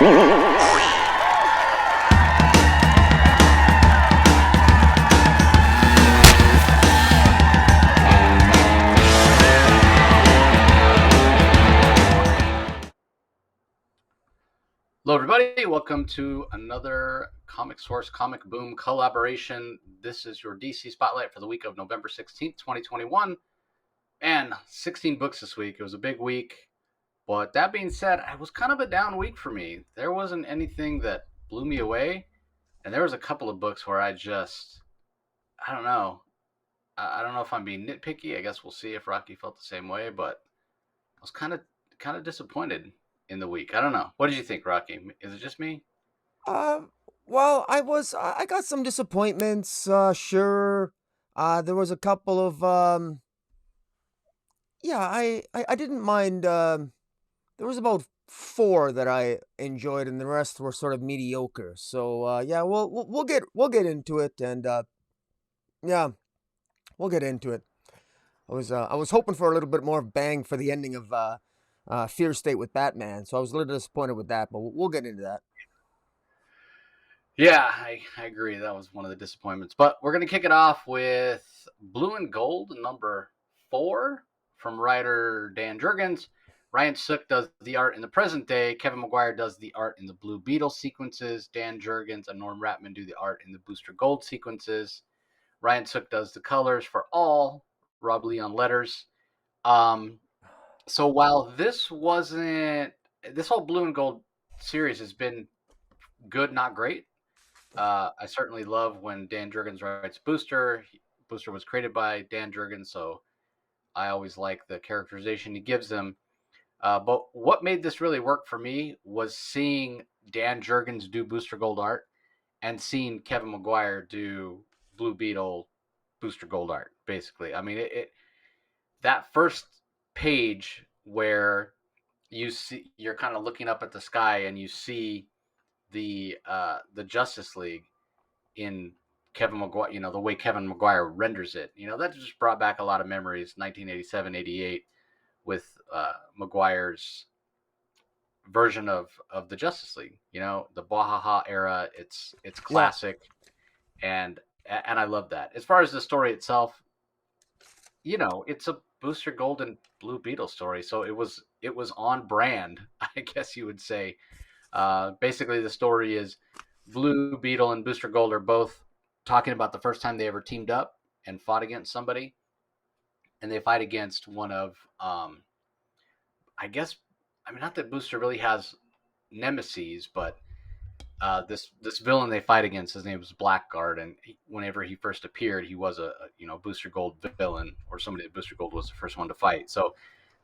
Hello, everybody. Welcome to another Comic Source Comic Boom collaboration. This is your DC Spotlight for the week of November 16th, 2021. And 16 books this week. It was a big week. But that being said, it was kind of a down week for me. There wasn't anything that blew me away. And there was a couple of books where I don't know. I don't know if I'm being nitpicky. I guess we'll see if Rocky felt the same way. But I was kind of disappointed in the week. I don't know. What did you think, Rocky? Is it just me? Uh, I got some disappointments, sure. There was a couple of, I didn't mind, there was about four that I enjoyed and the rest were sort of mediocre. So, yeah, we'll get into it and, yeah, we'll get into it. I was hoping for a little bit more bang for the ending of, Fear State with Batman, so I was a little disappointed with that, but we'll get into that. Yeah, I agree. That was one of the disappointments. But we're going to kick it off with Blue and Gold, number 4, from writer Dan Jurgens. Ryan Sook does the art in the present day. Kevin Maguire does the art in the Blue Beetle sequences. Dan Jurgens and Norm Ratman do the art in the Booster Gold sequences. Ryan Sook does the colors for all. Rob Lee on letters. So while this whole Blue and Gold series has been good, not great. I certainly love when Dan Jurgens writes Booster. Booster was created by Dan Jurgens, so I always like the characterization he gives them. But what made this really work for me was seeing Dan Jurgens do Booster Gold art and seeing Kevin Maguire do Blue Beetle Booster Gold art, basically. I mean, that first page where you're kind of looking up at the sky and you see the Justice League in Kevin Maguire, the way Kevin Maguire renders it, that just brought back a lot of memories. 1987, 88, with Maguire's version of the Justice League. The Bahaha era. It's Yeah. classic, and I love that. As far as the story itself, it's a Booster Gold and Blue Beetle story, so it was on brand, I guess you would say. Basically, the story is Blue Beetle and Booster Gold are both talking about the first time they ever teamed up and fought against somebody, and they fight against one of, not that Booster really has nemesis, but this villain they fight against, his name was Blackguard, and whenever he first appeared, he was a Booster Gold villain, or somebody that Booster Gold was the first one to fight. So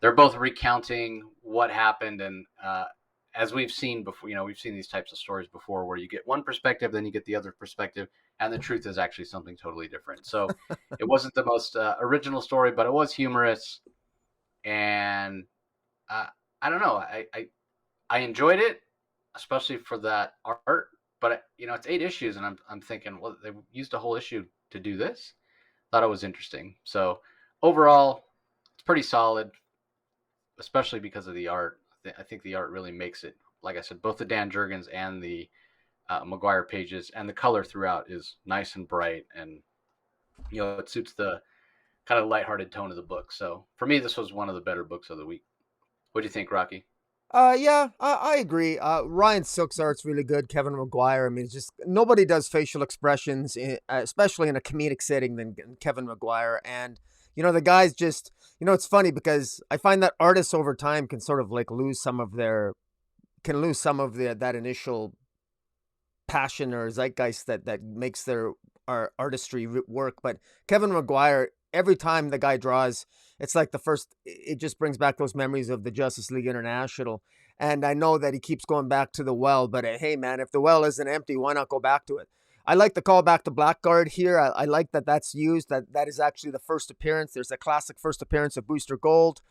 they're both recounting what happened, and as we've seen before, we've seen these types of stories before where you get one perspective, then you get the other perspective, and the truth is actually something totally different. So it wasn't the most original story, but it was humorous, and I don't know, I enjoyed it, especially for that art. But it's 8 issues, and I'm thinking, well, they used a whole issue to do this. Thought it was interesting. So overall, it's pretty solid, especially because of the art. I think the art really makes it. Like I said, both the Dan Jurgens and the Maguire pages, and the color throughout is nice and bright, and it suits the kind of lighthearted tone of the book. So for me, this was one of the better books of the week. What do you think, Rocky? Yeah, I agree. Ryan Sook's art's really good. Kevin Maguire, I mean, it's just nobody does facial expressions, especially in a comedic setting, than Kevin Maguire. And the guy's just, it's funny because I find that artists over time can sort of like lose some of that initial passion or zeitgeist that makes their artistry work. But Kevin Maguire, every time the guy draws, it's like it just brings back those memories of the Justice League International. And I know that he keeps going back to the well, but hey, man, if the well isn't empty, why not go back to it? I like the call back to Blackguard here. I like that that's used. That is actually the first appearance. There's a classic first appearance of Booster Gold,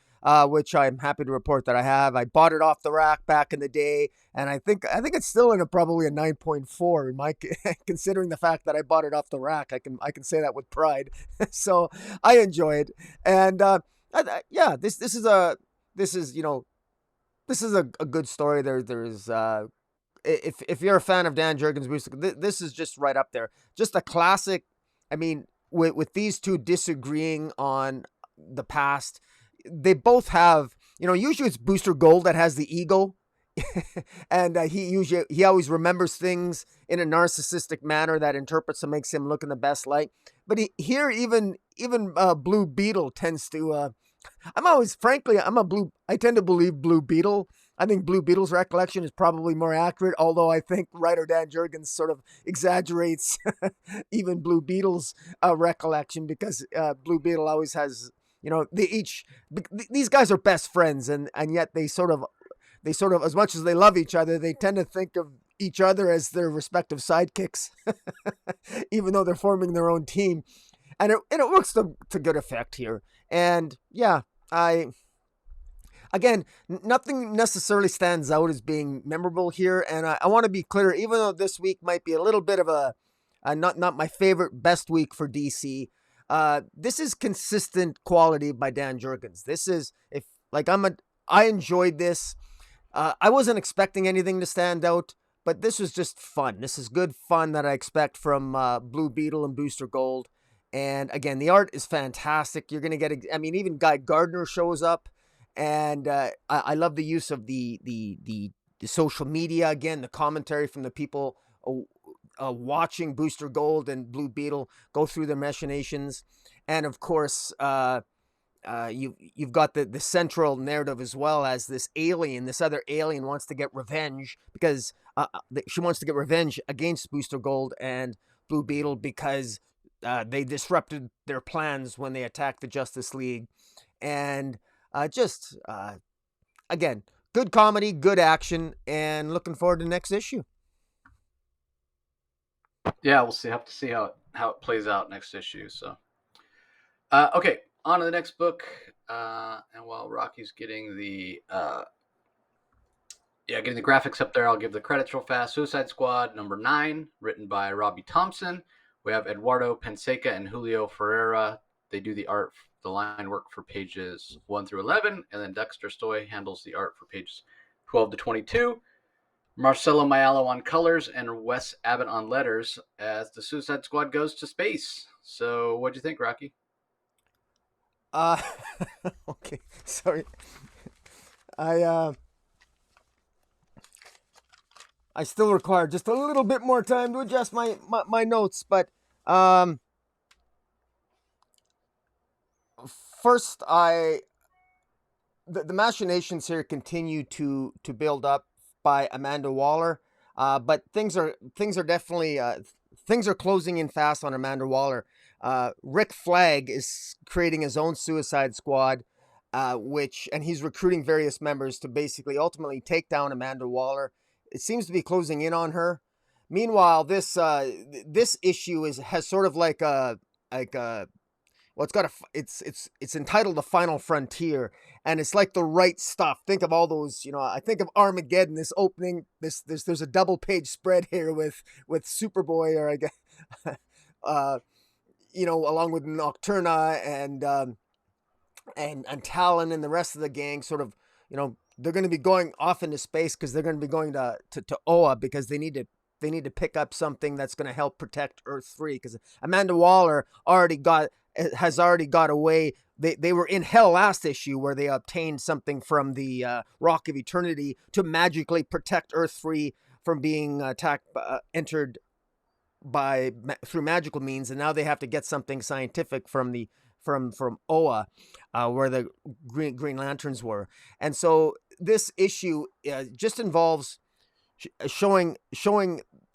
which I'm happy to report that I have. I bought it off the rack back in the day, and I think it's still in probably a 9.4 in my considering the fact that I bought it off the rack. I can say that with pride. So I enjoy it, and yeah, this is a good story. There's if you're a fan of Dan Jurgens, this is just right up there. Just a classic. I mean, with these two disagreeing on the past, they both have, usually it's Booster Gold that has the ego. And he always remembers things in a narcissistic manner that interprets and makes him look in the best light. But here, even Blue Beetle tends to. I tend to believe Blue Beetle. I think Blue Beetle's recollection is probably more accurate, although I think writer Dan Jurgens sort of exaggerates even Blue Beetle's recollection, because Blue Beetle always has, these guys are best friends, and yet they sort of, as much as they love each other, they tend to think of each other as their respective sidekicks, even though they're forming their own team. And it works to good effect here. And yeah, again, nothing necessarily stands out as being memorable here. And I want to be clear, even though this week might be a little bit of a not my favorite best week for DC, this is consistent quality by Dan Jurgens. This is, I enjoyed this. I wasn't expecting anything to stand out, but this was just fun. This is good fun that I expect from Blue Beetle and Booster Gold. And again, the art is fantastic. You're going to get, even Gardner shows up, and I love the use of the social media. Again, the commentary from the people watching Booster Gold and Blue Beetle go through their machinations. And of course, you've got the central narrative as well, as this other alien wants to get revenge, because she wants to get revenge against Booster Gold and Blue Beetle because they disrupted their plans when they attacked the Justice League. And again, good comedy, good action, and looking forward to next issue. Yeah, we'll have to see how it plays out next issue. So, okay, on to the next book. And while Rocky's getting the graphics up there, I'll give the credits real fast. Suicide Squad number 9, written by Robbie Thompson. We have Eduardo Penseca and Julio Ferreira. They do the art, the line work for pages 1 through 11, and then Dexter Stoy handles the art for pages 12 to 22. Marcelo Mayalo on colors and Wes Abbott on letters as the Suicide Squad goes to space. So, what'd you think, Rocky? Okay, sorry. I still require just a little bit more time to adjust my notes, but first, the machinations here continue to build up by Amanda Waller, but things are definitely things are closing in fast on Amanda Waller. Rick Flag is creating his own Suicide Squad, and he's recruiting various members to basically ultimately take down Amanda Waller. It seems to be closing in on her. Meanwhile, this issue has sort of it's entitled The Final Frontier, and it's like the right stuff. Think of all those, I think of Armageddon, this opening, there's a double page spread here with Superboy, or I guess, along with Nocturna and Talon and the rest of the gang, sort of, they're going to be going off into space because they're going to be going to Oa, because they need to pick up something that's going to help protect Earth 3, because Amanda Waller has already got away. They were in hell last issue, where they obtained something from the Rock of Eternity to magically protect Earth 3 from being entered through magical means, and now they have to get something scientific from Oa, where the Green Lanterns were. And so this issue just involves showing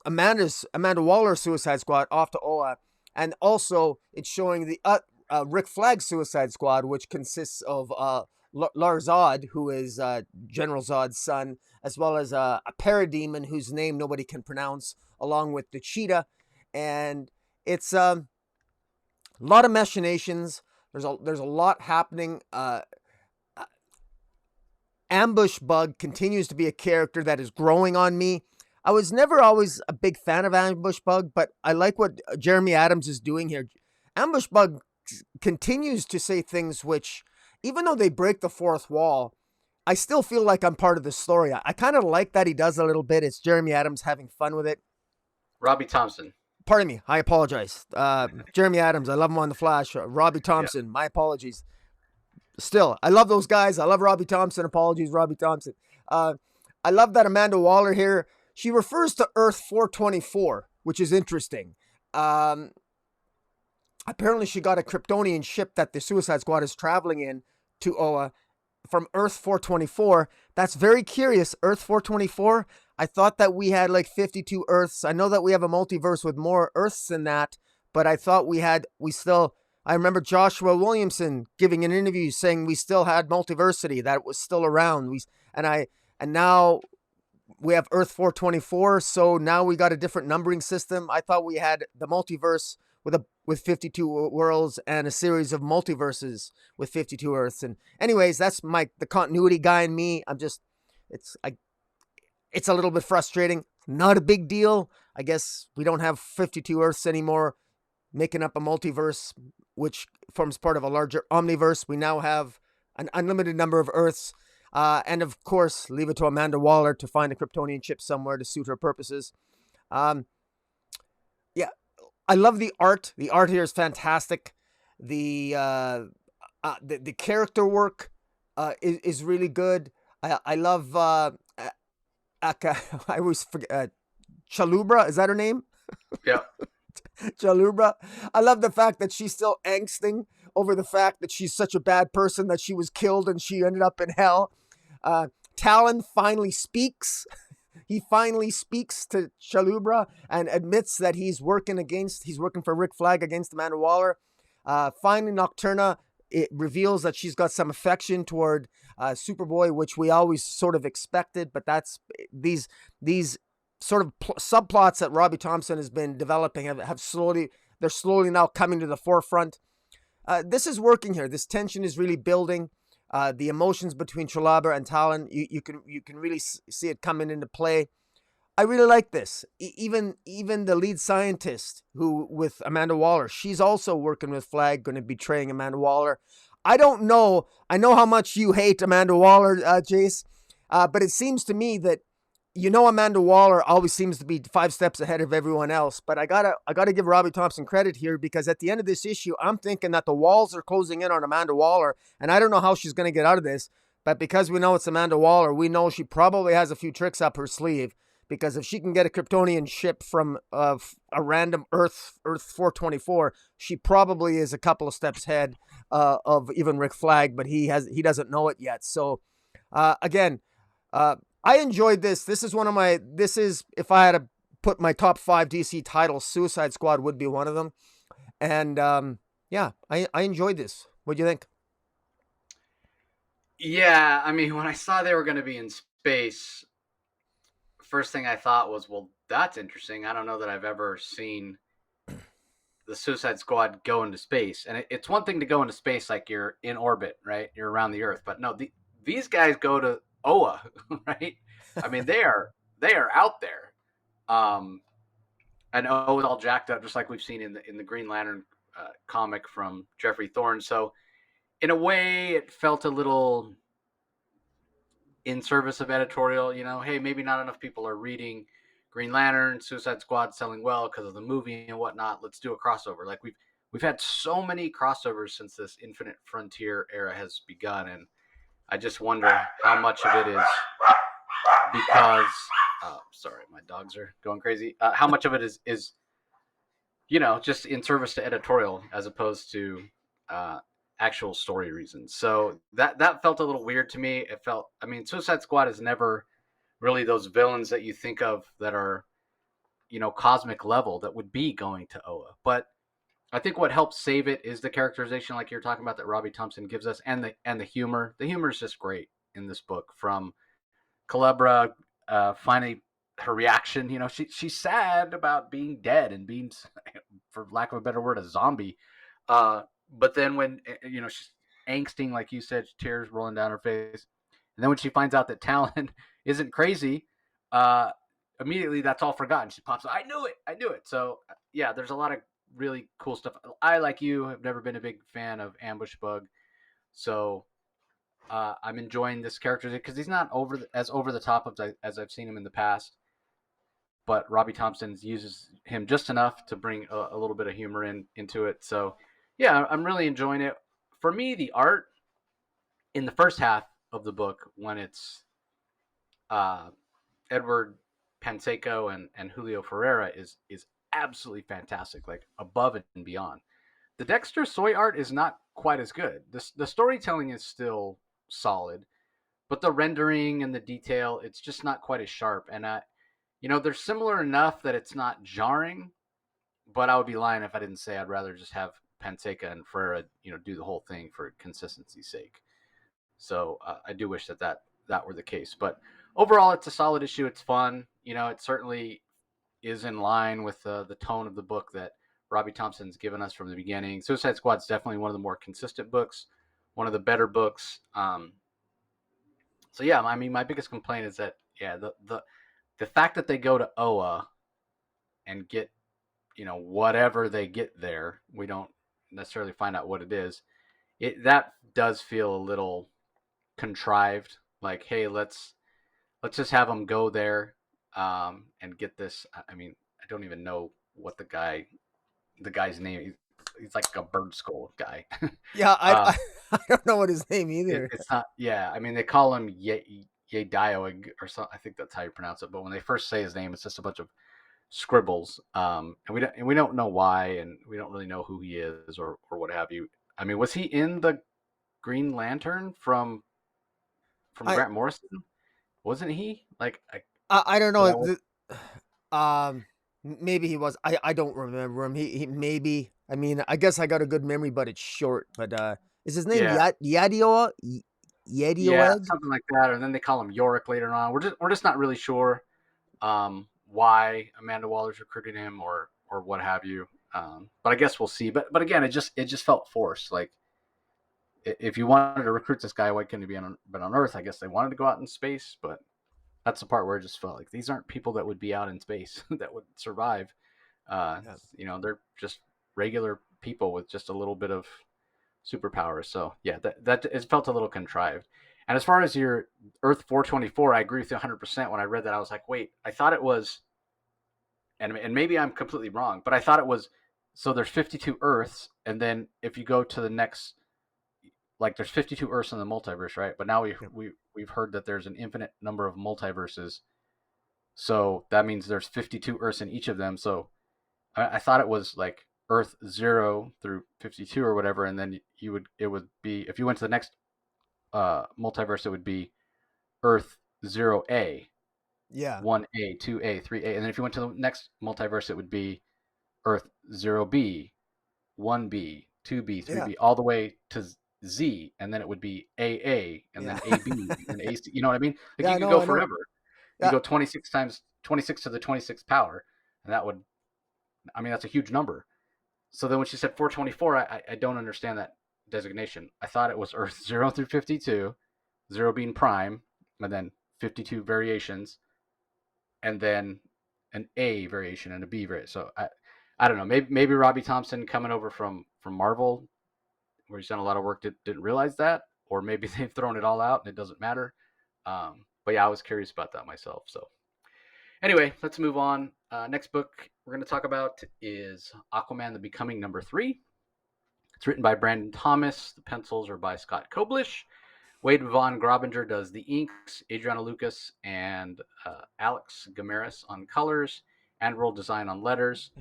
Amanda Waller's Suicide Squad off to Oa, and also it's showing the Rick Flag Suicide Squad, which consists of Lar-Zod, who is General Zod's son, as well as a parademon whose name nobody can pronounce, along with the Cheetah. And it's a lot of machinations. There's a lot happening. Ambush Bug continues to be a character that is growing on me. I was never always a big fan of Ambush Bug, but I like what Jeremy Adams is doing here. Ambush Bug continues to say things which, even though they break the fourth wall, I still feel like I'm part of the story. I kind of like that he does a little bit. It's Jeremy Adams having fun with it. Robbie Thompson. Pardon me. I apologize. Jeremy Adams. I love him on The Flash. Robbie Yeah. Thompson. My apologies. Still, I love those guys. I love Robbie Thompson. Apologies, Robbie Thompson. I love that Amanda Waller here. She refers to Earth 424, which is interesting. Apparently, she got a Kryptonian ship that the Suicide Squad is traveling in to Oa from Earth 424. That's very curious. Earth 424. I thought that we had like 52 Earths. I know that we have a multiverse with more Earths than that, but I thought I remember Joshua Williamson giving an interview saying we still had multiversity, that it was still around. And now we have Earth 424, so now we got a different numbering system. I thought we had the multiverse with 52 worlds and a series of multiverses with 52 Earths. And anyways, that's the continuity guy in me. It's a little bit frustrating. Not a big deal. I guess we don't have 52 Earths anymore, making up a multiverse, which forms part of a larger omniverse. We now have an unlimited number of Earths. And of course, leave it to Amanda Waller to find a Kryptonian chip somewhere to suit her purposes. Yeah, I love the art. The art here is fantastic. The character work is really good. I love I always forget Chalubra. Is that her name? Yeah. Chalubra. I love the fact that she's still angsting over the fact that she's such a bad person that she was killed and she ended up in hell. Talon finally speaks. He finally speaks to Chalubra and admits that he's working for Rick Flag against Amanda Waller. Finally, Nocturna, it reveals that she's got some affection toward Superboy, which we always sort of expected, but that's these sort of subplots that Robbie Thompson has been developing they're slowly now coming to the forefront. This is working here. This tension is really building. The emotions between Chalubra and Talon, you can really see it coming into play. I really like this. Even the lead scientist who with Amanda Waller, she's also working with Flag, going to be betraying Amanda Waller. I don't know. I know how much you hate Amanda Waller, Jace, but it seems to me that Amanda Waller always seems to be 5 steps ahead of everyone else. But I gotta give Robbie Thompson credit here, because at the end of this issue, I'm thinking that the walls are closing in on Amanda Waller, and I don't know how she's going to get out of this. But because we know it's Amanda Waller, we know she probably has a few tricks up her sleeve. Because if she can get a Kryptonian ship from a random Earth 424, she probably is a couple of steps ahead of even Rick Flag, but he doesn't know it yet. So again, I enjoyed this. This is if I had to put my top 5 DC titles, Suicide Squad would be one of them. And I enjoyed this. What do you think? Yeah, I mean, when I saw they were going to be in space, first thing I thought was, well, that's interesting. I don't know that I've ever seen the Suicide Squad go into space. And it's one thing to go into space like you're in orbit, right? You're around the Earth. But no, these guys go to Oa, right? I mean, they are out there. And Oa's all jacked up, just like we've seen in the Green Lantern comic from Geoffrey Thorne. So in a way, it felt a little in service of editorial, hey, maybe not enough people are reading Green Lantern, Suicide Squad selling well because of the movie and whatnot. Let's do a crossover. Like we've had so many crossovers since this Infinite Frontier era has begun, and I just wonder how much of it is because sorry, my dogs are going crazy. How much of it is just in service to editorial as opposed to actual story reasons. So that felt a little weird to me. Suicide Squad is never really those villains that you think of that are, cosmic level that would be going to Oa. But I think what helps save it is the characterization, like you're talking about, that Robbie Thompson gives us, and the humor. The humor is just great in this book. From Chalubra, finally her reaction. She's sad about being dead and being, for lack of a better word, a zombie. But then when, she's angsting, like you said, tears rolling down her face. And then when she finds out that Talon isn't crazy, immediately that's all forgotten. She pops up, I knew it. So, yeah, there's a lot of really cool stuff. I, like you, have never been a big fan of Ambush Bug. So I'm enjoying this character because he's not as over the top as I've seen him in the past. But Robbie Thompson uses him just enough to bring a little bit of humor into it. So, yeah, I'm really enjoying it. For me, the art in the first half of the book, when it's uh, Edward Panseco and Julio Ferreira, is absolutely fantastic, like above and beyond. The Dexter Soy art is not quite as good. The storytelling is still solid, but the rendering and the detail, it's just not quite as sharp. And they're similar enough that it's not jarring, but I would be lying if I didn't say I'd rather just have Panseca and Ferreira, do the whole thing for consistency's sake. So I do wish that were the case. But overall, it's a solid issue. It's fun. It certainly is in line with the tone of the book that Robbie Thompson's given us from the beginning. Suicide Squad's definitely one of the more consistent books, one of the better books. So yeah, I mean, my biggest complaint is that the fact that they go to Oa and get whatever they get there, we don't necessarily find out what it is. That does feel a little contrived. Like, hey, let's just have them go there and get this. I mean, I don't even know what the guy's name. He's like a bird skull guy. Yeah, I don't know what his name either. It's not. Yeah, I mean, they call him Yedioig or something. I think that's how you pronounce it. But when they first say his name, it's just a bunch of scribbles, and we don't know why, and we don't really know who he is or what have you. I mean, was he in the Green Lantern from Grant Morrison? Wasn't he? Like, I don't know. Maybe he was. I don't remember him. He maybe. I mean, I guess I got a good memory, but it's short. But is his name Yadio? Yeah, something like that. Or then they call him Yorick later on. We're just not really sure why Amanda Waller's recruiting him or what have you. But I guess we'll see. But again, it just felt forced. Like, if you wanted to recruit this guy, why couldn't he been on Earth? I guess they wanted to go out in space, but that's the part where it just felt like these aren't people that would be out in space that would survive. They're just regular people with just a little bit of superpowers. So yeah, that it felt a little contrived. And as far as your Earth 424, I agree with you 100%. When I read that, I was like, wait, I thought it was, and maybe I'm completely wrong, but I thought it was, so there's 52 Earths, and then if you go to the next, like, there's 52 Earths in the multiverse, right? But now we've heard that there's an infinite number of multiverses, so that means there's 52 Earths in each of them. So I thought it was like Earth 0 through 52 or whatever, and then it would be, if you went to the next multiverse, it would be Earth 0A, 1A, 2A, 3A, and then if you went to the next multiverse, it would be Earth 0B, 1B, 2B, 3B, all the way to Z, and then it would be AA, and then AB, and AC. You know what I mean? Like, you could go forever. You go 26 times 26 to the 26th power, and that would, I mean, that's a huge number. So then when she said 424, I don't understand that designation. I thought it was Earth 0 through 52, 0 being prime, and then 52 variations, and then an A variation and a B variation. So I don't know. Maybe Robbie Thompson coming over from Marvel, where he's done a lot of work, didn't realize that, or maybe they've thrown it all out and it doesn't matter. But yeah, I was curious about that myself. So anyway, let's move on. Next book we're going to talk about is Aquaman: The Becoming #3. It's written by Brandon Thomas. The pencils are by Scott Koblish. Wade Von Grobinger does the inks. Adriana Lucas and Alex Gamaris on colors. And world design on letters.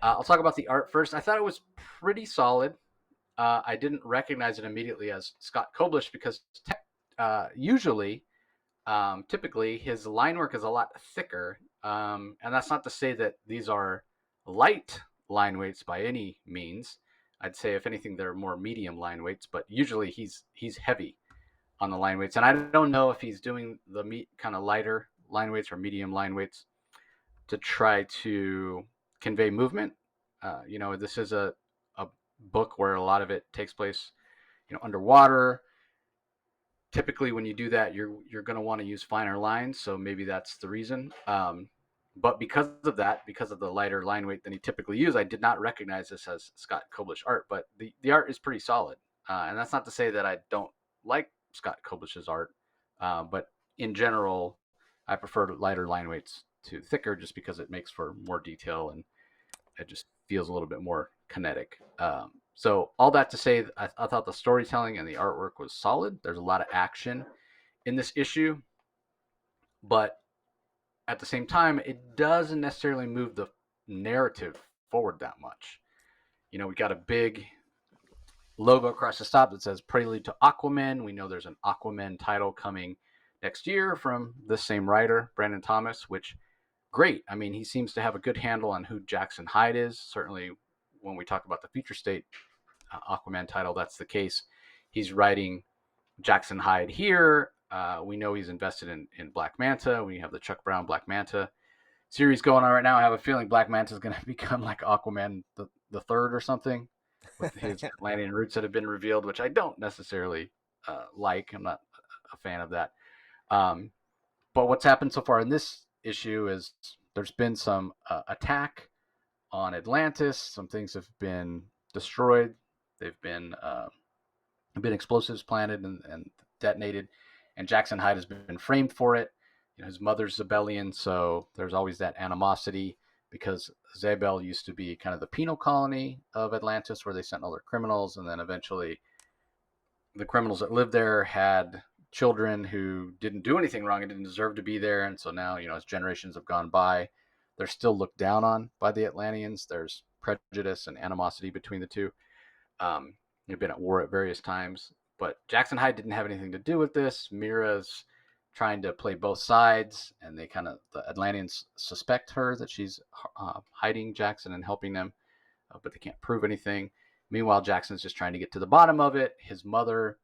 I'll talk about the art first. I thought it was pretty solid. I didn't recognize it immediately as Scott Koblish because typically his line work is a lot thicker. And that's not to say that these are light line weights by any means. I'd say, if anything, they're more medium line weights, but usually he's heavy on the line weights. And I don't know if he's doing the kind of lighter line weights or medium line weights to try to convey movement. This is a book where a lot of it takes place, underwater. Typically, when you do that, you're going to want to use finer lines, so maybe that's the reason. But because of the lighter line weight than he typically uses, I did not recognize this as Scott Koblish art. But the art is pretty solid, and that's not to say that I don't like Scott Koblish's art. But in general, I prefer lighter line weights to thicker just because it makes for more detail and it just feels a little bit more kinetic. So all that to say, I thought the storytelling and the artwork was solid. There's a lot of action in this issue, but at the same time, it doesn't necessarily move the narrative forward that much. You know, we got a big logo across the top that says Prelude to Aquaman. We know there's an Aquaman title coming next year from the same writer, Brandon Thomas, which great. I mean, he seems to have a good handle on who Jackson Hyde is. Certainly when we talk about the Future State Aquaman title, that's the case. He's writing Jackson Hyde here. We know he's invested in Black Manta. We have the Chuck Brown Black Manta series going on right now. I have a feeling Black Manta is going to become like Aquaman the third or something with his Atlantean roots that have been revealed, which I don't necessarily like. I'm not a fan of that. But what's happened so far in this issue is there's been some attack on Atlantis. Some things have been destroyed. They've been explosives planted and detonated, and Jackson Hyde has been framed for it. You know, his mother's Zabellian, so there's always that animosity because Zabel used to be kind of the penal colony of Atlantis where they sent all their criminals, and then eventually the criminals that lived there had children who didn't do anything wrong and didn't deserve to be there. And so now, you know, as generations have gone by, they're still looked down on by the Atlanteans. There's prejudice and animosity between the two. They've been at war at various times, but Jackson Hyde didn't have anything to do with this. Mira's trying to play both sides, and the Atlanteans suspect her that she's hiding Jackson and helping them, but they can't prove anything. Meanwhile, Jackson's just trying to get to the bottom of it. His mother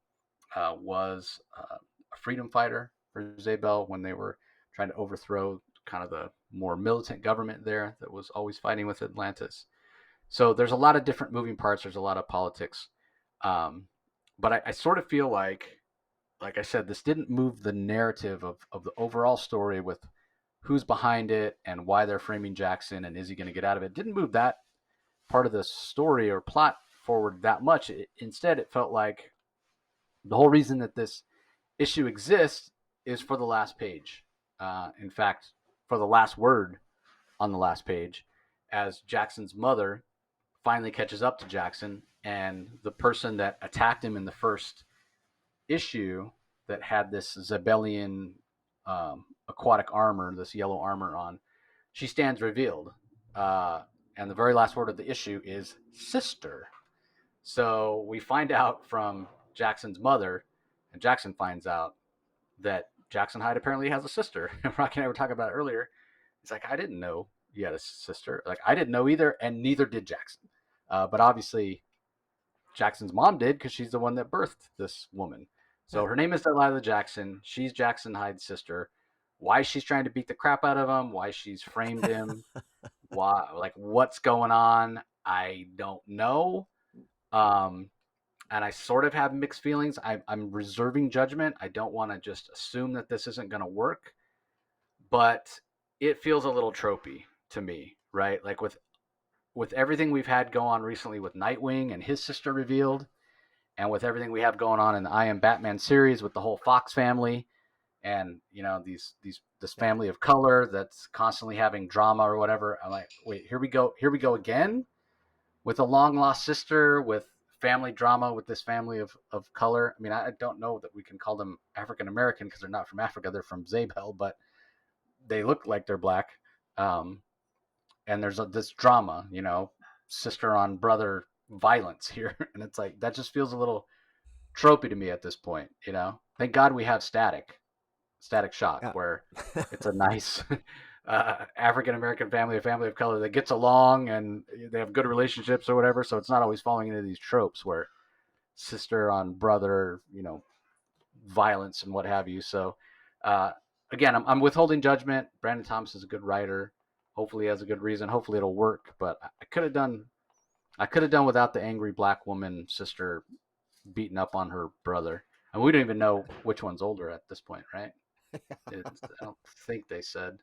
was a freedom fighter for Zabel when they were trying to overthrow kind of the more militant government there that was always fighting with Atlantis. So there's a lot of different moving parts. There's a lot of politics. But I sort of feel like I said, this didn't move the narrative of the overall story with who's behind it and why they're framing Jackson and is he going to get out of it. It didn't move that part of the story or plot forward that much. Instead, it felt like the whole reason that this issue exists is for the last page. In fact, for the last word on the last page, as Jackson's mother finally catches up to Jackson, and the person that attacked him in the first issue that had this Zabellian aquatic armor, this yellow armor on, she stands revealed. And the very last word of the issue is sister. So we find out from Jackson's mother, and Jackson finds out that Jackson Hyde apparently has a sister. Rocky and I were talking about it earlier. He's like, I didn't know you had a sister. Like, I didn't know either, and neither did Jackson. But obviously, Jackson's mom did because she's the one that birthed this woman. So her name is Delilah Jackson. She's Jackson Hyde's sister. Why she's trying to beat the crap out of him, why she's framed him, why, like, what's going on, I don't know. And I sort of have mixed feelings. I'm reserving judgment. I don't want to just assume that this isn't going to work, but it feels a little tropey to me, right? Like with everything we've had go on recently with Nightwing and his sister revealed, and with everything we have going on in the I Am Batman series with the whole Fox family, and you know this family of color that's constantly having drama or whatever. I'm like, wait, here we go again with a long lost sister, with family drama with this family of color. I mean, I don't know that we can call them African American because they're not from Africa; they're from Zabel, but they look like they're black. And there's this drama, you know, sister on brother violence here, and it's like that just feels a little tropey to me at this point. You know, thank God we have Static Shock, where it's a nice African American family, a family of color that gets along and they have good relationships or whatever. So it's not always falling into these tropes where sister on brother, you know, violence and what have you. So again, I'm withholding judgment. Brandon Thomas is a good writer. Hopefully he has a good reason. Hopefully it'll work. But I could have done without the angry black woman sister beating up on her brother. And we don't even know which one's older at this point, right? I don't think they said.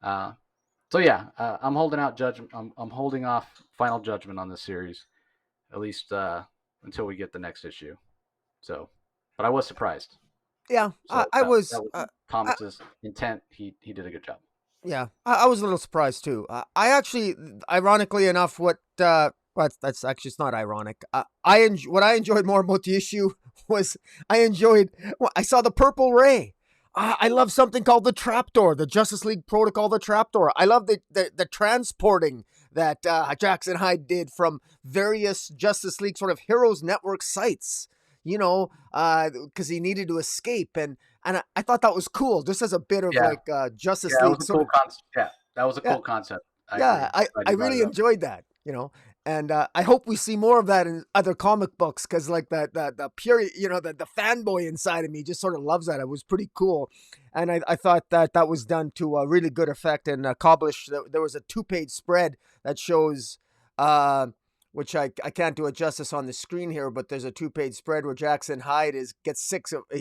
So yeah, I'm holding out judgment. I'm holding off final judgment on this series, at least until we get the next issue. So but I was surprised. Yeah, So I was. that was Thomas's intent. He did a good job. Yeah, I was a little surprised too. I actually, ironically enough, but that's actually, it's not ironic. What I enjoyed more about the issue was I saw the purple ray. I love something called the trapdoor, the Justice League Protocol, the trapdoor. I love the transporting that Jackson Hyde did from various Justice League sort of Heroes Network sites. You know, because he needed to escape, and I thought that was cool, just as a bit of Yeah, like Justice that was League a sort cool of. concept. Yeah, that was a Yeah, cool concept. I yeah, agree. I Glad you brought really it up. enjoyed that, and I hope we see more of that in other comic books, because like the pure, the fanboy inside of me just sort of loves that. It was pretty cool, and I thought that was done to a really good effect. And accomplished. There was a 2-page spread that shows. Which I can't do it justice on the screen here, but there's a 2-page spread where Jackson Hyde gets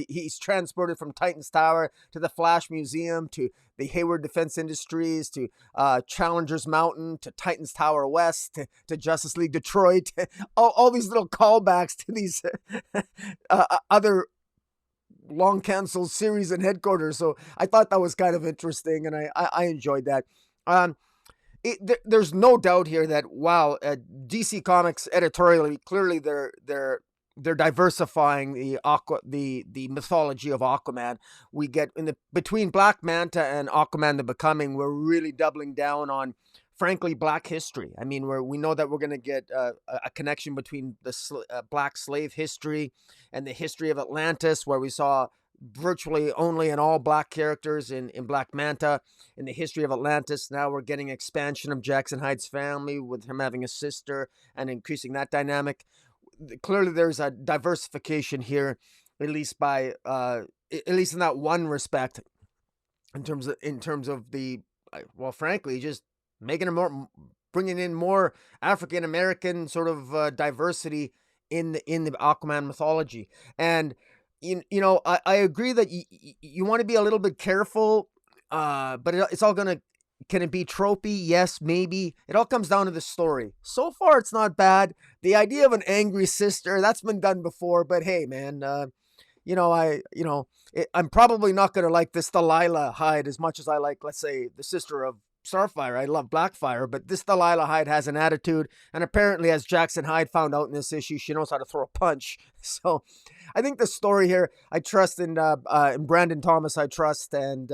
he's transported from Titan's Tower to the Flash Museum to the Hayward Defense Industries to Challengers Mountain to Titan's Tower West to Justice League Detroit, all these little callbacks to these other long canceled series and headquarters. So I thought that was kind of interesting, and I enjoyed that. Um, there's no doubt here that DC Comics editorially, clearly they're diversifying the mythology of Aquaman. We get between Black Manta and Aquaman the Becoming, we're really doubling down on, frankly, Black history. I mean, we know that we're going to get a connection between the Black slave history and the history of Atlantis, where we saw virtually only an all Black characters in Black Manta. In the history of Atlantis, now we're getting expansion of Jackson Hyde's family, with him having a sister and increasing that dynamic. Clearly there's a diversification here, at least in that one respect, in terms of the, well, frankly, just bringing in more African American sort of diversity in the Aquaman mythology. And I agree that you want to be a little bit careful, but it's all gonna. Can it be tropey? Yes, maybe. It all comes down to the story. So far, it's not bad. The idea of an angry sister, that's been done before, but hey, man, I'm probably not gonna like this Delilah Hyde as much as I like, let's say, the sister of Starfire. I love Blackfire, but this Delilah Hyde has an attitude, and apparently, as Jackson Hyde found out in this issue, she knows how to throw a punch. So, I think the story here, I trust in Brandon Thomas. I trust, and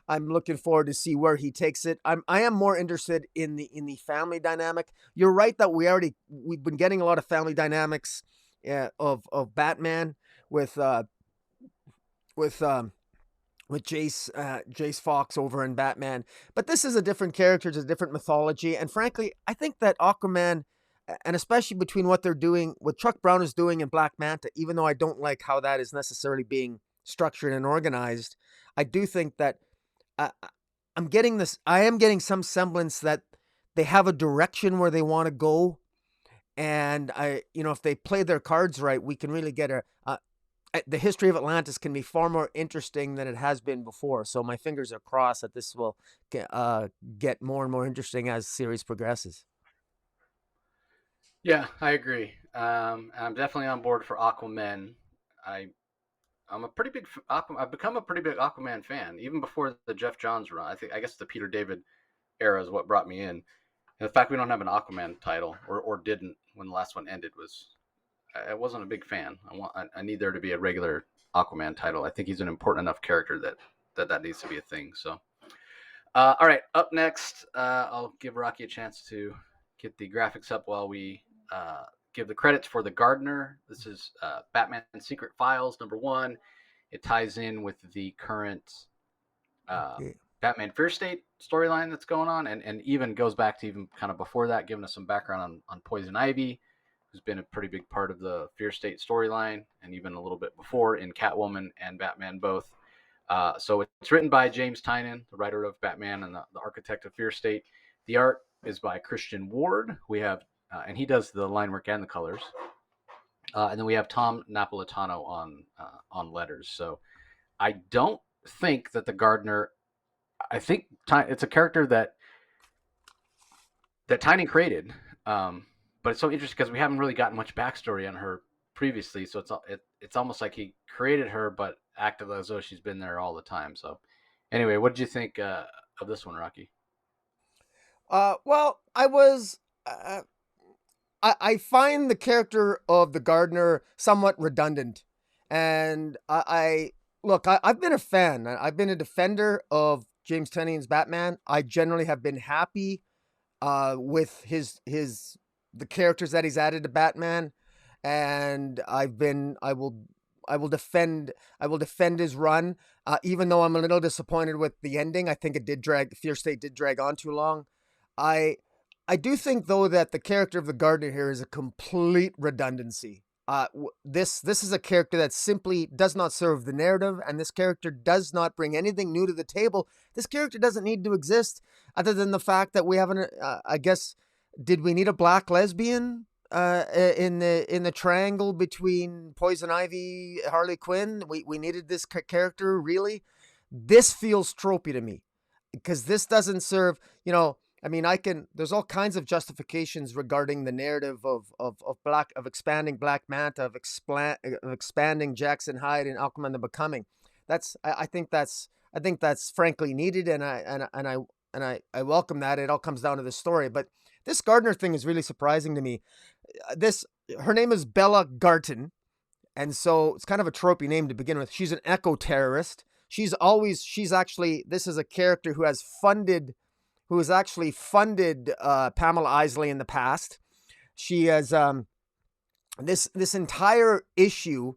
I'm looking forward to see where he takes it. I am more interested in the family dynamic. You're right that we've been getting a lot of family dynamics of Batman with Jace Fox over in Batman. But this is a different character, it's a different mythology. And frankly, I think that Aquaman, and especially between what they're doing, what Chuck Brown is doing in Black Manta, even though I don't like how that is necessarily being structured and organized, I do think that I am getting some semblance that they have a direction where they want to go. And if they play their cards right, we can really get the history of Atlantis can be far more interesting than it has been before. So my fingers are crossed that this will get more and more interesting as the series progresses. Yeah, I agree. I'm definitely on board for Aquaman. I'm a pretty big I've become a pretty big Aquaman fan even before the Jeff Johns run. I guess the Peter David era is what brought me in. And the fact we don't have an Aquaman title or didn't when the last one ended was, I wasn't a big fan. I need there to be a regular Aquaman title. I think he's an important enough character that needs to be a thing. So, all right, up next, I'll give Rocky a chance to get the graphics up while we give the credits for the Gardner. This is Batman Secret Files #1. It ties in with the current Batman Fear State storyline that's going on, and even goes back to even kind of before that, giving us some background on Poison Ivy, who's been a pretty big part of the Fear State storyline, and even a little bit before in Catwoman and Batman both. So it's written by James Tynion, the writer of Batman and the architect of Fear State. The art is by Christian Ward. We have and he does the line work and the colors. And then we have Tom Napolitano on letters. So I don't think that the Gardner. I think it's a character that Tynion created, but it's so interesting because we haven't really gotten much backstory on her previously, so it's almost like he created her, but acted as though she's been there all the time. So, anyway, what did you think of this one, Rocky? Well, I was. I find the character of the Gardner somewhat redundant, and I look. I've been a fan. I've been a defender of James Tynion's Batman. I generally have been happy with his the characters that he's added to Batman, and I will defend his run, even though I'm a little disappointed with the ending. I think it did drag. Fear State did drag on too long. I I do think though that the character of the Gardner here is a complete redundancy. This is a character that simply does not serve the narrative, and this character does not bring anything new to the table. This character doesn't need to exist, other than the fact that we haven't. I guess, did we need a black lesbian in the triangle between Poison Ivy, Harley Quinn? We needed this character, really. This feels tropey to me because this doesn't serve. I mean, there's all kinds of justifications regarding the narrative of expanding Black Manta, of expanding Jackson Hyde and Aquaman the Becoming. I think that's frankly needed, and I welcome that. It all comes down to the story, but this Gardner thing is really surprising to me. Her name is Bella Garten, and so it's kind of a tropey name to begin with. She's an eco-terrorist. This is a character who has actually funded Pamela Isley in the past. She has this entire issue,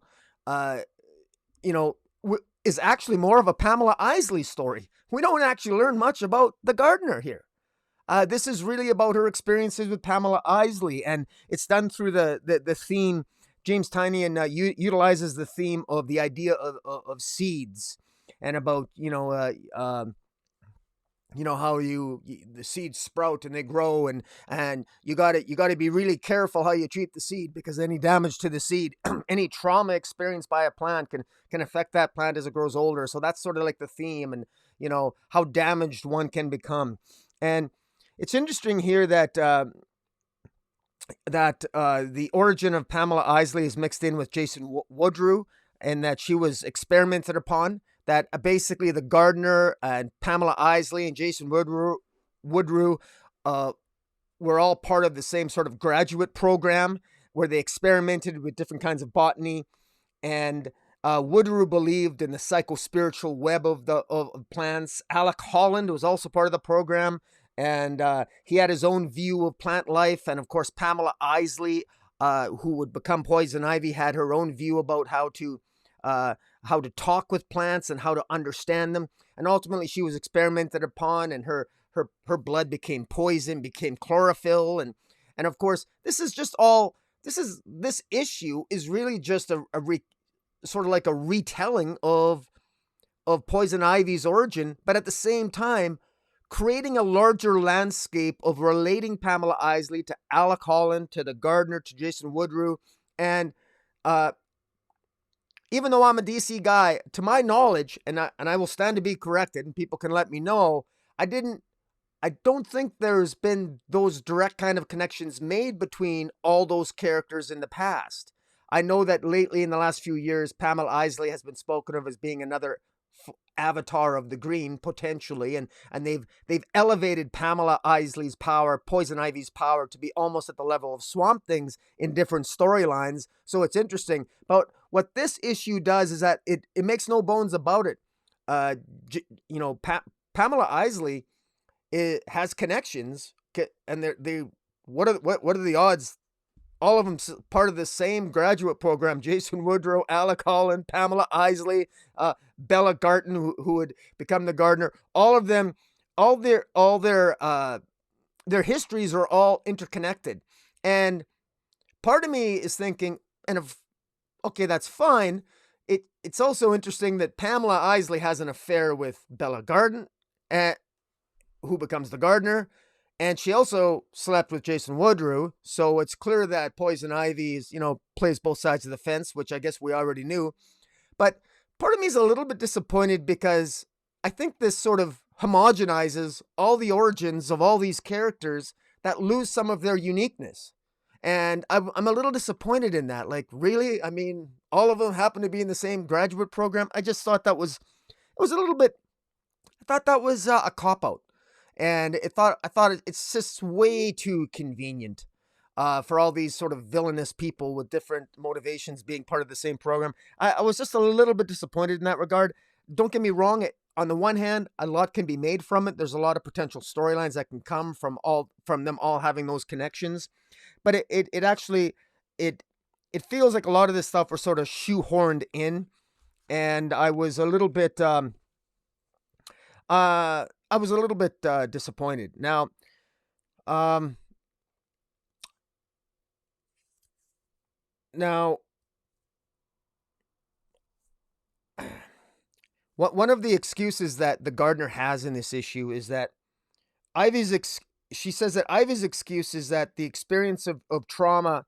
is actually more of a Pamela Isley story. We don't actually learn much about the Gardner here. This is really about her experiences with Pamela Isley, and it's done through the theme. James Tynion utilizes the theme of the idea of seeds, and about how the seeds sprout and they grow, and you got to be really careful how you treat the seed, because any damage to the seed, any trauma experienced by a plant can affect that plant as it grows older. So that's sort of like the theme, and how damaged one can become. And it's interesting here that the origin of Pamela Isley is mixed in with Jason Woodrue, and that she was experimented upon. That basically the Gardner and Pamela Isley and Jason Woodrue were all part of the same sort of graduate program where they experimented with different kinds of botany. And Woodrue believed in the psycho-spiritual web of plants. Alec Holland was also part of the program, and he had his own view of plant life. And of course, Pamela Isley, who would become Poison Ivy, had her own view about how to talk with plants and how to understand them. And ultimately she was experimented upon, and her blood became poison, became chlorophyll. And of course, this issue is really just sort of like a retelling of Poison Ivy's origin, but at the same time, creating a larger landscape of relating Pamela Isley to Alec Holland, to the Gardner, to Jason Woodrue. And even though I'm a DC guy, to my knowledge, and I will stand to be corrected, and people can let me know, I don't think there's been those direct kind of connections made between all those characters in the past. I know that lately, in the last few years, Pamela Isley has been spoken of as being another avatar of the Green, potentially, and they've elevated Pamela Isley's power, Poison Ivy's power, to be almost at the level of Swamp Thing's in different storylines. So it's interesting. But what this issue does is that it makes no bones about it. Pamela Isley has connections, and what are the odds? All of them part of the same graduate program. Jason Woodrue, Alec Holland, Pamela Isley, Bella Garten, who would become the Gardner. All of them, all their histories are all interconnected. And part of me is thinking, okay, that's fine. It's also interesting that Pamela Isley has an affair with Bella Garten, who becomes the Gardner. And she also slept with Jason Woodrue, so it's clear that Poison Ivy plays both sides of the fence, which I guess we already knew. But part of me is a little bit disappointed, because I think this sort of homogenizes all the origins of all these characters that lose some of their uniqueness. And I'm a little disappointed in that. Like, really? I mean, all of them happen to be in the same graduate program. I just thought that was it was a little bit. I thought that was a cop out, and I thought it's just way too convenient. For all these sort of villainous people with different motivations being part of the same program. I was just a little bit disappointed in that regard. Don't get me wrong. On the one hand, a lot can be made from it. There's a lot of potential storylines that can come from them all having those connections. But it actually it it feels like a lot of this stuff was sort of shoehorned in, and I was a little bit disappointed. Um, now one of the excuses that the Gardner has in this issue is that Ivy's ex- she says that Ivy's excuse is that the experience of trauma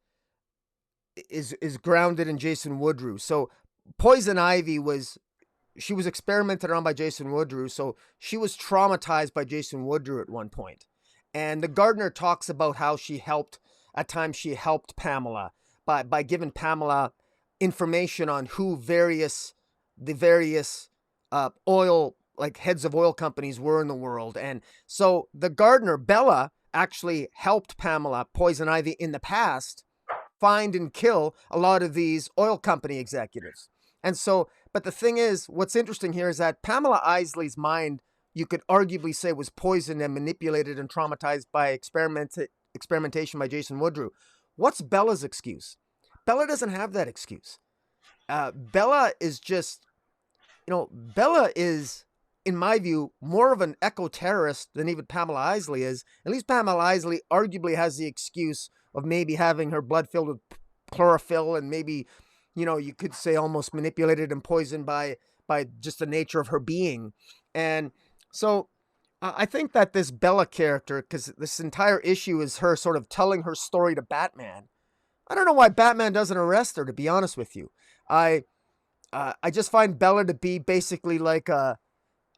is grounded in Jason Woodrue. So Poison Ivy she was experimented on by Jason Woodrue, so she was traumatized by Jason Woodrue at one point. And the Gardner talks about how at times she helped Pamela by giving Pamela information on who the various oil, like heads of oil companies were in the world. And so the Gardner, Bella, actually helped Pamela, Poison Ivy, in the past find and kill a lot of these oil company executives. And so, but the thing is, what's interesting here is that Pamela Isley's mind, you could arguably say, was poisoned and manipulated and traumatized by experimentation by Jason Woodrue. What's Bella's excuse? Bella doesn't have that excuse. Bella is just, Bella is, in my view, more of an eco-terrorist than even Pamela Isley is. At least Pamela Isley arguably has the excuse of maybe having her blood filled with chlorophyll and maybe, you could say almost manipulated and poisoned by just the nature of her being. And so I think that this Bella character, because this entire issue is her sort of telling her story to Batman. I don't know why Batman doesn't arrest her, to be honest with you. I just find Bella to be basically like a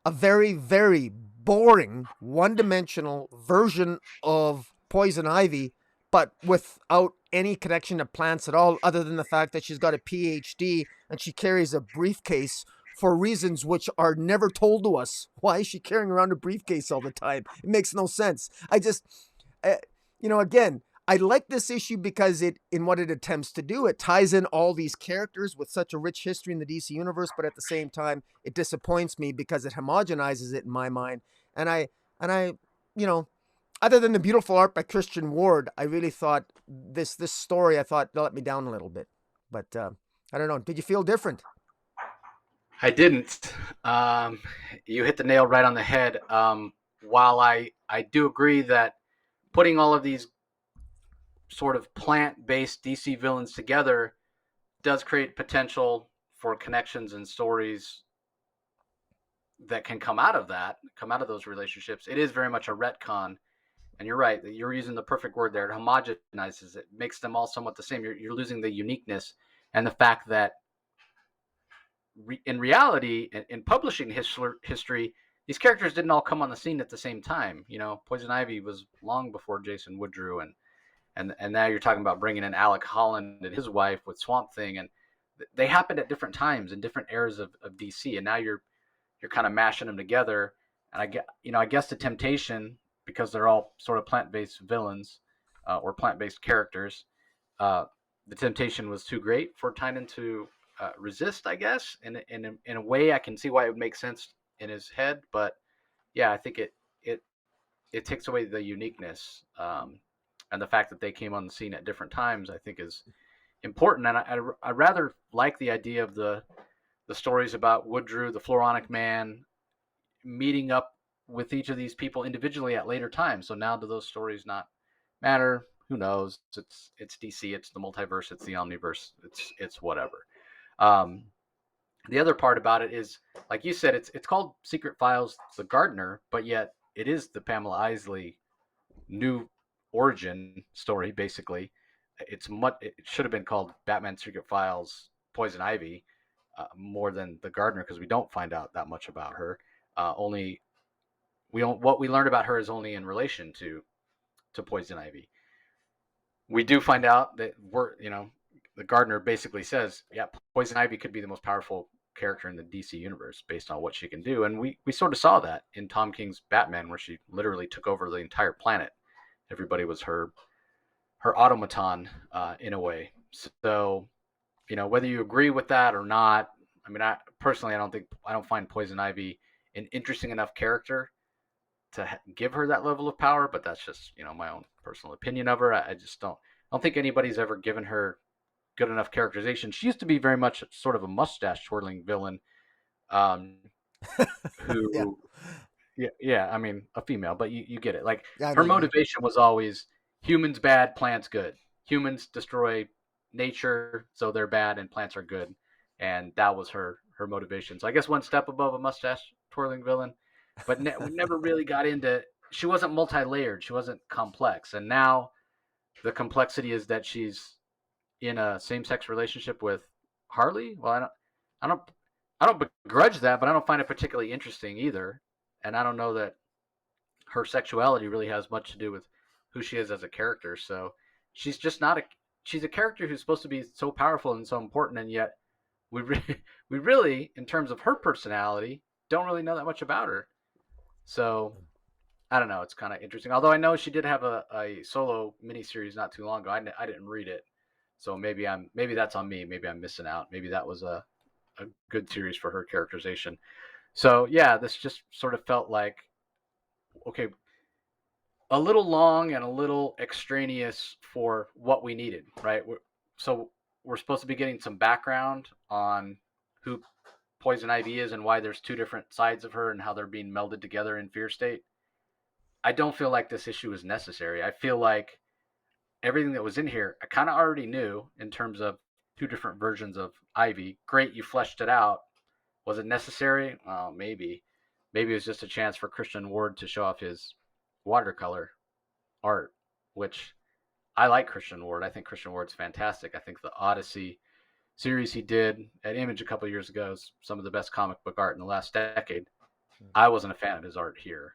very, very boring, one-dimensional version of Poison Ivy, but without any connection to plants at all, other than the fact that she's got a PhD and she carries a briefcase for reasons which are never told to us. Why is she carrying around a briefcase all the time? It makes no sense. Again, I like this issue because in what it attempts to do, it ties in all these characters with such a rich history in the DC universe, but at the same time, it disappoints me because it homogenizes it in my mind. And I, other than the beautiful art by Christian Ward, I really thought this story, I thought, let me down a little bit. But I don't know. Did you feel different? I didn't. You hit the nail right on the head. While I do agree that putting all of these sort of plant-based DC villains together does create potential for connections and stories that can come out of those relationships. It is very much a retcon, and you're right. You're using the perfect word there. It homogenizes it, makes them all somewhat the same. You're losing the uniqueness and the fact that in reality, in publishing history, these characters didn't all come on the scene at the same time. Poison Ivy was long before Jason Woodrue, and now you're talking about bringing in Alec Holland and his wife with Swamp Thing, and they happened at different times in different eras of DC, and now you're kind of mashing them together. And I guess the temptation, because they're all sort of plant-based villains or plant-based characters, the temptation was too great for Tynion to resist. I guess in a way, I can see why it would make sense in his head, but yeah, I think it takes away the uniqueness. And the fact that they came on the scene at different times, I think, is important. And I rather like the idea of the stories about Woodrue, the Floronic Man, meeting up with each of these people individually at later times. So now do those stories not matter? Who knows? It's DC, it's the multiverse, it's the omniverse, it's whatever. The other part about it is, like you said, it's called Secret Files, the Gardner, but yet it is the Pamela Isley new origin story. Basically, it should have been called Batman Secret Files Poison Ivy more than the Gardner, because we don't find out that much about her. Only what we learned about her is only in relation to Poison Ivy. we do find out that the Gardner basically says, yeah, Poison Ivy could be the most powerful character in the DC universe based on what she can do. And we sort of saw that in Tom King's Batman, where she literally took over the entire planet. Everybody was her automaton in a way. So, whether you agree with that or not, I mean, I don't find Poison Ivy an interesting enough character to give her that level of power, but that's just my own personal opinion of her. I just don't think anybody's ever given her good enough characterization. She used to be very much sort of a mustache twirling villain, um, Yeah. who yeah, I mean a female, but you get it. Like Yeah, I her know. Yeah. motivation was always humans bad, plants good. Humans destroy nature, so they're bad, and plants are good, and that was her motivation. So I guess one step above a mustache twirling villain, but we never really got into. She wasn't multi-layered. She wasn't complex, and now the complexity is that she's in a same-sex relationship with Harley. Well, I don't, I don't begrudge that, but I don't find it particularly interesting either. And I don't know that her sexuality really has much to do with who she is as a character. So she's just not a. She's a character who's supposed to be so powerful and so important, and yet we really, in terms of her personality, don't really know that much about her. So I don't know. It's kind of interesting. Although I know she did have a solo miniseries not too long ago. I didn't read it, so maybe that's on me. Maybe I'm missing out. Maybe that was a good series for her characterization. So yeah, this just sort of felt like okay, a little long and a little extraneous for what we needed, right? So we're supposed to be getting some background on who Poison Ivy is and why there's two different sides of her and how they're being melded together in Fear State. I don't feel like this issue is necessary. I feel like everything that was in here, I kind of already knew in terms of two different versions of Ivy. Great, you fleshed it out. Was it necessary? Well, maybe. Maybe it was just a chance for Christian Ward to show off his watercolor art, which I like Christian Ward. I think Christian Ward's fantastic. I think the Odyssey series he did at Image a couple of years ago is some of the best comic book art in the last decade. I wasn't a fan of his art here.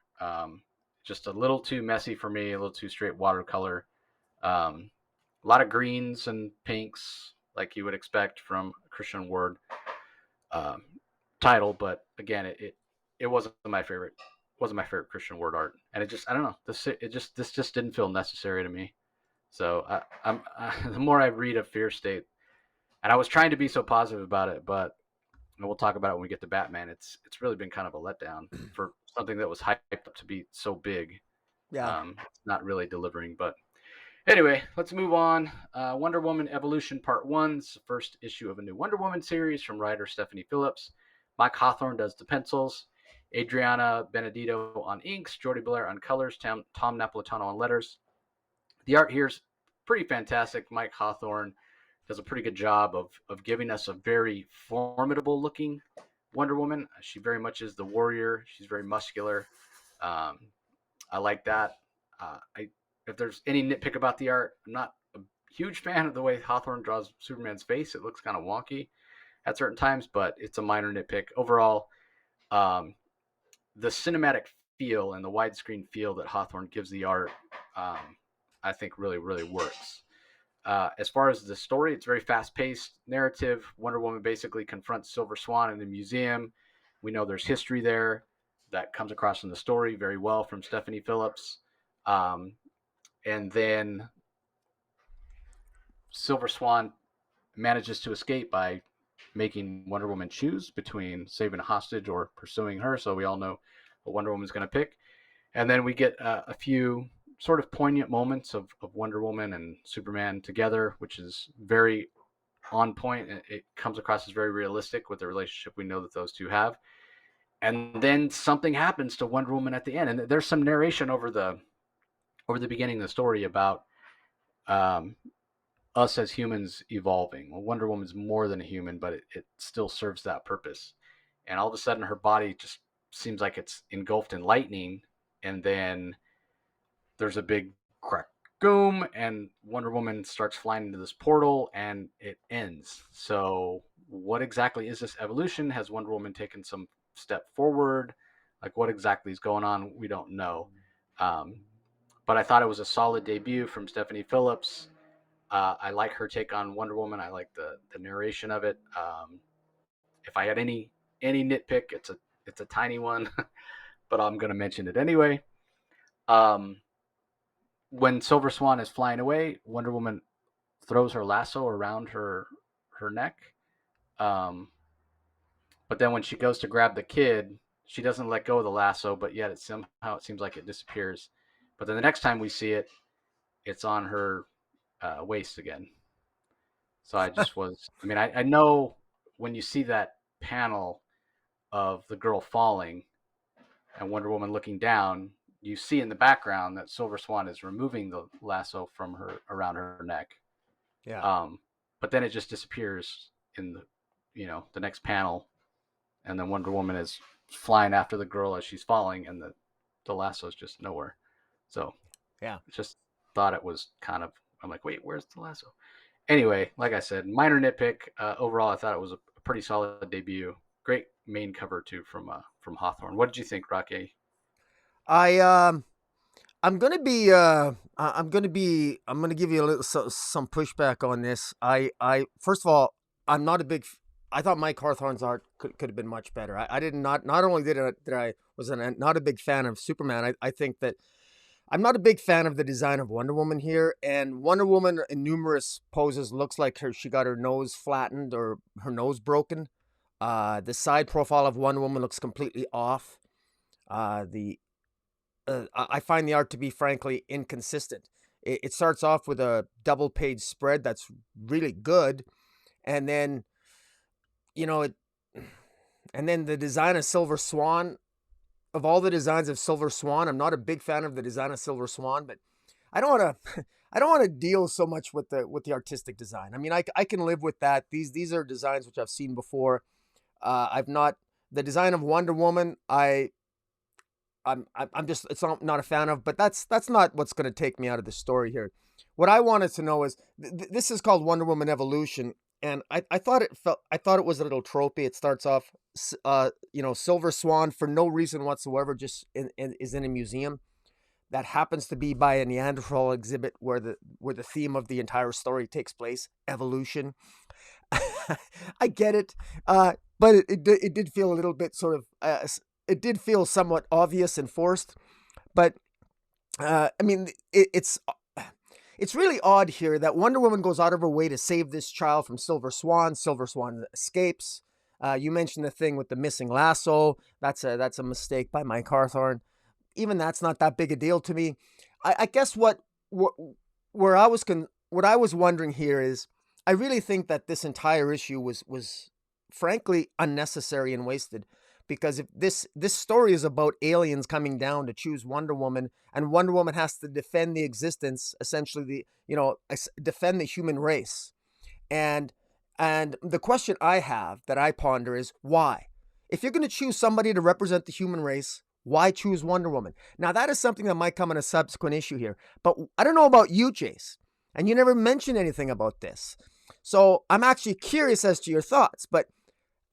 Just a little too messy for me, a little too straight watercolor. A lot of greens and pinks, like you would expect from Christian Ward um, title, but again, it wasn't my favorite. Wasn't my favorite Christian Ward art, and it just I don't know. This just didn't feel necessary to me. So the more I read of Fear State, and I was trying to be so positive about it, but and we'll talk about it when we get to Batman. It's really been kind of a letdown for something that was hyped up to be so big. Yeah. Not really delivering, but anyway, let's move on. Wonder Woman Evolution Part 1. It's the first issue of a new Wonder Woman series from writer Stephanie Phillips. Mike Hawthorne does the pencils. Adriana Benedito on inks. Jordi Blair on colors. Tom Napolitano on letters. The art here is pretty fantastic. Mike Hawthorne does a pretty good job of giving us a very formidable looking Wonder Woman. She very much is the warrior. She's very muscular. Um, I like that. If there's any nitpick about the art, I'm not a huge fan of the way Hawthorne draws Superman's face. It looks kind of wonky at certain times, but it's a minor nitpick. Overall, um, the cinematic feel and the widescreen feel that Hawthorne gives the art, I think really, really works. As far as the story, it's very fast-paced narrative. Wonder Woman basically confronts Silver Swan in the museum. We know there's history there that comes across in the story very well from Stephanie Phillips. And then Silver Swan manages to escape by making Wonder Woman choose between saving a hostage or pursuing her. So we all know what Wonder Woman's going to pick. And then we get a few sort of poignant moments of Wonder Woman and Superman together, which is very on point. It comes across as very realistic with the relationship we know that those two have. And then something happens to Wonder Woman at the end, and there's some narration over the beginning of the story about um, us as humans evolving. Well, Wonder Woman's more than a human, but it still serves that purpose. And all of a sudden, her body just seems like it's engulfed in lightning, and then there's a big crack, boom, and Wonder Woman starts flying into this portal, and it ends. So, what exactly is this evolution? Has Wonder Woman taken some step forward? Like, what exactly is going on? We don't know. Um, but I thought it was a solid debut from Stephanie Phillips. I like her take on Wonder Woman. I like the narration of it. If I had any nitpick, it's a tiny one, but I'm gonna mention it anyway. Um, when Silver Swan is flying away, Wonder Woman throws her lasso around her neck. Um, but then when she goes to grab the kid, she doesn't let go of the lasso, but yet it seems like it disappears. But then the next time we see it, it's on her waist again. So I just was. I mean, I know when you see that panel of the girl falling and Wonder Woman looking down, you see in the background that Silver Swan is removing the lasso from her around her neck. Yeah. But then it just disappears in the next panel, and then Wonder Woman is flying after the girl as she's falling, and the lasso is just nowhere. So Yeah. just thought it was kind of. I'm like, wait, where's the lasso? Anyway, like I said, minor nitpick. Overall, I thought it was a pretty solid debut. Great main cover too from Hawthorne. What did you think, Rocky? I'm gonna give you a little some pushback on this. First of all, I'm not a big. I thought Mike Hawthorne's art could have been much better. I did not. Not only did I was not a big fan of Superman. I think that I'm not a big fan of the design of Wonder Woman here. And Wonder Woman in numerous poses looks like she got her nose flattened or her nose broken. The side profile of Wonder Woman looks completely off. I find the art to be frankly inconsistent. It starts off with a double page spread that's really good, and then and then the design of Silver Swan. Of all the designs of Silver Swan, I'm not a big fan of the design of Silver Swan, but I don't want to I don't want to deal so much with the artistic design. I mean, I can live with that. These are designs which I've seen before. I've not the design of Wonder Woman. I'm just it's not a fan of, but that's not what's going to take me out of the story here. What I wanted to know is this is called Wonder Woman Evolution, and I thought it was a little tropey. It starts off, Silver Swan for no reason whatsoever, just is in a museum that happens to be by a Neanderthal exhibit where the theme of the entire story takes place, evolution. I get it, but it did feel a little bit sort of. It did feel somewhat obvious and forced, but I mean, it's really odd here that Wonder Woman goes out of her way to save this child from Silver Swan. Silver Swan escapes. You mentioned the thing with the missing lasso. That's a mistake by Mike Hawthorne. Even that's not that big a deal to me. I guess what I was wondering here is, I really think that this entire issue was frankly unnecessary and wasted. Because if this story is about aliens coming down to choose Wonder Woman, and Wonder Woman has to defend the existence, essentially defend the human race, and the question I have that I ponder is why? If you're going to choose somebody to represent the human race, why choose Wonder Woman? Now that is something that might come in a subsequent issue here, but I don't know about you, Jace, and you never mentioned anything about this, so I'm actually curious as to your thoughts, but.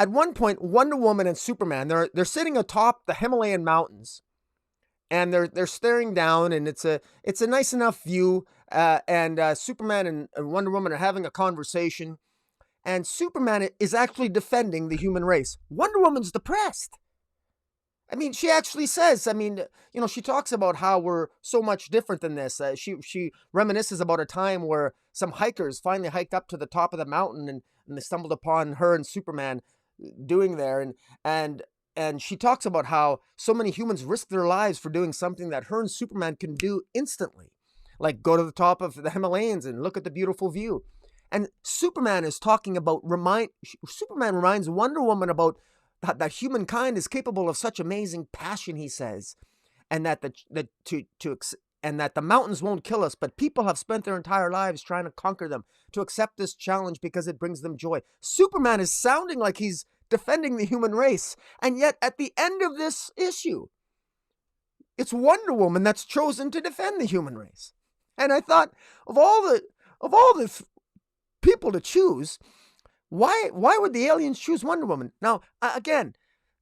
At one point, Wonder Woman and Superman, they're sitting atop the Himalayan mountains, and they're staring down, and it's a nice enough view. And Superman and Wonder Woman are having a conversation, and Superman is actually defending the human race. Wonder Woman's depressed. I mean, she actually says, she talks about how we're so much different than this. She reminisces about a time where some hikers finally hiked up to the top of the mountain, and they stumbled upon her and Superman doing there, and she talks about how so many humans risk their lives for doing something that her and Superman can do instantly, like go to the top of the Himalayas and look at the beautiful view. And Superman is talking about Superman reminds Wonder Woman about that humankind is capable of such amazing passion, he says, and that and that the mountains won't kill us, but people have spent their entire lives trying to conquer them, to accept this challenge because it brings them joy. Superman is sounding like he's defending the human race, and yet at the end of this issue, it's Wonder Woman that's chosen to defend the human race. And I thought, of all the people to choose, why would the aliens choose Wonder Woman? Now, again,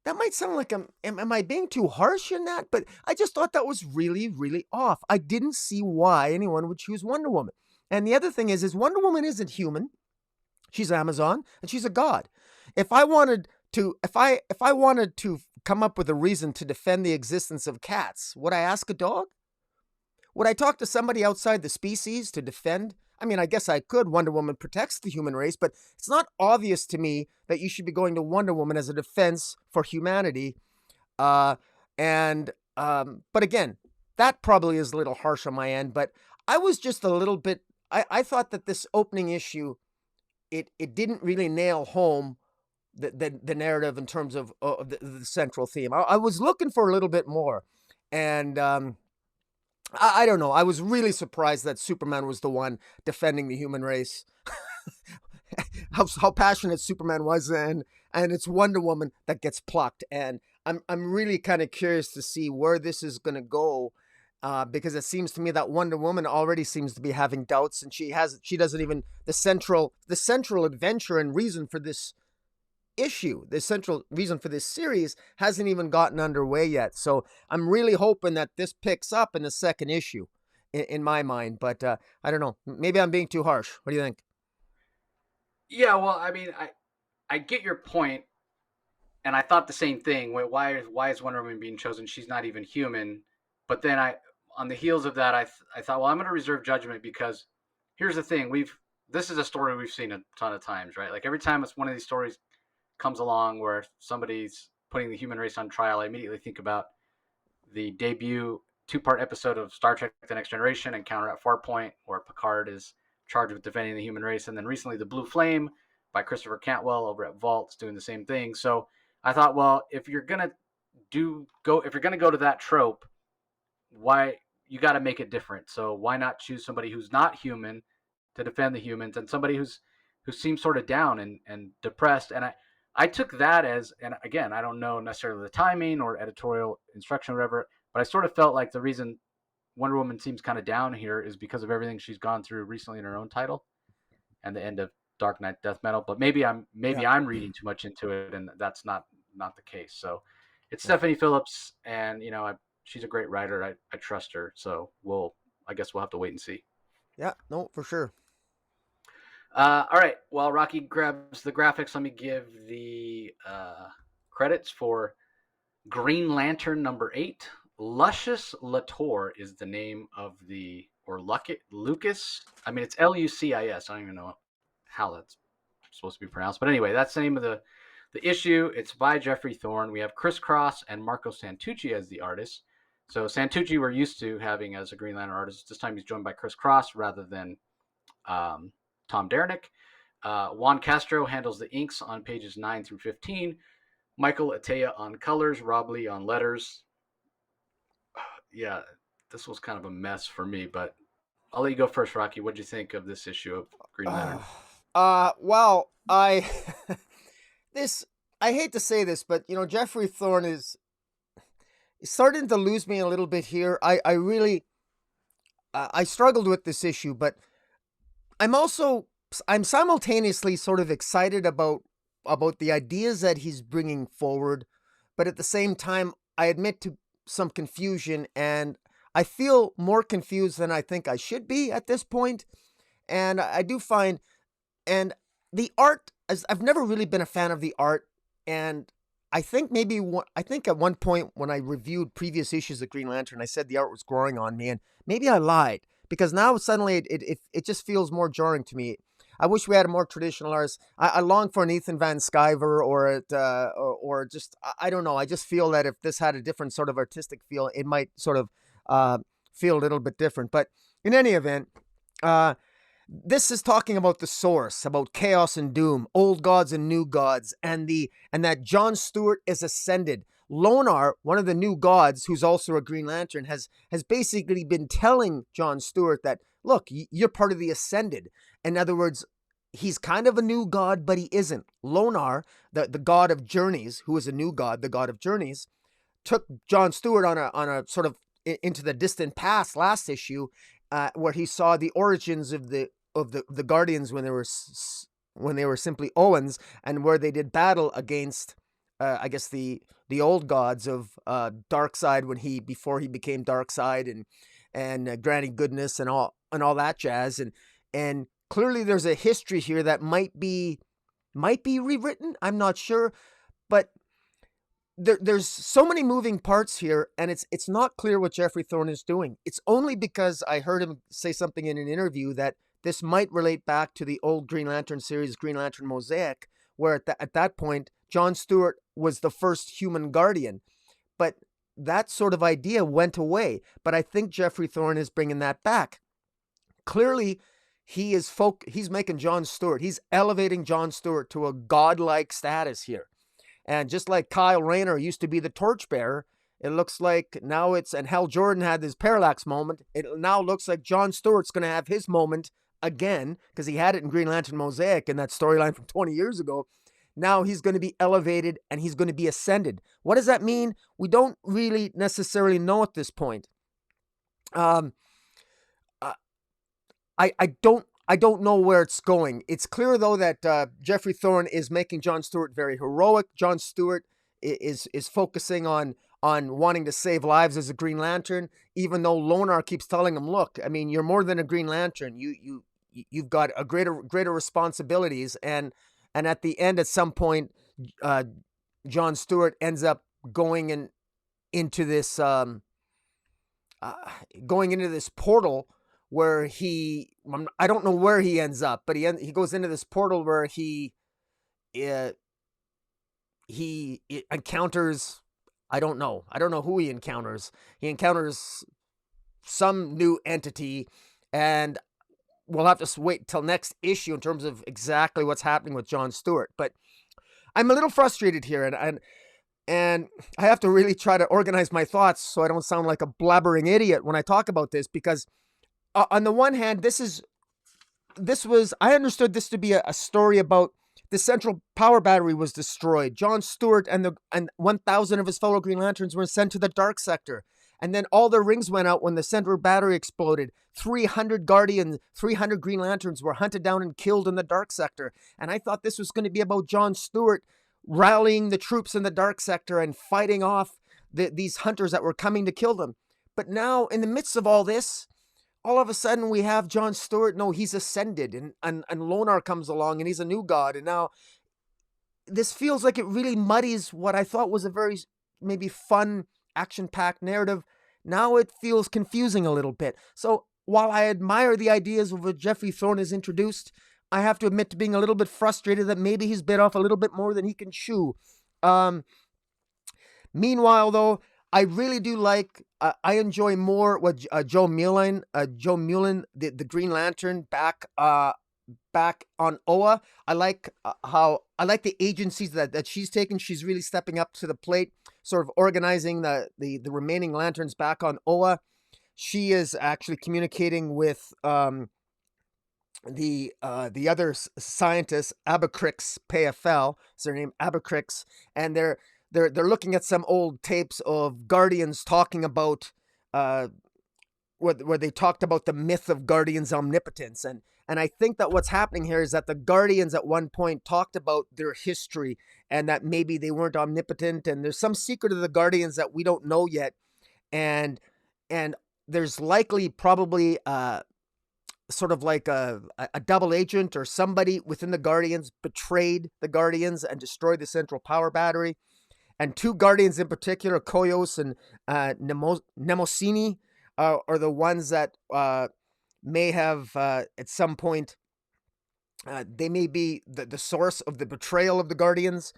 that might sound like am I being too harsh in that? But I just thought that was really, really off. I didn't see why anyone would choose Wonder Woman. And the other thing is Wonder Woman isn't human. She's Amazon and she's a god. If I wanted to come up with a reason to defend the existence of cats, would I ask a dog? Would I talk to somebody outside the species to defend? I mean, I guess I could. Wonder Woman protects the human race, but it's not obvious to me that you should be going to Wonder Woman as a defense for humanity. But again, that probably is a little harsh on my end, but I was just a little bit, I thought that this opening issue, it didn't really nail home the narrative in terms of the central theme. I was looking for a little bit more. And I don't know. I was really surprised that Superman was the one defending the human race. how passionate Superman was, and it's Wonder Woman that gets plucked. And I'm really kind of curious to see where this is going to go, because it seems to me that Wonder Woman already seems to be having doubts, and she doesn't even the central adventure and reason for this issue, the central reason for this series hasn't even gotten underway yet. So I'm really hoping that this picks up in the second issue, in my mind. But I don't know. Maybe I'm being too harsh. What do you think? Yeah, well, I mean, I get your point, and I thought the same thing. Why is Wonder Woman being chosen? She's not even human. But then on the heels of that, I thought, well, I'm going to reserve judgment, because here's the thing: this is a story we've seen a ton of times, right? Like every time it's one of these stories comes along where somebody's putting the human race on trial, I immediately think about the debut 2-part episode of Star Trek: The Next Generation, Encounter at Farpoint, where Picard is charged with defending the human race, and then recently The Blue Flame by Christopher Cantwell over at Vault is doing the same thing. So I thought, well, if you're gonna go to that trope, why you got to make it different? So why not choose somebody who's not human to defend the humans, and somebody who seems sort of down and depressed? And I took that as, and again, I don't know necessarily the timing or editorial instruction or whatever, but I sort of felt like the reason Wonder Woman seems kind of down here is because of everything she's gone through recently in her own title and the end of Dark Knight Death Metal. But maybe I'm reading too much into it, and that's not the case. So it's Stephanie Phillips, and she's a great writer. I trust her. So I guess we'll have to wait and see. Yeah, no, for sure. All right. While Rocky grabs the graphics, let me give the credits for Green Lantern #8. Lucius Latour is the name of Lucas. I mean, it's Lucis. I don't even know how that's supposed to be pronounced. But anyway, that's the name of the issue. It's by Geoffrey Thorne. We have Chris Cross and Marco Santucci as the artists. So Santucci we're used to having as a Green Lantern artist. This time he's joined by Chris Cross rather than Tom Derenick. Juan Castro handles the inks on pages 9 through 15. Michael Atea on colors. Rob Lee on letters. Yeah, this was kind of a mess for me, but I'll let you go first, Rocky. What did you think of this issue of Green Lantern? Well, I hate to say this, but Geoffrey Thorne is starting to lose me a little bit here. I really I struggled with this issue, but I'm simultaneously sort of excited about the ideas that he's bringing forward, but at the same time, I admit to some confusion, and I feel more confused than I think I should be at this point. And I do find, and the art, as I've never really been a fan of the art, and I think at one point when I reviewed previous issues of Green Lantern, I said the art was growing on me, and maybe I lied, because now suddenly it just feels more jarring to me. I wish we had a more traditional artist. I long for an Ethan Van Sciver or just, I don't know. I just feel that if this had a different sort of artistic feel, it might sort of feel a little bit different. But in any event, this is talking about the source, about chaos and doom, old gods and new gods, and that John Stewart is ascended. Lonar, one of the new gods, who's also a Green Lantern, has basically been telling John Stewart that, look, you're part of the ascended. In other words, he's kind of a new god, but he isn't. Lonar, the god of journeys, who is a new god, the god of journeys, took John Stewart on a sort of into the distant past last issue, where he saw the origins of the Guardians when they were simply Owens, and where they did battle against I guess the old gods of Darkseid before he became Darkseid, and Granny Goodness and all that jazz. And and clearly there's a history here that might be rewritten. I'm not sure, but there's so many moving parts here, and it's not clear what Geoffrey Thorne is doing. It's only because I heard him say something in an interview that this might relate back to the old Green Lantern series, Green Lantern Mosaic, where at that point, John Stewart was the first human guardian. But that sort of idea went away. But I think Geoffrey Thorne is bringing that back. Clearly, he's making John Stewart, he's elevating John Stewart to a godlike status here. And just like Kyle Rayner used to be the torchbearer, it looks like now and Hal Jordan had his parallax moment. It now looks like John Stewart's going to have his moment again, because he had it in Green Lantern Mosaic in that storyline from 20 years ago. Now he's going to be elevated and he's going to be ascended. What does that mean? We don't really necessarily know at this point. I don't know where it's going. It's clear, though, that Geoffrey Thorne is making John Stewart very heroic. John Stewart is focusing on wanting to save lives as a Green Lantern, even though Lonar keeps telling him, look, I mean, you're more than a Green Lantern. You've got a greater responsibilities. And at the end, at some point, John Stewart ends up going into this portal where I don't know where he ends up, but he goes into this portal where he encounters, I don't know who he encounters. He encounters some new entity, and we'll have to wait till next issue in terms of exactly what's happening with John Stewart. But I'm a little frustrated here, and I have to really try to organize my thoughts so I don't sound like a blabbering idiot when I talk about this, because on the one hand, I understood this to be a story about the central power battery was destroyed. John Stewart and 1,000 of his fellow Green Lanterns were sent to the dark sector. And then all their rings went out when the central battery exploded. 300 Green Lanterns were hunted down and killed in the dark sector. And I thought this was going to be about John Stewart rallying the troops in the dark sector and fighting off these hunters that were coming to kill them. But now, in the midst of all this, all of a sudden we have John Stewart. No, he's ascended, and Lonar comes along and he's a new god. And now this feels like it really muddies what I thought was a very maybe fun, action-packed narrative. Now it feels confusing a little bit. So while I admire the ideas of what Geoffrey Thorne has introduced, I have to admit to being a little bit frustrated that maybe he's bit off a little bit more than he can chew. Meanwhile, though, I really do like, I enjoy more what Joe Mullen, the Green Lantern back on Oa. I like the agencies that she's taken. She's really stepping up to the plate, sort of organizing the remaining lanterns back on Oa. She is actually communicating with the other scientists, Abacrix PFL, is their name, Abacrix, and they're looking at some old tapes of Guardians talking about where they talked about the myth of Guardians' omnipotence, and I think that what's happening here is that the Guardians at one point talked about their history and that maybe they weren't omnipotent, and there's some secret of the Guardians that we don't know yet, and there's likely probably sort of like a double agent or somebody within the Guardians betrayed the Guardians and destroyed the central power battery. And two Guardians in particular, Koyos and Nemosini, are the ones that may have, at some point, they may be the source of the betrayal of the Guardians.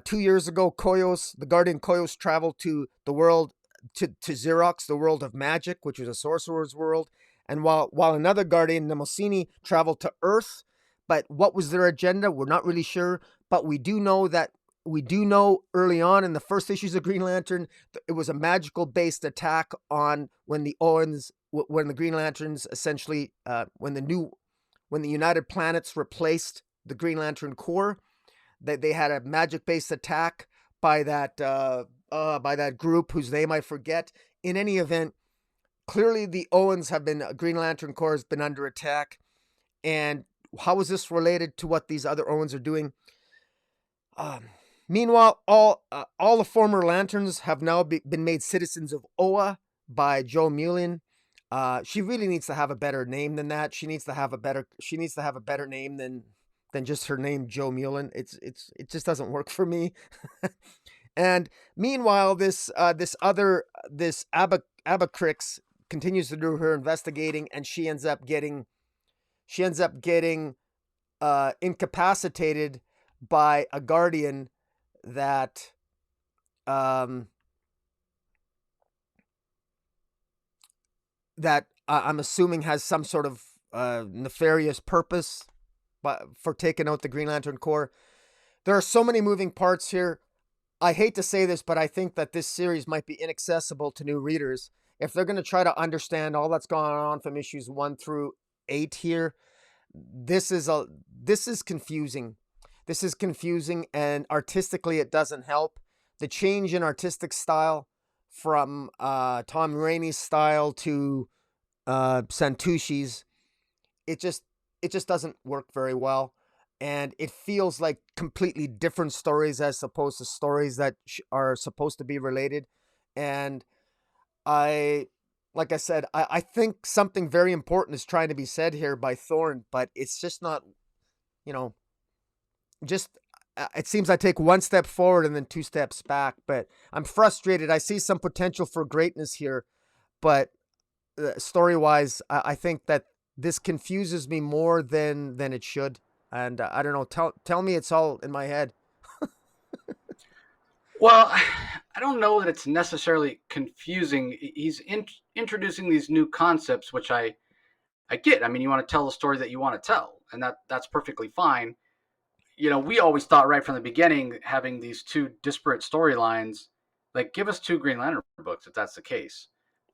2 years ago, the Guardian Koyos traveled to the world, to Xerox, the world of magic, which was a sorcerer's world. And while another Guardian, Nemosini, traveled to Earth, but what was their agenda, we're not really sure. But we do know early on in the first issues of Green Lantern, it was a magical based attack on when the Green Lanterns essentially, when the United Planets replaced the Green Lantern Corps, they had a magic based attack by that group whose name I forget. In any event, clearly the Green Lantern Corps has been under attack. And how is this related to what these other Owens are doing? Meanwhile, all the former Lanterns have now been made citizens of Oa by Joe Mullen. She really needs to have a better name than that. She needs to have a better name than just her name, Joe Mullen. It just doesn't work for me. And meanwhile, this Abacrix continues to do her investigating, and she ends up getting incapacitated by a guardian that I'm assuming has some sort of nefarious purpose for taking out the Green Lantern Corps. There are so many moving parts here. I hate to say this, but I think that this series might be inaccessible to new readers. If they're going to try to understand all that's going on from issues 1 through 8 here, this is confusing. This is confusing, and artistically it doesn't help. The change in artistic style from Tom Rainey's style to Santushi's, it just doesn't work very well, and it feels like completely different stories as opposed to stories that are supposed to be related. And like I said, I think something very important is trying to be said here by Thorne, but it's just not, just it seems I take one step forward and then 2 steps back. But I'm frustrated. I see some potential for greatness here, but story-wise, I think that this confuses me more than it should. And I don't know. Tell me it's all in my head. Well, I don't know that it's necessarily confusing. He's introducing these new concepts, which I get. I mean, you want to tell the story that you want to tell, and that's perfectly fine. We always thought right from the beginning, having these 2 disparate storylines, like, give us 2 Green Lantern books if that's the case.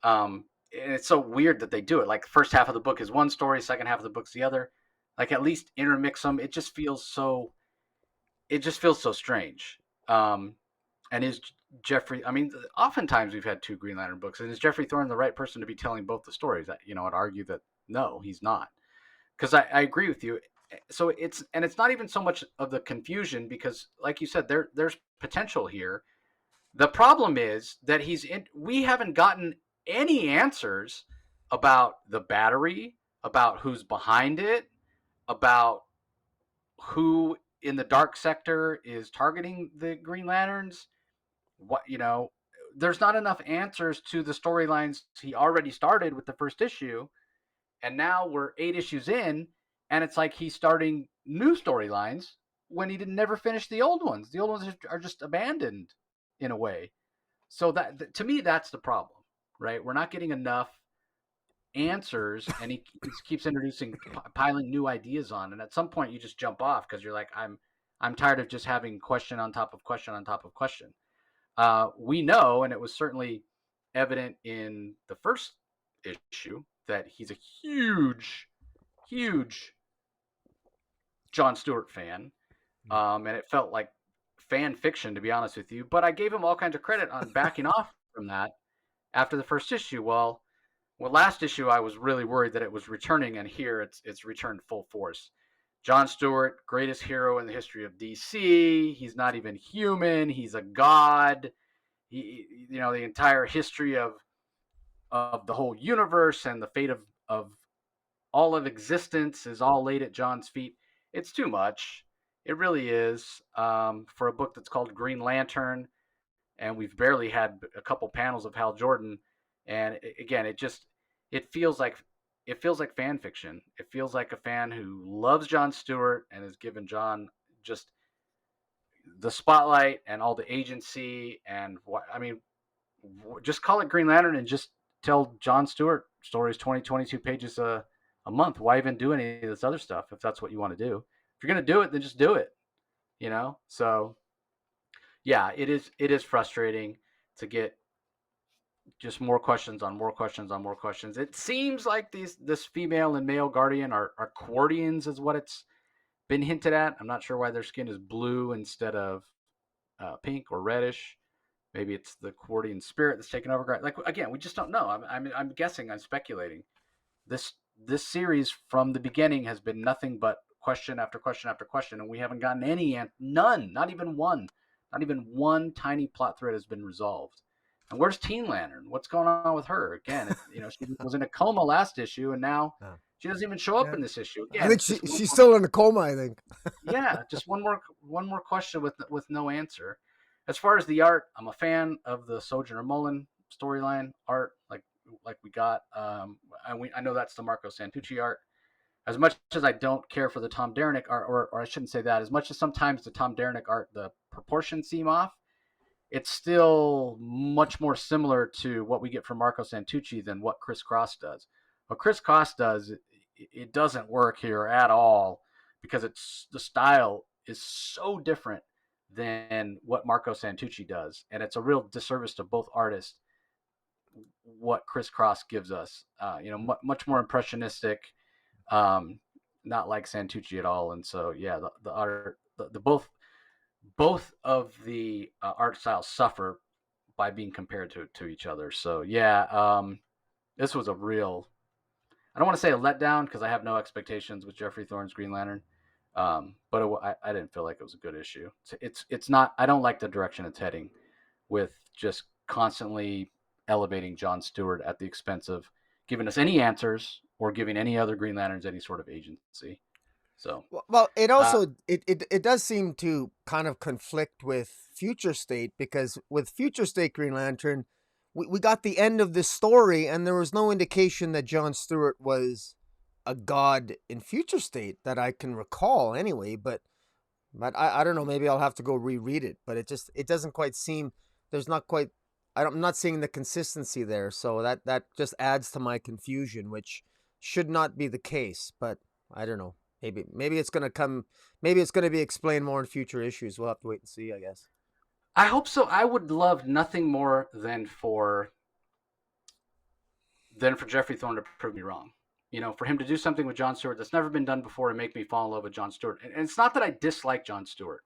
And it's so weird that they do it. Like, the first half of the book is one story, second half of the book's the other. Like, at least intermix them. It just feels so strange. And is Geoffrey? I mean, oftentimes we've had 2 Green Lantern books, and is Geoffrey Thorne the right person to be telling both the stories? I'd argue that no, he's not, because I agree with you. So it's not even so much of the confusion, because, like you said, there's potential here. The problem is that we haven't gotten any answers about the battery, about who's behind it, about who in the dark sector is targeting the Green Lanterns. There's not enough answers to the storylines he already started with the first issue, and now we're 8 issues in, and it's like he's starting new storylines when he didn't never finish the old ones. The old ones are just abandoned in a way. So that, to me, that's the problem, right? We're not getting enough answers, and he keeps introducing, piling new ideas on, and at some point you just jump off because you're like, I'm tired of just having question on top of question on top of question. We know, and it was certainly evident in the first issue, that he's a huge Jon Stewart fan, and it felt like fan fiction, to be honest with you. But I gave him all kinds of credit on backing off from that after the first issue. Well, last issue I was really worried that it was returning, and here it's returned full force. Jon Stewart, greatest hero in the history of DC. He's not even human. He's a god. The entire history of the whole universe and the fate of all of existence is all laid at Jon's feet. It's too much. It really is, for a book that's called Green Lantern, and we've barely had a couple panels of Hal Jordan. And again, it feels like fan fiction. It feels like a fan who loves Jon Stewart and has given Jon just the spotlight and all the agency. And just call it Green Lantern and just tell Jon Stewart stories, 22 pages a month. Why even do any of this other stuff if that's what you want to do? If you're going to do it, then just do it. So yeah, it is frustrating to get just more questions on more questions on more questions. It seems like this female and male guardian are Quardians, is what it's been hinted at. I'm not sure why their skin is blue instead of pink or reddish. Maybe it's the Quardian spirit that's taken over. Like, again, we just don't know. I'm guessing. I'm speculating. This series from the beginning has been nothing but question after question after question, and we haven't gotten none. Not even one tiny plot thread has been resolved. And where's Teen Lantern? What's going on with her? Again, she was in a coma last issue, and now Yeah. she doesn't even show up Yeah. in this issue. I Again, think it's just she's still in a coma, I think. yeah, just one more question with no answer. As far as the art, I'm a fan of the Sojourner Mullen storyline art, like we got. I know that's the Marco Santucci art. As much as I don't care for the Tom Derenick art, or I shouldn't say that, as much as sometimes the Tom Derenick art, the proportions seem off, it's still much more similar to what we get from Marco Santucci than what Chris Cross does. What Chris Cross does, it doesn't work here at all because the style is so different than what Marco Santucci does, and it's a real disservice to both artists what Chris Cross gives us. Much more impressionistic, not like Santucci at all. And so, yeah, the art, the both of the art styles suffer by being compared to each other. So, yeah, this was a real. I don't want to say a letdown because I have no expectations with Geoffrey Thorne's Green Lantern. But I didn't feel like it was a good issue. It's not. I don't like the direction it's heading, with just constantly elevating John Stewart at the expense of giving us any answers or giving any other Green Lanterns any sort of agency. So, Well, it uh, also it does seem to kind of conflict with Future State, because with Future State Green Lantern, we got the end of this story and there was no indication that John Stewart was a god in Future State that I can recall anyway, but I don't know, maybe I'll have to go reread it, but it doesn't quite seem, there's not quite, I'm not seeing the consistency there, so that just adds to my confusion, which should not be the case, but I don't know. Maybe it's gonna come. Maybe it's gonna be explained more in future issues. We'll have to wait and see, I guess. I hope so. I would love nothing more than for Geoffrey Thorne to prove me wrong. For him to do something with John Stewart that's never been done before and make me fall in love with John Stewart. And it's not that I dislike John Stewart.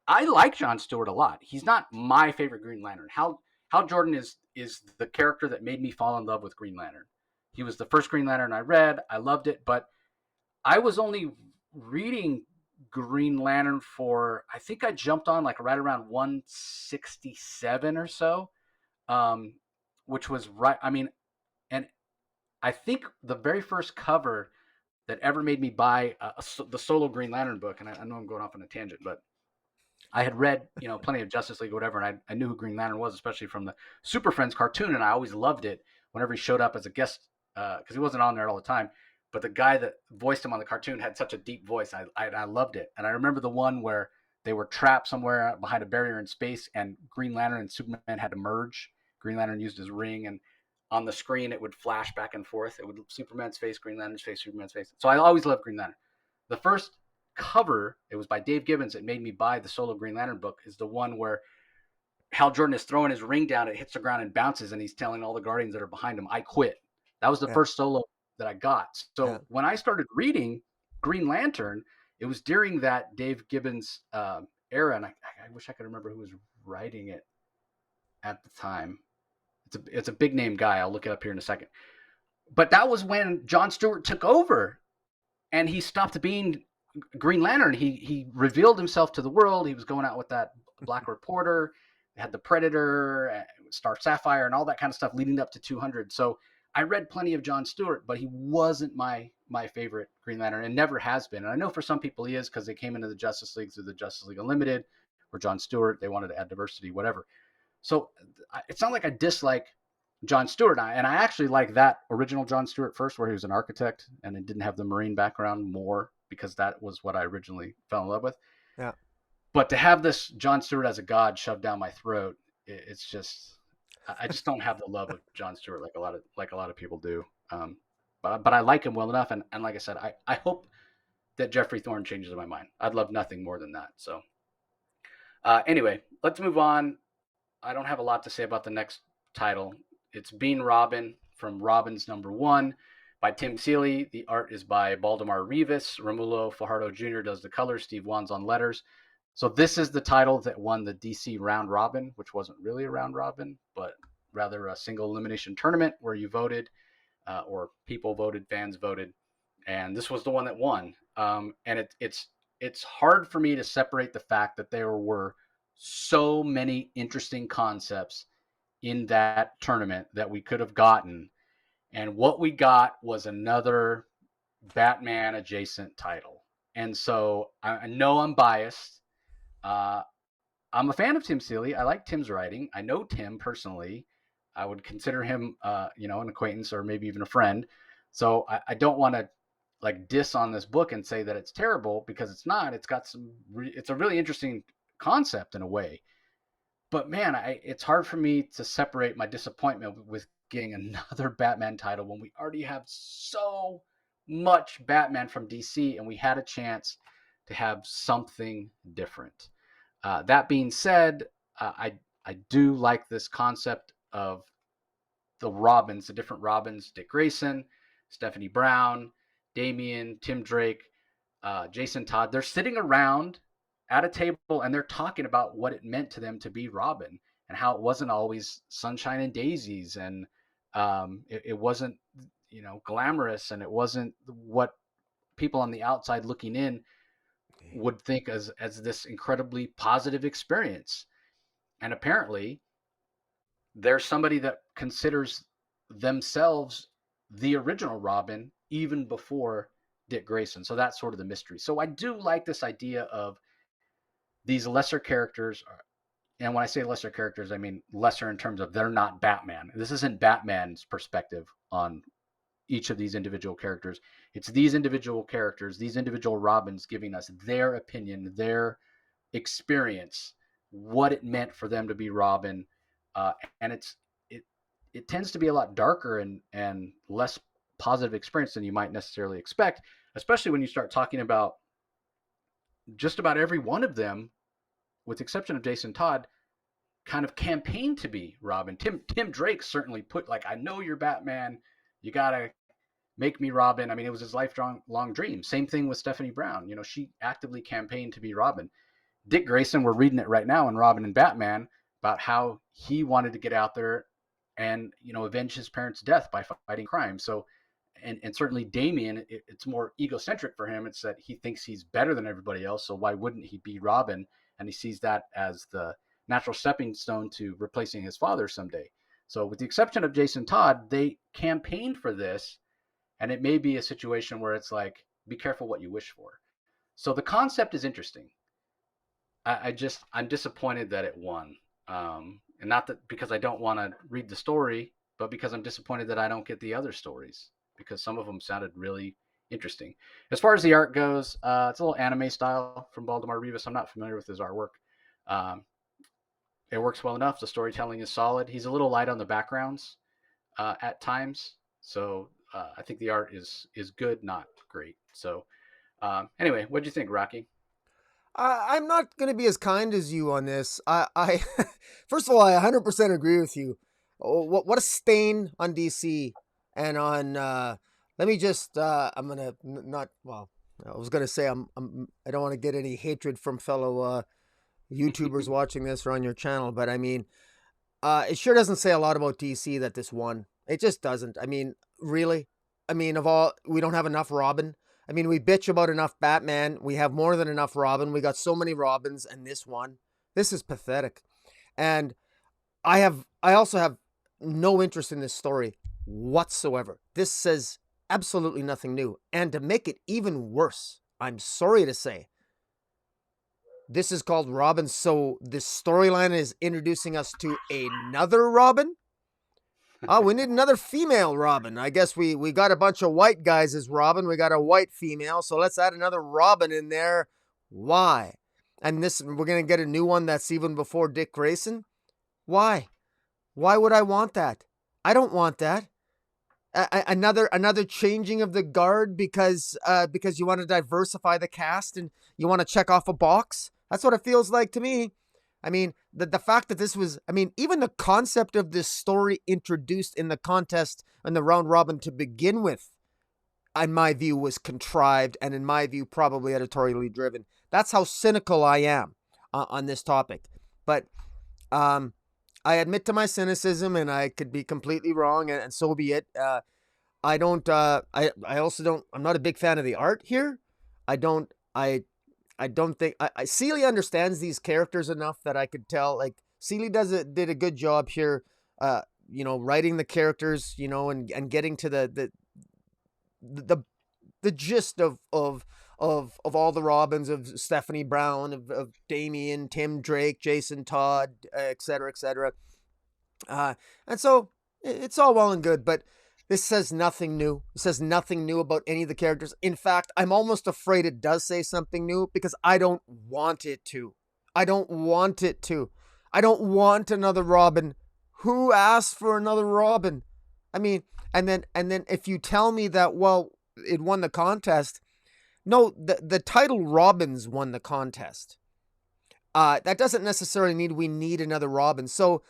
I like John Stewart a lot. He's not my favorite Green Lantern. Hal Jordan is the character that made me fall in love with Green Lantern. He was the first Green Lantern I read. I loved it, but I was only reading Green Lantern for, I think I jumped on like right around 167 or so, which was right. I mean, and I think the very first cover that ever made me buy the solo Green Lantern book, and I know I'm going off on a tangent, but I had read, plenty of Justice League or whatever, and I knew who Green Lantern was, especially from the Super Friends cartoon, and I always loved it whenever he showed up as a guest, because he wasn't on there all the time. But the guy that voiced him on the cartoon had such a deep voice. I loved it. And I remember the one where they were trapped somewhere behind a barrier in space, and Green Lantern and Superman had to merge. Green Lantern used his ring, and on the screen it would flash back and forth. It would Superman's face, Green Lantern's face, Superman's face. So I always loved Green Lantern. The first cover, it was by Dave Gibbons, it made me buy the solo Green Lantern book, is the one where Hal Jordan is throwing his ring down, it hits the ground and bounces, and he's telling all the Guardians that are behind him, I quit. That was the Yeah, first solo that I got. yeah. So when I started reading Green Lantern, it was during that Dave Gibbons era, and I wish I could remember who was writing it at the time. It's a big name guy. I'll look it up here in a second. But that was when John Stewart took over, and he stopped being Green Lantern. He revealed himself to the world. He was going out with that Black Reporter. They had the Predator, Star Sapphire, and all that kind of stuff leading up to 200. So I read plenty of John Stewart, but he wasn't my favorite Green Lantern, and never has been. And I know for some people he is, because they came into the Justice League through the Justice League Unlimited, or John Stewart. They wanted to add diversity, whatever. So it's not like I dislike John Stewart, and I actually like that original John Stewart first, where he was an architect and it didn't have the Marine background, more because that was what I originally fell in love with. Yeah. But to have this John Stewart as a god shoved down my throat, it's just, I just don't have the love of John Stewart like a lot of people do. But I like him well enough, and like I said, I hope that Geoffrey Thorne changes my mind. I'd love nothing more than that. So anyway, let's move on. I don't have a lot to say about the next title. It's Being Robin from Robin's #1 by Tim Seeley. The art is by Baldemar Rivas. Romulo Fajardo Jr. does the colors. Steve Wan's on letters. So this is the title that won the DC Round Robin, which wasn't really a round robin, but rather a single elimination tournament where you voted, or people voted, fans voted, and this was the one that won. And it's hard for me to separate the fact that there were so many interesting concepts in that tournament that we could have gotten. And what we got was another Batman adjacent title. And so I know I'm biased. Uh, I'm a fan of Tim Seeley. I like Tim's writing. I know Tim personally. I would consider him, an acquaintance or maybe even a friend. So I don't want to like diss on this book and say that it's terrible, because it's not. It's got it's a really interesting concept in a way. But man, it's hard for me to separate my disappointment with getting another Batman title when we already have so much Batman from DC and we had a chance to have something different. That being said, I do like this concept of the Robins, the different Robins: Dick Grayson, Stephanie Brown, Damian, Tim Drake, Jason Todd. They're sitting around at a table and they're talking about what it meant to them to be Robin, and how it wasn't always sunshine and daisies, and it wasn't glamorous, and it wasn't what people on the outside looking in would think as this incredibly positive experience. And apparently there's somebody that considers themselves the original Robin even before Dick Grayson. So that's sort of the mystery. So I do like this idea of these lesser characters. And when I say lesser characters, I mean lesser in terms of they're not Batman. This isn't Batman's perspective on each of these individual characters. It's these individual characters, these individual Robins, giving us their opinion, their experience, what it meant for them to be Robin. And it tends to be a lot darker and less positive experience than you might necessarily expect, especially when you start talking about just about every one of them, with the exception of Jason Todd, kind of campaigned to be Robin. Tim Drake certainly put, like, I know you're Batman, you gotta make me Robin. I mean, it was his lifelong dream. Same thing with Stephanie Brown. She actively campaigned to be Robin. Dick Grayson, we're reading it right now in Robin and Batman, about how he wanted to get out there and avenge his parents' death by fighting crime. So, and certainly Damian, it's more egocentric for him. It's that he thinks he's better than everybody else. So why wouldn't he be Robin? And he sees that as the natural stepping stone to replacing his father someday. So with the exception of Jason Todd, they campaigned for this, and it may be a situation where it's like, be careful what you wish for. So the concept is interesting. I'm disappointed that it won. And not that because I don't want to read the story, but because I'm disappointed that I don't get the other stories, because some of them sounded really interesting. As far as the art goes, it's a little anime style from Baldemar Rivas. I'm not familiar with his artwork. It works well enough. The storytelling is solid. He's a little light on the backgrounds at times. So I think the art is good, not great. So anyway, what'd you think, Rocky? I'm not going to be as kind as you on this. I first of all, I 100% agree with you. Oh, what a stain on DC and on. Let me just. I'm gonna not. Well, I was gonna say I don't want to get any hatred from fellow YouTubers watching this or on your channel, but I mean, it sure doesn't say a lot about DC that this won. It just doesn't. I mean, really. I mean, we don't have enough Robin. I mean, we bitch about enough Batman. We have more than enough Robin. We got so many Robins, and this one. This is pathetic. And I also have no interest in this story whatsoever. This says absolutely nothing new. And to make it even worse, I'm sorry to say, this is called Robin. So this storyline is introducing us to another Robin. Oh, we need another female Robin. I guess we got a bunch of white guys as Robin. We got a white female, so let's add another Robin in there. Why? And we're going to get a new one that's even before Dick Grayson? Why? Why would I want that? I don't want that. Another changing of the guard because you want to diversify the cast and you want to check off a box? That's what it feels like to me. I mean, the fact that this was, I mean, even the concept of this story introduced in the contest and the round robin to begin with, in my view, was contrived and in my view, probably editorially driven. That's how cynical I am on this topic. But I admit to my cynicism and I could be completely wrong and so be it. I also don't, I'm not a big fan of the art here. I don't think Seeley understands these characters enough that I could tell. Like Seeley did a good job here writing the characters, and getting to the the gist of all the Robins, of Stephanie Brown, of Damian, Tim Drake, Jason Todd, et cetera, et cetera. And so it's all well and good, but this says nothing new. It says nothing new about any of the characters. In fact, I'm almost afraid it does say something new because I don't want it to. I don't want it to. I don't want another Robin. Who asked for another Robin? I mean, and then if you tell me that, well, it won the contest. No, the title Robins won the contest. That doesn't necessarily mean we need another Robin. So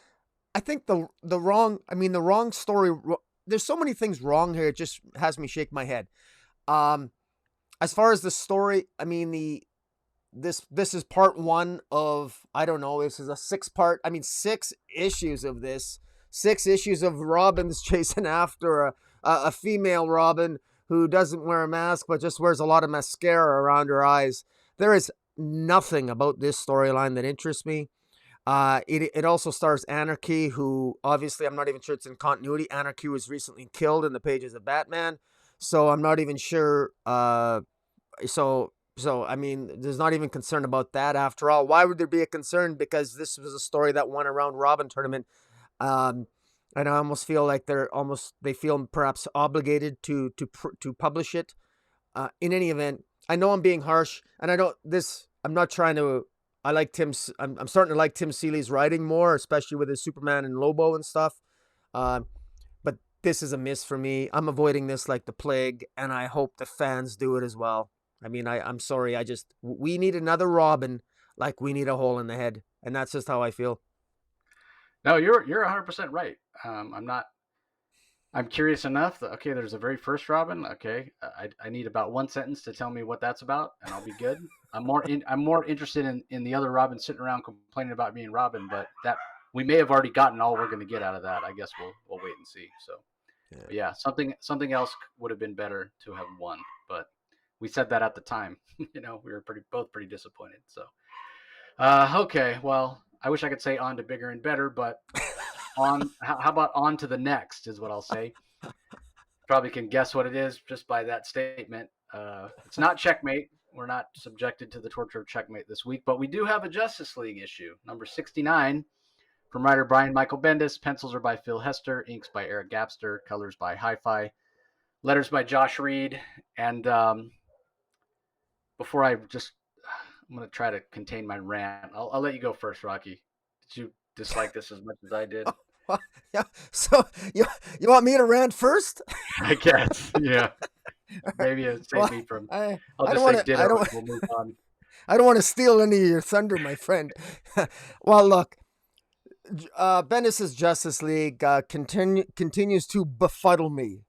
I think the wrong story. There's so many things wrong here. It just has me shake my head. As far as the story, I mean, this is part one of, I don't know, this is a 6-part, 6 issues of this. 6 issues of Robins chasing after a female Robin who doesn't wear a mask but just wears a lot of mascara around her eyes. There is nothing about this storyline that interests me. It also stars Anarchy, who obviously I'm not even sure it's in continuity. Anarchy was recently killed in the pages of Batman, so I'm not even sure. So I mean, there's not even concern about that after all. Why would there be a concern? Because this was a story that won a round robin tournament. And I almost feel like they feel perhaps obligated to publish it. In any event, I know I'm being harsh, and I'm not trying to. I'm starting to like Tim Seeley's writing more, especially with his Superman and Lobo and stuff. But this is a miss for me. I'm avoiding this like the plague, and I hope the fans do it as well. I mean, I'm sorry. We need another Robin like we need a hole in the head. And that's just how I feel. No, you're 100% right. I'm curious enough that, okay, there's a very first Robin. Okay, I need about one sentence to tell me what that's about, and I'll be good. I'm more interested in the other Robin sitting around complaining about being Robin, but that we may have already gotten all we're going to get out of that. I guess we'll wait and see. So, yeah, something else would have been better to have won, but we said that at the time. We were both pretty disappointed. So, okay, well, I wish I could say on to bigger and better, but. How about on to the next is what I'll say. Probably can guess what it is just by that statement. It's not Checkmate. We're not subjected to the torture of Checkmate this week, but we do have a Justice League issue, number 69, from writer Brian Michael Bendis. Pencils are by Phil Hester, inks by Eric Gapster, colors by Hi-Fi, letters by Josh Reed. And before I'm going to try to contain my rant. I'll let you go first, Rocky. Did you dislike this as much as I did? Yeah. So you want me to rant first? I guess. Yeah. Maybe it saved me from. I'll just say ditto. We'll move on. I don't want to steal any of your thunder, my friend. Well, look, Bendis' Justice League continues to befuddle me.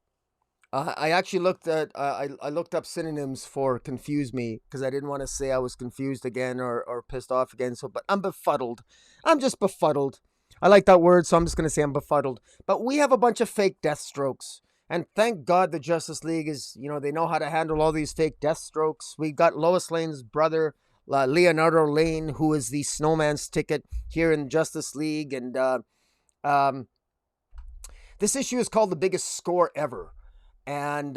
I actually looked at I looked up synonyms for confuse me because I didn't want to say I was confused again or pissed off again. So, but I'm befuddled. I'm just befuddled. I like that word, so I'm just going to say I'm befuddled. But we have a bunch of fake Deathstrokes. And thank God the Justice League is, they know how to handle all these fake Deathstrokes. We got Lois Lane's brother, Leonardo Lane, who is the Snowman's Ticket here in Justice League. And this issue is called The Biggest Score Ever. And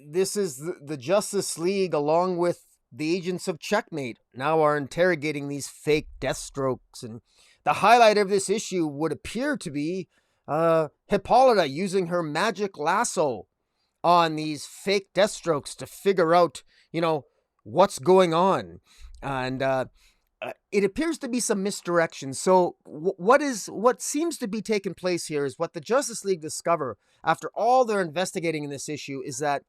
this is the Justice League, along with the agents of Checkmate, now are interrogating these fake Deathstrokes. And the highlight of this issue would appear to be Hippolyta using her magic lasso on these fake Deathstrokes to figure out, what's going on. And it appears to be some misdirection. So what seems to be taking place here is what the Justice League discover after all their investigating in this issue is that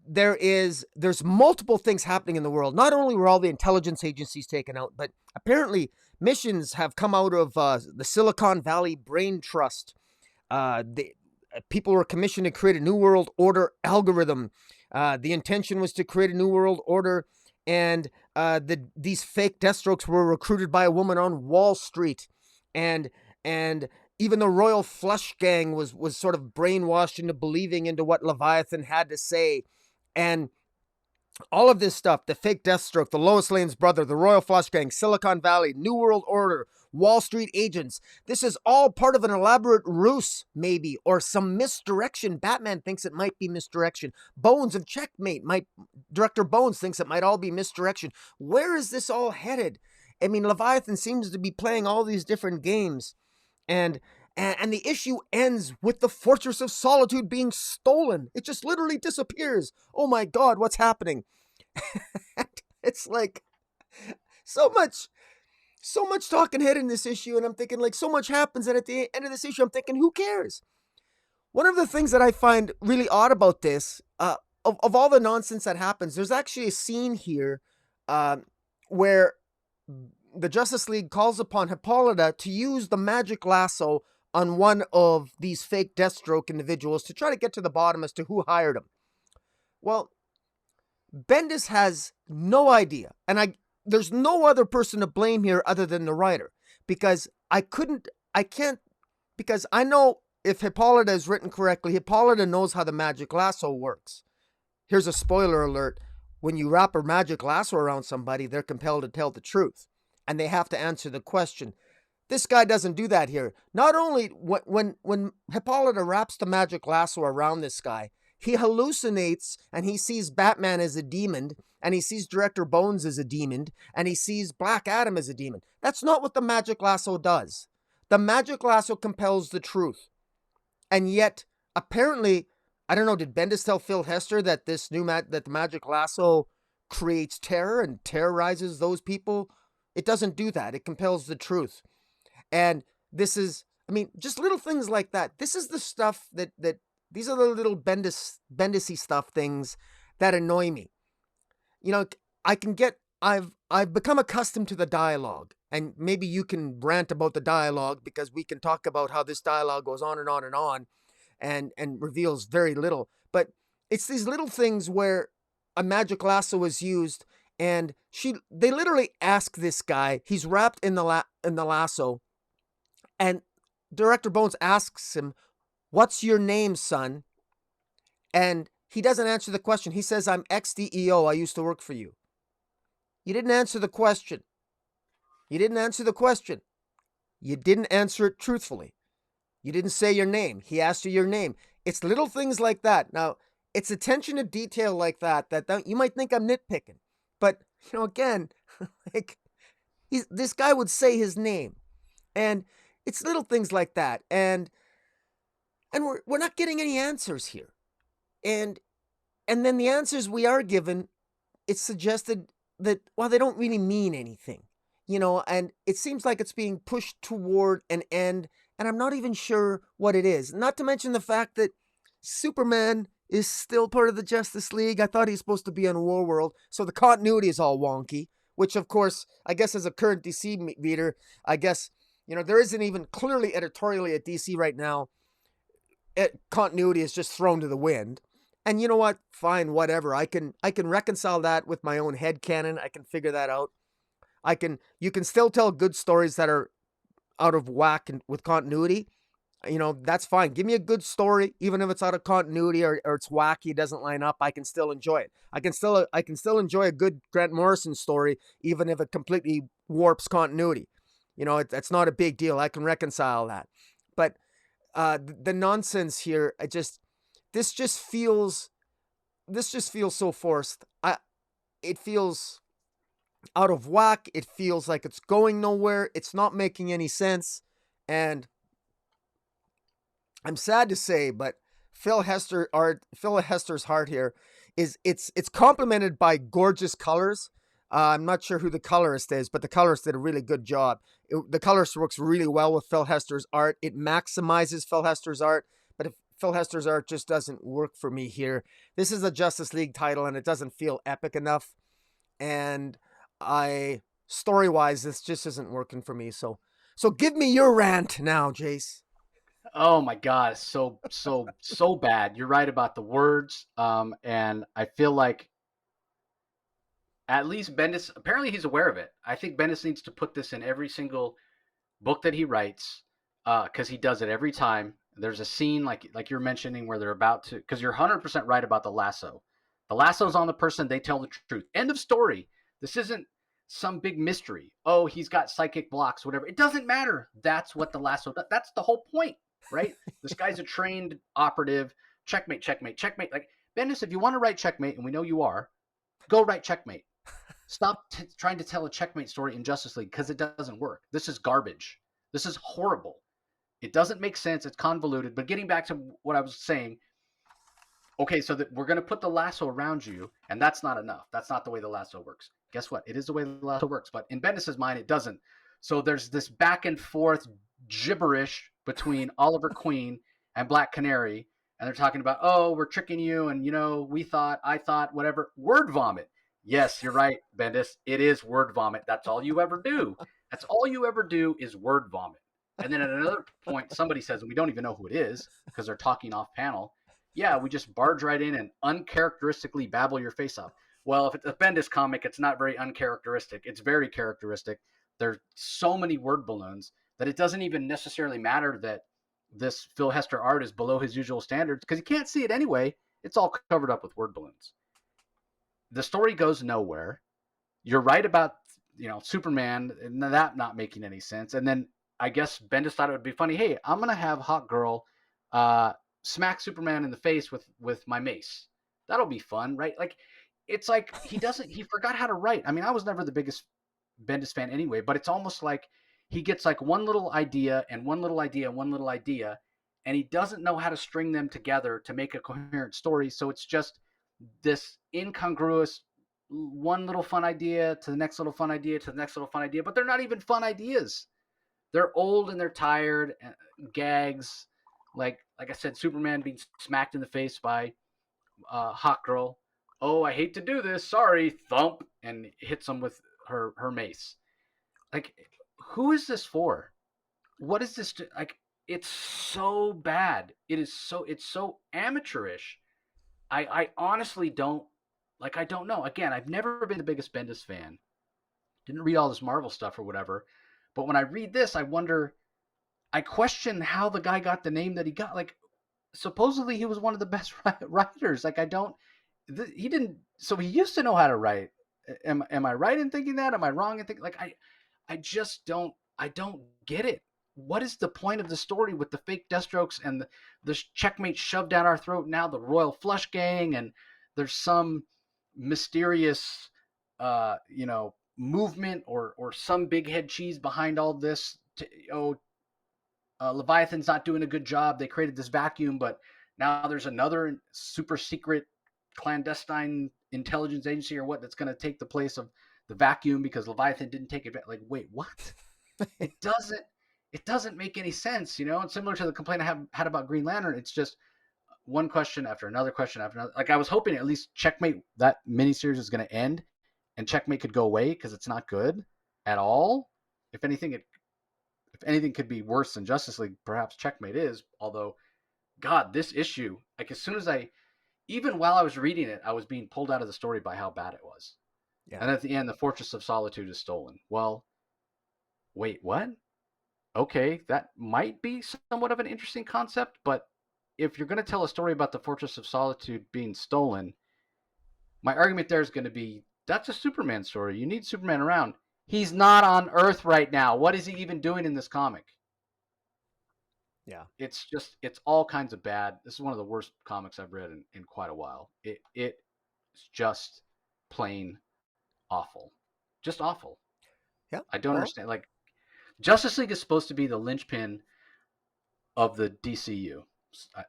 there's multiple things happening in the world. Not only were all the intelligence agencies taken out, but apparently missions have come out of the Silicon Valley Brain Trust. People were commissioned to create a New World Order algorithm. The intention was to create a New World Order, and these fake Deathstrokes were recruited by a woman on Wall Street, and even the Royal Flush Gang was sort of brainwashed into believing into what Leviathan had to say. And all of this stuff, the fake Deathstroke, the Lois Lane's brother, the Royal Flush Gang, Silicon Valley, New World Order, Wall Street agents. This is all part of an elaborate ruse, maybe, or some misdirection. Batman thinks it might be misdirection. Bones of Checkmate Director Bones thinks it might all be misdirection. Where is this all headed? I mean, Leviathan seems to be playing all these different games, and the issue ends with the Fortress of Solitude being stolen. It just literally disappears. Oh my God, what's happening? It's like so much talking head in this issue, and I'm thinking like so much happens, and at the end of this issue, I'm thinking, who cares? One of the things that I find really odd about this, of all the nonsense that happens, there's actually a scene here where the Justice League calls upon Hippolyta to use the magic lasso on one of these fake Deathstroke individuals to try to get to the bottom as to who hired him. Well, Bendis has no idea, and there's no other person to blame here other than the writer, because because I know if Hippolyta is written correctly, Hippolyta knows how the magic lasso works. Here's a spoiler alert. When you wrap a magic lasso around somebody, they're compelled to tell the truth, and they have to answer the question. This guy doesn't do that here. Not only when Hippolyta wraps the magic lasso around this guy, he hallucinates and he sees Batman as a demon, and he sees Director Bones as a demon, and he sees Black Adam as a demon. That's not what the magic lasso does. The magic lasso compels the truth. And yet, apparently, I don't know, did Bendis tell Phil Hester that that the magic lasso creates terror and terrorizes those people? It doesn't do that. It compels the truth. And this is, I mean, just little things like that. This is the stuff that these are the little Bendis-y stuff things that annoy me. You know, I've become accustomed to the dialogue, and maybe you can rant about the dialogue, because we can talk about how this dialogue goes on and on and on and reveals very little. But it's these little things where a magic lasso is used, and they literally ask this guy, he's wrapped in the lasso, and Director Bones asks him, "What's your name, son?" And he doesn't answer the question. He says, "I'm ex-DEO. I used to work for you." You didn't answer the question. You didn't answer the question. You didn't answer it truthfully. You didn't say your name. He asked you your name. It's little things like that. Now, it's attention to detail like that you might think I'm nitpicking. But, you know, again, like, this guy would say his name. And it's little things like that. And we're not getting any answers here. And then the answers we are given, it's suggested that, well, they don't really mean anything, you know, and it seems like it's being pushed toward an end, and I'm not even sure what it is. Not to mention the fact that Superman is still part of the Justice League. I thought he's supposed to be on Warworld, so the continuity is all wonky, which, of course, I guess as a current DC reader, I guess, you know, there isn't even clearly editorially at DC right now. Continuity is just thrown to the wind. And you know what? Fine, whatever. I can reconcile that with my own headcanon. I can figure that out. You can still tell good stories that are out of whack and with continuity. You know, that's fine. Give me a good story, even if it's out of continuity or it's wacky, it doesn't line up. I can still enjoy it. I can still enjoy a good Grant Morrison story, even if it completely warps continuity. You know, that's not a big deal. I can reconcile that. But the nonsense here, this just feels so forced. It feels out of whack. It feels like it's going nowhere. It's not making any sense. And I'm sad to say, but Phil Hester's heart here it's complemented by gorgeous colors. I'm not sure who the colorist is, but the colorist did a really good job. The colorist works really well with Phil Hester's art. It maximizes Phil Hester's art, but if Phil Hester's art just doesn't work for me here. This is a Justice League title, and it doesn't feel epic enough. And story-wise, this just isn't working for me. So give me your rant now, Jace. Oh my God, it's so bad. You're right about the words. And I feel like at least Bendis, apparently he's aware of it. I think Bendis needs to put this in every single book that he writes, because he does it every time. There's a scene like you're mentioning where they're about to, because you're 100% right about the lasso. The lasso's on the person, they tell the truth. End of story. This isn't some big mystery. Oh, he's got psychic blocks, whatever. It doesn't matter. That's what the lasso does. That's the whole point, right? This guy's a trained operative. Checkmate, checkmate, checkmate. Like, Bendis, if you want to write checkmate, and we know you are, go write checkmate. Stop trying to tell a checkmate story in Justice League, because it doesn't work. This is garbage. This is horrible. It doesn't make sense. It's convoluted. But getting back to what I was saying, okay, so that we're going to put the lasso around you, and that's not enough. That's not the way the lasso works. Guess what? It is the way the lasso works, but in Bendis' mind, it doesn't. So there's this back and forth gibberish between Oliver Queen and Black Canary, and they're talking about, oh, we're tricking you, and, you know, we thought, I thought, whatever. Word vomit. Yes, you're right, Bendis. It is word vomit. That's all you ever do. That's all you ever do is word vomit. And then at another point, somebody says, and we don't even know who it is because they're talking off panel. Yeah, we just barge right in and uncharacteristically babble your face off. Well, if it's a Bendis comic, it's not very uncharacteristic. It's very characteristic. There's so many word balloons that it doesn't even necessarily matter that this Phil Hester art is below his usual standards, because you can't see it anyway. It's all covered up with word balloons. The story goes nowhere. You're right about, you know, Superman and that not making any sense. And then I guess Bendis thought it would be funny. Hey, I'm going to have Hawk Girl smack Superman in the face with my mace. That'll be fun, right? Like, it's like he forgot how to write. I mean, I was never the biggest Bendis fan anyway, but it's almost like he gets like one little idea and one little idea and one little idea, and he doesn't know how to string them together to make a coherent story. So it's just this incongruous one little fun idea to the next little fun idea to the next little fun idea, but they're not even fun ideas. They're old and they're tired. Gags, like I said, Superman being smacked in the face by Hawk Girl. Oh, I hate to do this. Sorry, thump, and hits him with her mace. Like, who is this for? What is this? Like, it's so bad. It's so amateurish. I honestly don't, like, I don't know. Again, I've never been the biggest Bendis fan. Didn't read all this Marvel stuff or whatever. But when I read this, I question how the guy got the name that he got. Like, supposedly he was one of the best writers. Like, he didn't, so he used to know how to write. Am I right in thinking that? Am I wrong in thinking, like, I just don't get it. What is the point of the story with the fake Deathstrokes and the checkmate shoved down our throat? Now the Royal Flush Gang, and there's some mysterious, movement or some big head cheese behind all this. Leviathan's not doing a good job. They created this vacuum, but now there's another super secret clandestine intelligence agency or what that's going to take the place of the vacuum because Leviathan didn't take it back. Like, wait, what? It doesn't make any sense, you know? And similar to the complaint I had about Green Lantern, it's just one question after another question after another. Like, I was hoping at least Checkmate, that miniseries is going to end and Checkmate could go away because it's not good at all. If anything could be worse than Justice League, perhaps Checkmate is. Although, God, this issue, like, as soon as even while I was reading it, I was being pulled out of the story by how bad it was. Yeah. And at the end, the Fortress of Solitude is stolen. Well, wait, what? Okay, that might be somewhat of an interesting concept, but if you're going to tell a story about the Fortress of Solitude being stolen, my argument there is going to be, that's a Superman story. You need Superman around. He's not on Earth right now. What is he even doing in this comic? Yeah. It's all kinds of bad. This is one of the worst comics I've read in quite a while. It's just plain awful. Just awful. Yeah. I don't understand. Like, Justice League is supposed to be the linchpin of the DCU.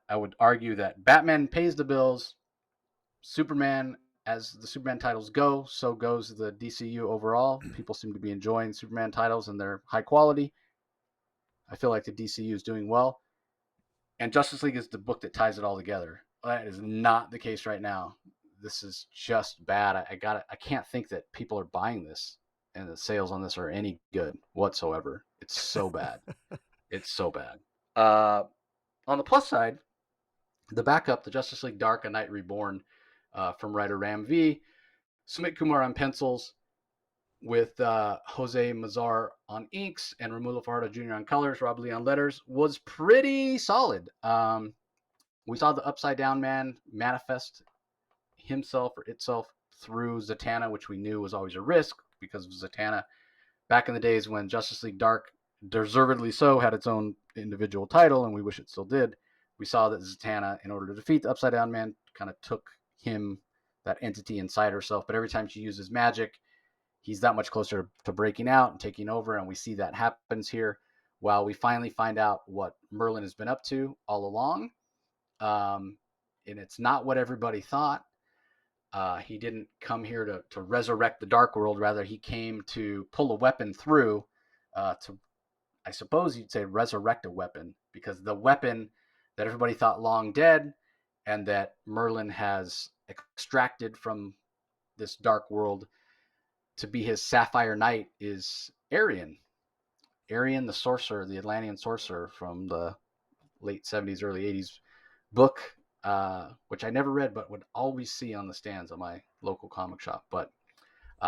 I would argue that Batman pays the bills. Superman, as the Superman titles go, so goes the DCU overall. People seem to be enjoying Superman titles and they're high quality. I feel like the DCU is doing well. And Justice League is the book that ties it all together. That is not the case right now. This is just bad. I can't think that people are buying this and the sales on this are any good whatsoever. It's so bad. It's so bad. On the plus side, the backup, the Justice League Dark, A Knight Reborn, from writer Ram V, Sumit Kumar on pencils, with Jose Mazar on inks and Romulo Fajardo Jr. on colors, Rob Lee on letters, was pretty solid. We saw the Upside Down Man manifest himself or itself through Zatanna, which we knew was always a risk. because of Zatanna. Back in the days when Justice League Dark, deservedly so, had its own individual title, and we wish it still did, we saw that Zatanna, in order to defeat the Upside Down Man, kind of took him, that entity inside herself. But every time she uses magic, he's that much closer to breaking out and taking over, and we see that happens here. While we finally find out what Merlin has been up to all along, and it's not what everybody thought. He didn't come here to resurrect the Dark World. Rather, he came to pull a weapon through to, I suppose you'd say, resurrect a weapon, because the weapon that everybody thought long dead and that Merlin has extracted from this Dark World to be his Sapphire Knight is Arian. Arian, the sorcerer, the Atlantean sorcerer from the late 70s, early 80s book, which I never read but would always see on the stands at my local comic shop. But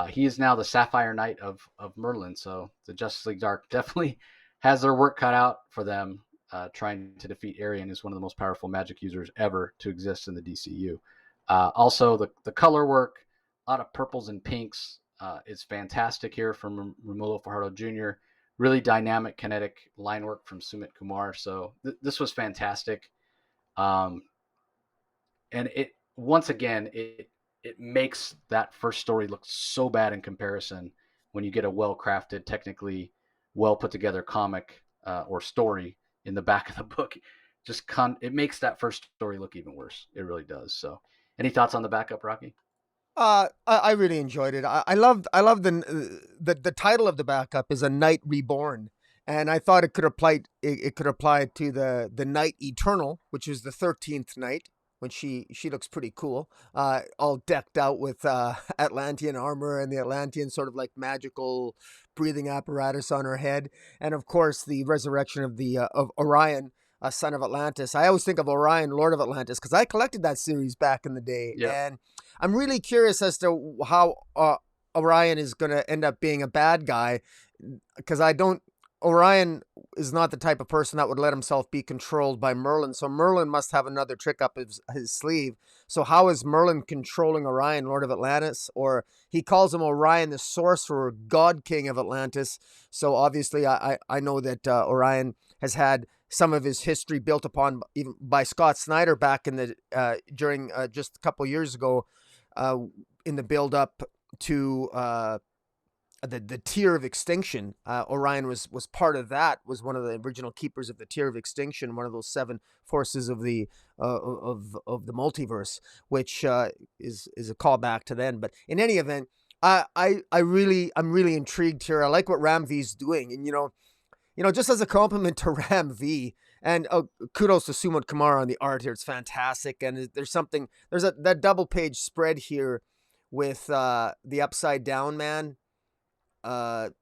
he is now the Sapphire Knight of Merlin. So the Justice League Dark definitely has their work cut out for them, trying to defeat Arian, who's one of the most powerful magic users ever to exist in the DCU. Also, the color work, a lot of purples and pinks, is fantastic here from Romulo Fajardo Jr., really dynamic, kinetic line work from Sumit Kumar. So this was fantastic. And it, once again, it makes that first story look so bad in comparison when you get a well-crafted, technically well put together comic or story in the back of the book. It makes that first story look even worse. It really does. So any thoughts on the backup, Rocky? I really enjoyed it. I loved the title of the backup is A Knight Reborn, and I thought it could apply to the Knight Eternal, which is the 13th Knight, when she looks pretty cool, all decked out with Atlantean armor and the Atlantean sort of like magical breathing apparatus on her head, and of course the resurrection of Orion, son of Atlantis. I always think of Orion, Lord of Atlantis, because I collected that series back in the day, and I'm really curious as to how Orion is going to end up being a bad guy, because Orion is not the type of person that would let himself be controlled by Merlin. So Merlin must have another trick up his sleeve. So how is Merlin controlling Orion, Lord of Atlantis? Or he calls him Orion, the sorcerer, God King of Atlantis. So obviously I know that Orion has had some of his history built upon even by Scott Snyder back in the during just a couple years ago, in the build up to the Tier of Extinction. Orion was part of that, was one of the original keepers of the Tier of Extinction, one of those 7 forces of the multiverse, which is a callback to then. But in any event, I'm really intrigued here. I like what Ram V's doing, and just as a compliment to Ram V, and kudos to Sumit Kumar on the art here. It's fantastic, and there's that double page spread here with the Upside Down Man,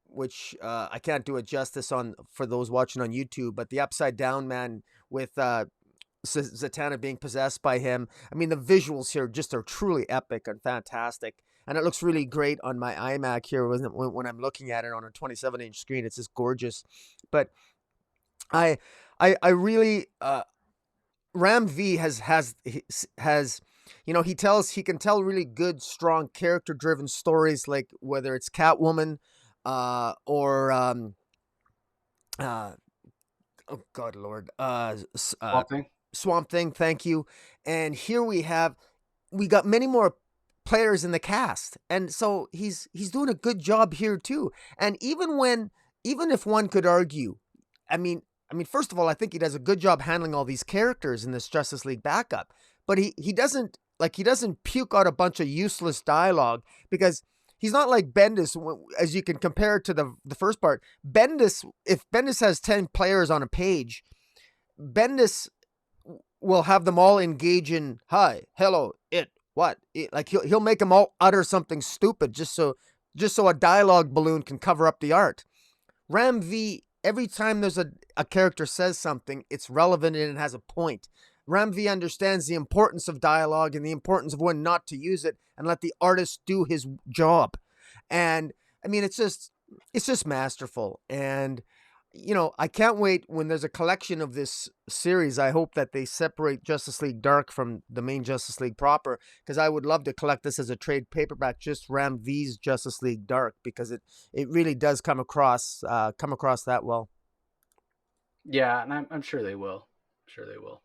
which I can't do it justice on for those watching on YouTube, but the Upside Down Man with Zatanna being possessed by him. I mean, the visuals here just are truly epic and fantastic, and it looks really great on my iMac here when I'm looking at it on a 27-inch screen. It's just gorgeous. But I really Ram V has he can tell really good, strong, character-driven stories, like whether it's Catwoman or oh God, Lord, Swamp Thing. Thank you. And here we got many more players in the cast, and so he's doing a good job here too. And even if one could argue, I mean, first of all, I think he does a good job handling all these characters in this Justice League backup, but he doesn't puke out a bunch of useless dialogue, because he's not like Bendis, as you can compare it to the first part. If Bendis has 10 players on a page, Bendis will have them all engage in hi, hello, it, what, it, like he'll make them all utter something stupid just so a dialogue balloon can cover up the art. Ram V, every time there's a character says something, it's relevant and it has a point. Ram V understands the importance of dialogue and the importance of when not to use it and let the artist do his job. And I mean, it's just masterful. And I can't wait when there's a collection of this series. I hope that they separate Justice League Dark from the main Justice League proper, because I would love to collect this as a trade paperback, just Ram V's Justice League Dark, because it really does come across that well. Yeah, and I'm sure they will. I'm sure they will.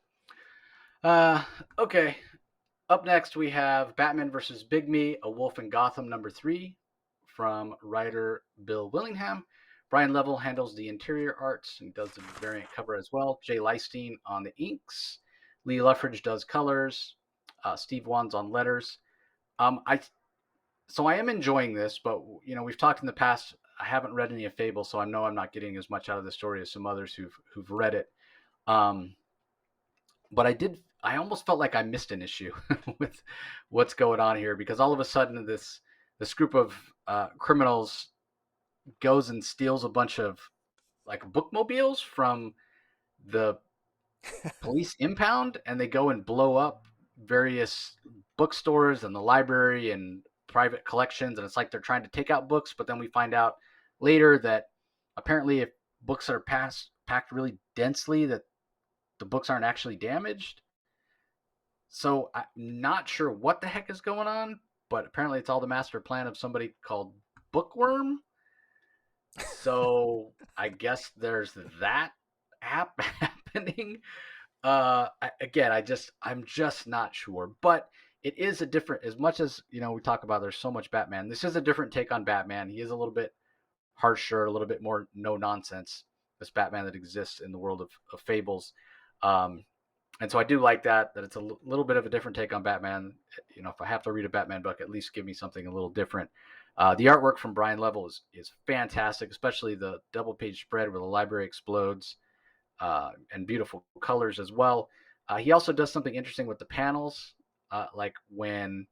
Uh, okay. Up next, we have Batman versus Bigby, A Wolf in Gotham #3 from writer Bill Willingham. Brian Level handles the interior arts and does the variant cover as well. Jay Leistein on the inks. Lee Luffridge does colors. Steve Wan's on letters. I am enjoying this, but we've talked in the past. I haven't read any of Fable, so I know I'm not getting as much out of the story as some others who've read it. But I almost felt like I missed an issue with what's going on here, because all of a sudden this group of criminals goes and steals a bunch of like bookmobiles from the police impound, and they go and blow up various bookstores and the library and private collections, and it's like they're trying to take out books, but then we find out later that apparently if books are packed really densely, that the books aren't actually damaged. So I'm not sure what the heck is going on, but apparently it's all the master plan of somebody called Bookworm. So I guess there's that app happening. I'm just not sure, but it is a different, as much as, we talk about there's so much Batman, this is a different take on Batman. He is a little bit harsher, a little bit more no nonsense, this Batman that exists in the world of Fables. And so I do like that it's a little bit of a different take on Batman. If I have to read a Batman book, at least give me something a little different. The artwork from Brian Level is fantastic, especially the double page spread where the library explodes, and beautiful colors as well. He also does something interesting with the panels, like when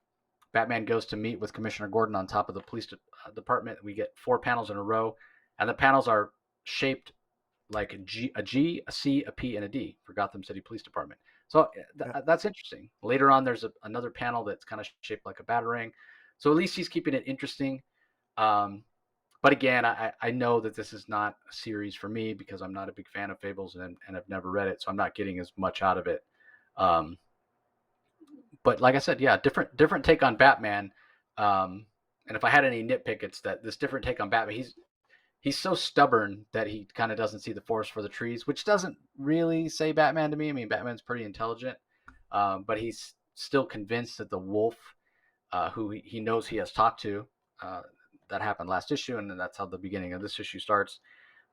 Batman goes to meet with Commissioner Gordon on top of the police department. We get 4 panels in a row, and the panels are shaped like a G, a C, a P, and a D for Gotham City Police Department. So that's interesting. Later on, there's another panel that's kind of shaped like a batarang. So at least he's keeping it interesting. But again, I know that this is not a series for me because I'm not a big fan of Fables and I've never read it, so I'm not getting as much out of it. But like I said, yeah, different take on Batman. And if I had any nitpick, it's that this different take on Batman, he's so stubborn that he kind of doesn't see the forest for the trees, which doesn't really say Batman to me. I mean, Batman's pretty intelligent, but he's still convinced that the wolf, who he knows he has talked to, that happened last issue, and then that's how the beginning of this issue starts,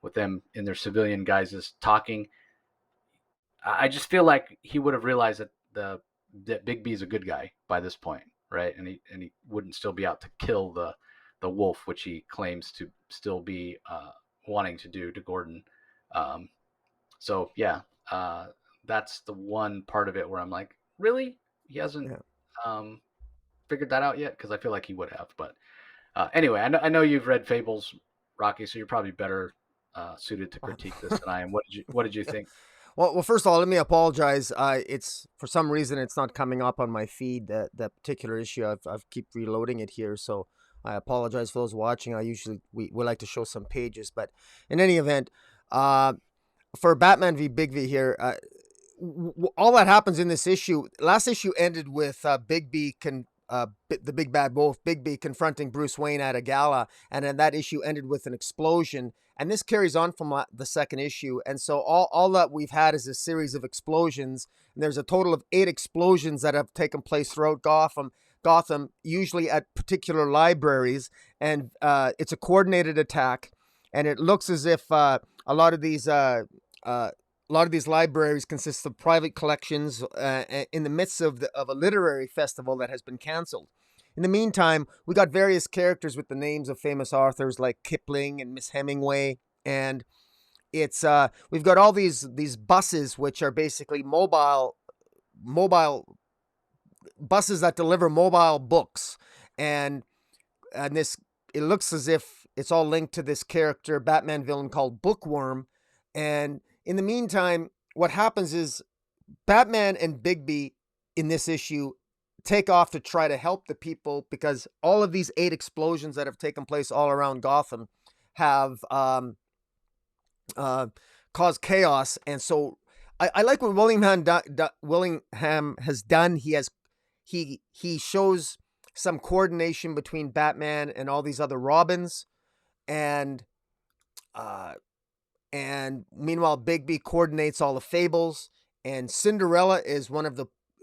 with them in their civilian guises talking. I just feel like he would have realized that Bigby is a good guy by this point, right? And he wouldn't still be out to kill the wolf, which he claims to still be wanting to do to Gordon. So yeah, that's the one part of it where I'm like, really? He hasn't figured that out yet? Because I feel like he would have. But anyway, I know you've read Fables, Rocky, so you're probably better suited to critique this than I am. What did you think? Well, first of all, let me apologize. It's for some reason it's not coming up on my feed, that particular issue. I've keep reloading it here, so I apologize for those watching. We like to show some pages, but in any event, for Batman v Bigby here, all that happens in this issue. Last issue ended with Bigby the big bad wolf Bigby confronting Bruce Wayne at a gala, and then that issue ended with an explosion. And this carries on from the second issue, and so all that we've had is a series of explosions. And there's a total of 8 explosions that have taken place throughout Gotham, usually at particular libraries, and it's a coordinated attack. And it looks as if a lot of these libraries consist of private collections in the midst of a literary festival that has been canceled. In the meantime, we got various characters with the names of famous authors like Kipling and Miss Hemingway, and it's we've got all these buses which are basically mobile buses that deliver mobile books, and this, it looks as if it's all linked to this character, Batman villain called Bookworm. And in the meantime, what happens is Batman and Bigby in this issue take off to try to help the people, because all of these 8 explosions that have taken place all around Gotham have uh, cause chaos. And so I like what Willingham has done. He shows some coordination between Batman and all these other Robins, and uh, meanwhile Bigby coordinates all the Fables, and Cinderella is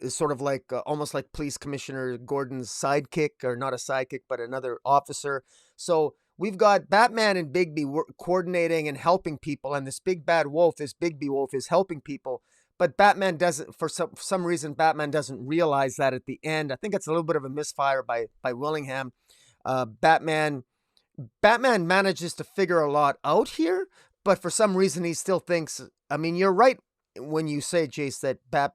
sort of like almost like Police Commissioner Gordon's sidekick, or not a sidekick, but another officer. So we've got Batman and Bigby coordinating and helping people, and this big bad wolf, this Bigby wolf, is helping people. But Batman doesn't, for some reason, Batman doesn't realize that at the end. I think it's a little bit of a misfire by Willingham. Batman manages to figure a lot out here, but for some reason he still thinks. I mean, you're right when you say, Jace, that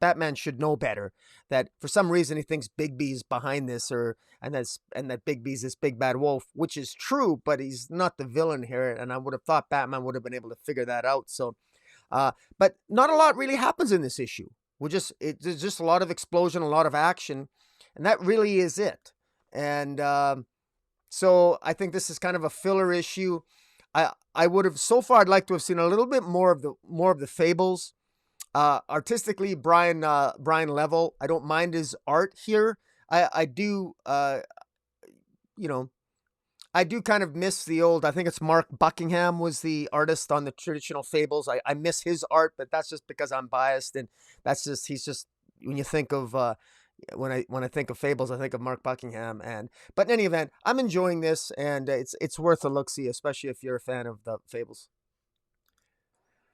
Batman should know better. That for some reason he thinks Bigby's behind this, and that Bigby's this big bad wolf, which is true, but he's not the villain here. And I would have thought Batman would have been able to figure that out. So, but not a lot really happens in this issue. There's just a lot of explosion, a lot of action, and that really is it. And so I think this is kind of a filler issue. I would have, so far I'd like to have seen a little bit more of the Fables. Artistically, Brian Level, I don't mind his art here. I do I do kind of miss the old, I think it's Mark Buckingham was the artist on the traditional Fables. I miss his art, but that's just because I'm biased, and he's just, when you think of when I think of Fables, I think of Mark Buckingham. But in any event, I'm enjoying this, and it's worth a look-see, especially if you're a fan of the Fables.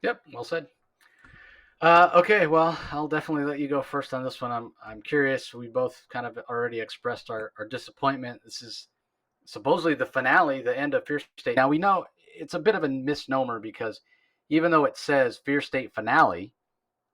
Yep, well said. Okay, well, I'll definitely let you go first on this one. I'm curious. We both kind of already expressed our disappointment. This is supposedly the finale, the end of Fear State. Now, we know it's a bit of a misnomer, because even though it says Fear State finale,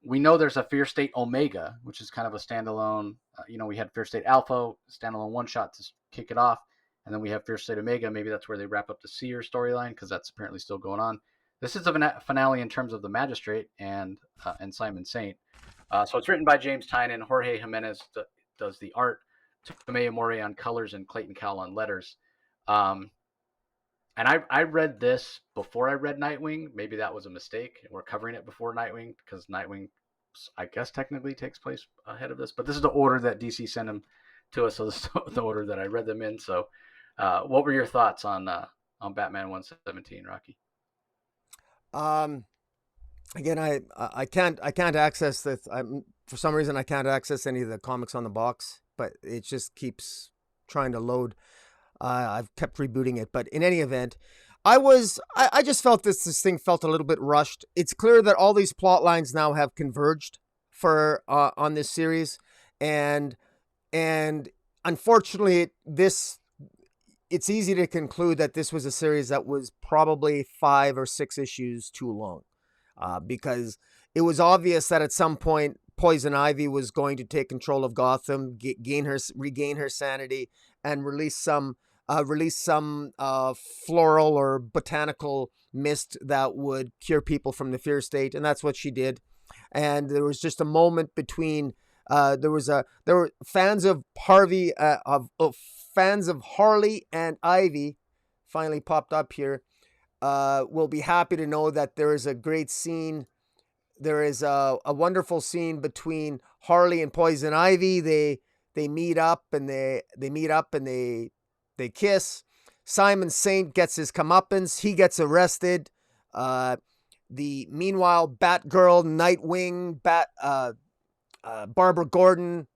we know there's a Fear State Omega, which is kind of a standalone. We had Fear State Alpha, standalone one-shot to kick it off, and then we have Fear State Omega. Maybe that's where they wrap up the Seer storyline, because that's apparently still going on. This is a finale in terms of the Magistrate and Simon Saint. So it's written by James Tynion. Jorge Jimenez does the art. Tomei Amore on colors, and Clayton Cowell on letters. And I read this before I read Nightwing. Maybe that was a mistake. We're covering it before Nightwing, because Nightwing, I guess, technically takes place ahead of this. But this is the order that DC sent them to us, so this is the order that I read them in. So what were your thoughts on Batman 117, Rocky? Again, I can't access this. For some reason I can't access any of the comics on the box, but it just keeps trying to load. I've kept rebooting it, but in any event, I just felt this thing felt a little bit rushed. It's clear that all these plot lines now have converged for on this series, and unfortunately, it's easy to conclude that this was a series that was probably 5 or 6 issues too long, because it was obvious that at some point Poison Ivy was going to take control of Gotham, regain her sanity, and release some floral or botanical mist that would cure people from the fear state, and that's what she did. And there was just a moment between. There were fans of Harvey fans of Harley and Ivy finally popped up here. Will be happy to know that there is a great scene. There is a wonderful scene between Harley and Poison Ivy. They meet up and they kiss. Simon Saint gets his comeuppance. He gets arrested. Meanwhile, Batgirl, Nightwing, Barbara Gordon,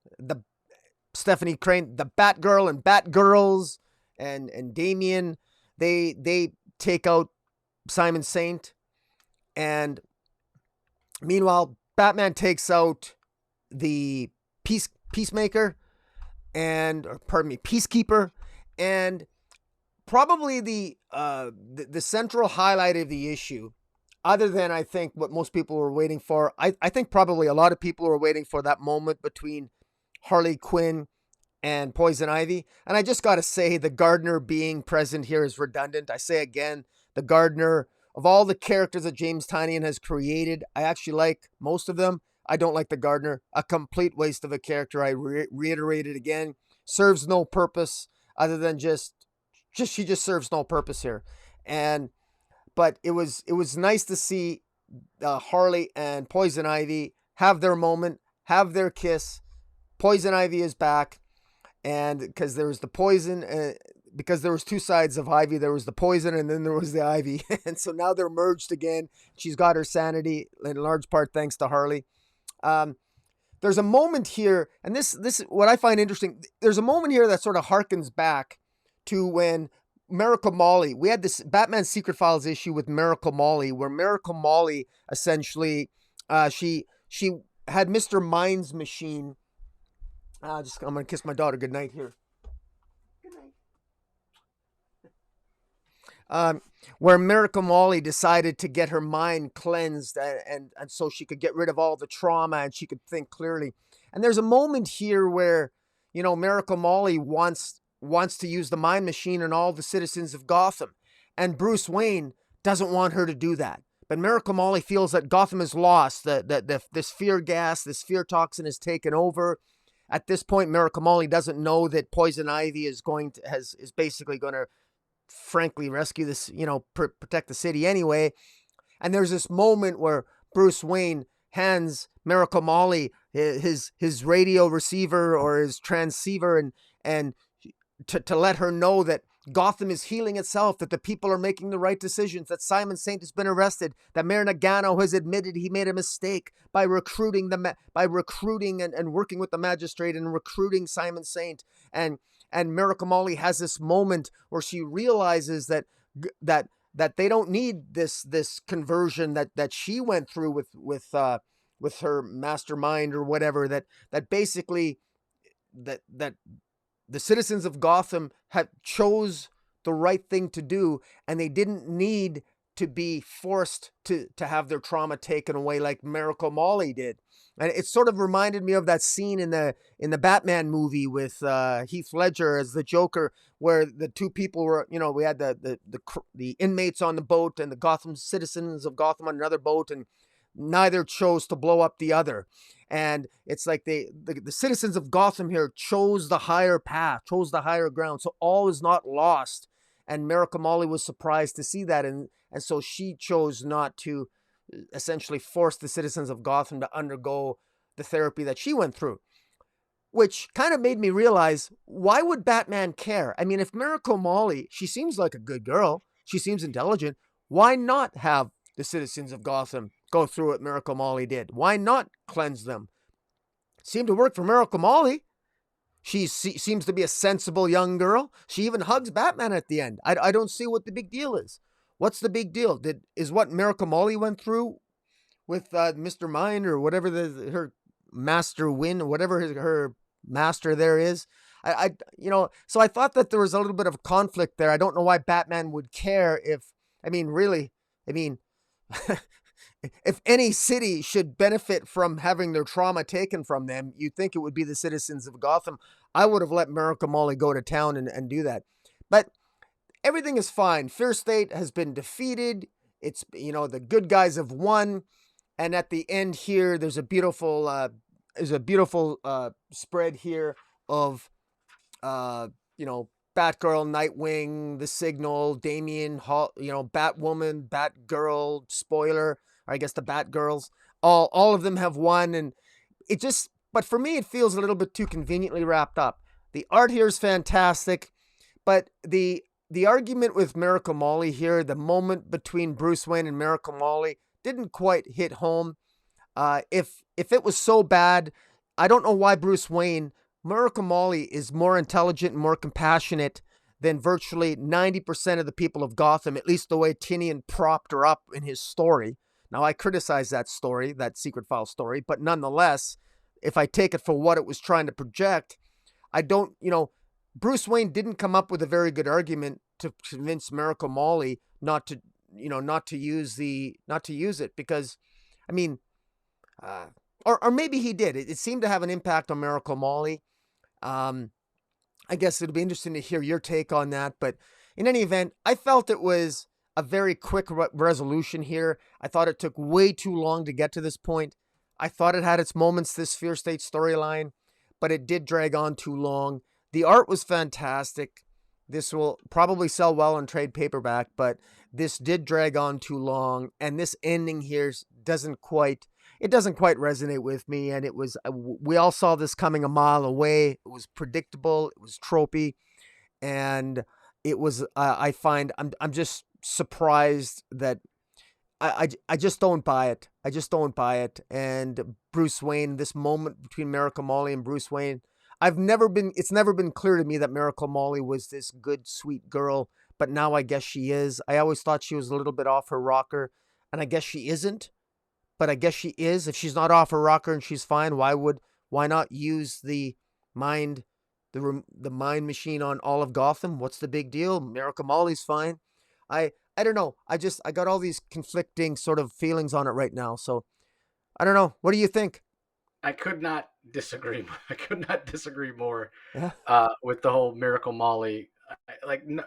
Stephanie Crane, the Batgirl and Batgirls, and Damien, they take out Simon Saint, and meanwhile Batman takes out the Peacemaker, Peacekeeper, and probably the central highlight of the issue, other than I think what most people were waiting for. I think probably a lot of people were waiting for that moment between Harley Quinn and Poison Ivy. And I just got to say, the Gardner being present here is redundant. I say again, the Gardner, of all the characters that James Tynion has created, I actually like most of them. I don't like the Gardner. A complete waste of a character. I reiterate it again. Serves no purpose other than she just serves no purpose here. but it was nice to see Harley and Poison Ivy have their moment, have their kiss. Poison Ivy is back, and because there was the poison, because there was two sides of Ivy, there was the poison and then there was the Ivy, and so now they're merged again. She's got her sanity in large part thanks to Harley. There's a moment here, and this is what I find interesting. There's a moment here that sort of harkens back to when Miracle Molly, we had this Batman Secret Files issue with Miracle Molly, where Miracle Molly essentially, she had Mr. Mind's machine. I'm gonna kiss my daughter goodnight here. Good night. Where Miracle Molly decided to get her mind cleansed, and so she could get rid of all the trauma and she could think clearly. And there's a moment here where, Miracle Molly wants to use the mind machine on all the citizens of Gotham, and Bruce Wayne doesn't want her to do that. But Miracle Molly feels that Gotham is lost, that this fear gas, this fear toxin has taken over. At this point, Miracle Molly doesn't know that Poison Ivy is basically going to, frankly, rescue this, protect the city anyway. And there's this moment where Bruce Wayne hands Miracle Molly his radio receiver or his transceiver, and to let her know that Gotham is healing itself, that the people are making the right decisions, that Simon Saint has been arrested, that Mayor Nagano has admitted he made a mistake by recruiting and working with the magistrate and recruiting Simon Saint. And Miracle Molly has this moment where she realizes that they don't need this conversion that she went through with her mastermind or whatever, that basically that the citizens of Gotham had chose the right thing to do, and they didn't need to be forced to have their trauma taken away like Miracle Molly did. And it sort of reminded me of that scene in the Batman movie with Heath Ledger as the Joker, where the two people were, we had the inmates on the boat and the Gotham citizens of Gotham on another boat, and neither chose to blow up the other. And it's like the citizens of Gotham here chose the higher path, chose the higher ground. So all is not lost. And Miracle Molly was surprised to see that. And so she chose not to essentially force the citizens of Gotham to undergo the therapy that she went through, which kind of made me realize, why would Batman care? I mean, if Miracle Molly, she seems like a good girl, she seems intelligent, why not have the citizens of Gotham go through what Miracle Molly did? Why not cleanse them? It seemed to work for Miracle Molly. She seems to be a sensible young girl. She even hugs Batman at the end. I don't see what the big deal is. What's the big deal? Is what Miracle Molly went through with Mr. Mind or whatever her Master Win or whatever her master there is? So I thought that there was a little bit of conflict there. I don't know why Batman would care if any city should benefit from having their trauma taken from them, you'd think it would be the citizens of Gotham. I would have let Miracle Molly go to town and do that. But everything is fine. Fear State has been defeated. It's, the good guys have won. And at the end here, there's a beautiful spread here of, Batgirl, Nightwing, The Signal, Damian, Batwoman, Batgirl, spoiler, or I guess the Batgirls, all of them have won. And but for me, it feels a little bit too conveniently wrapped up. The art here is fantastic, but the argument with Miracle Molly here, the moment between Bruce Wayne and Miracle Molly didn't quite hit home. If it was so bad, I don't know why Miracle Molly is more intelligent and more compassionate than virtually 90% of the people of Gotham, at least the way Tynion propped her up in his story. Now, I criticize that story, that Secret File story, but nonetheless, if I take it for what it was trying to project, Bruce Wayne didn't come up with a very good argument to convince Miracle Molly not to use it, because, or maybe he did. It seemed to have an impact on Miracle Molly. I guess it'd be interesting to hear your take on that. But in any event, I felt it was a very quick resolution here. I thought it took way too long to get to this point. I thought it had its moments, this Fear State storyline, but it did drag on too long. The art was fantastic. This will probably sell well in trade paperback, but this did drag on too long, and this ending here doesn't quite resonate with me. And it was we all saw this coming a mile away. It was predictable. It was tropey, and it was. I find I'm just surprised that I just don't buy it. I just don't buy it. And Bruce Wayne, this moment between Miracle Molly and Bruce Wayne, it's never been clear to me that Miracle Molly was this good, sweet girl, but now I guess she is. I always thought she was a little bit off her rocker, and I guess she isn't, but I guess she is. If she's not off her rocker and she's fine, why not use the mind, the mind machine on all of Gotham? What's the big deal? Miracle Molly's fine. I don't know. I got all these conflicting sort of feelings on it right now. So I don't know. What do you think? I could not disagree. I could not disagree more Yeah. with the whole Miracle Molly. I'm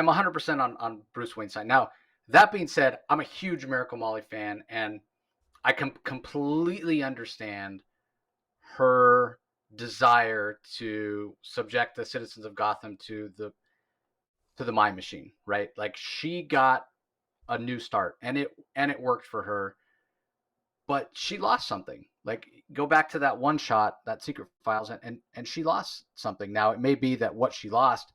100% on Bruce Wayne's side. Now, that being said, I'm a huge Miracle Molly fan, and I can completely understand her desire to subject the citizens of Gotham to the mind machine, right? Like, she got a new start, and it worked for her, but she lost something. Like, go back to that one shot, that Secret Files, and she lost something. Now, it may be that what she lost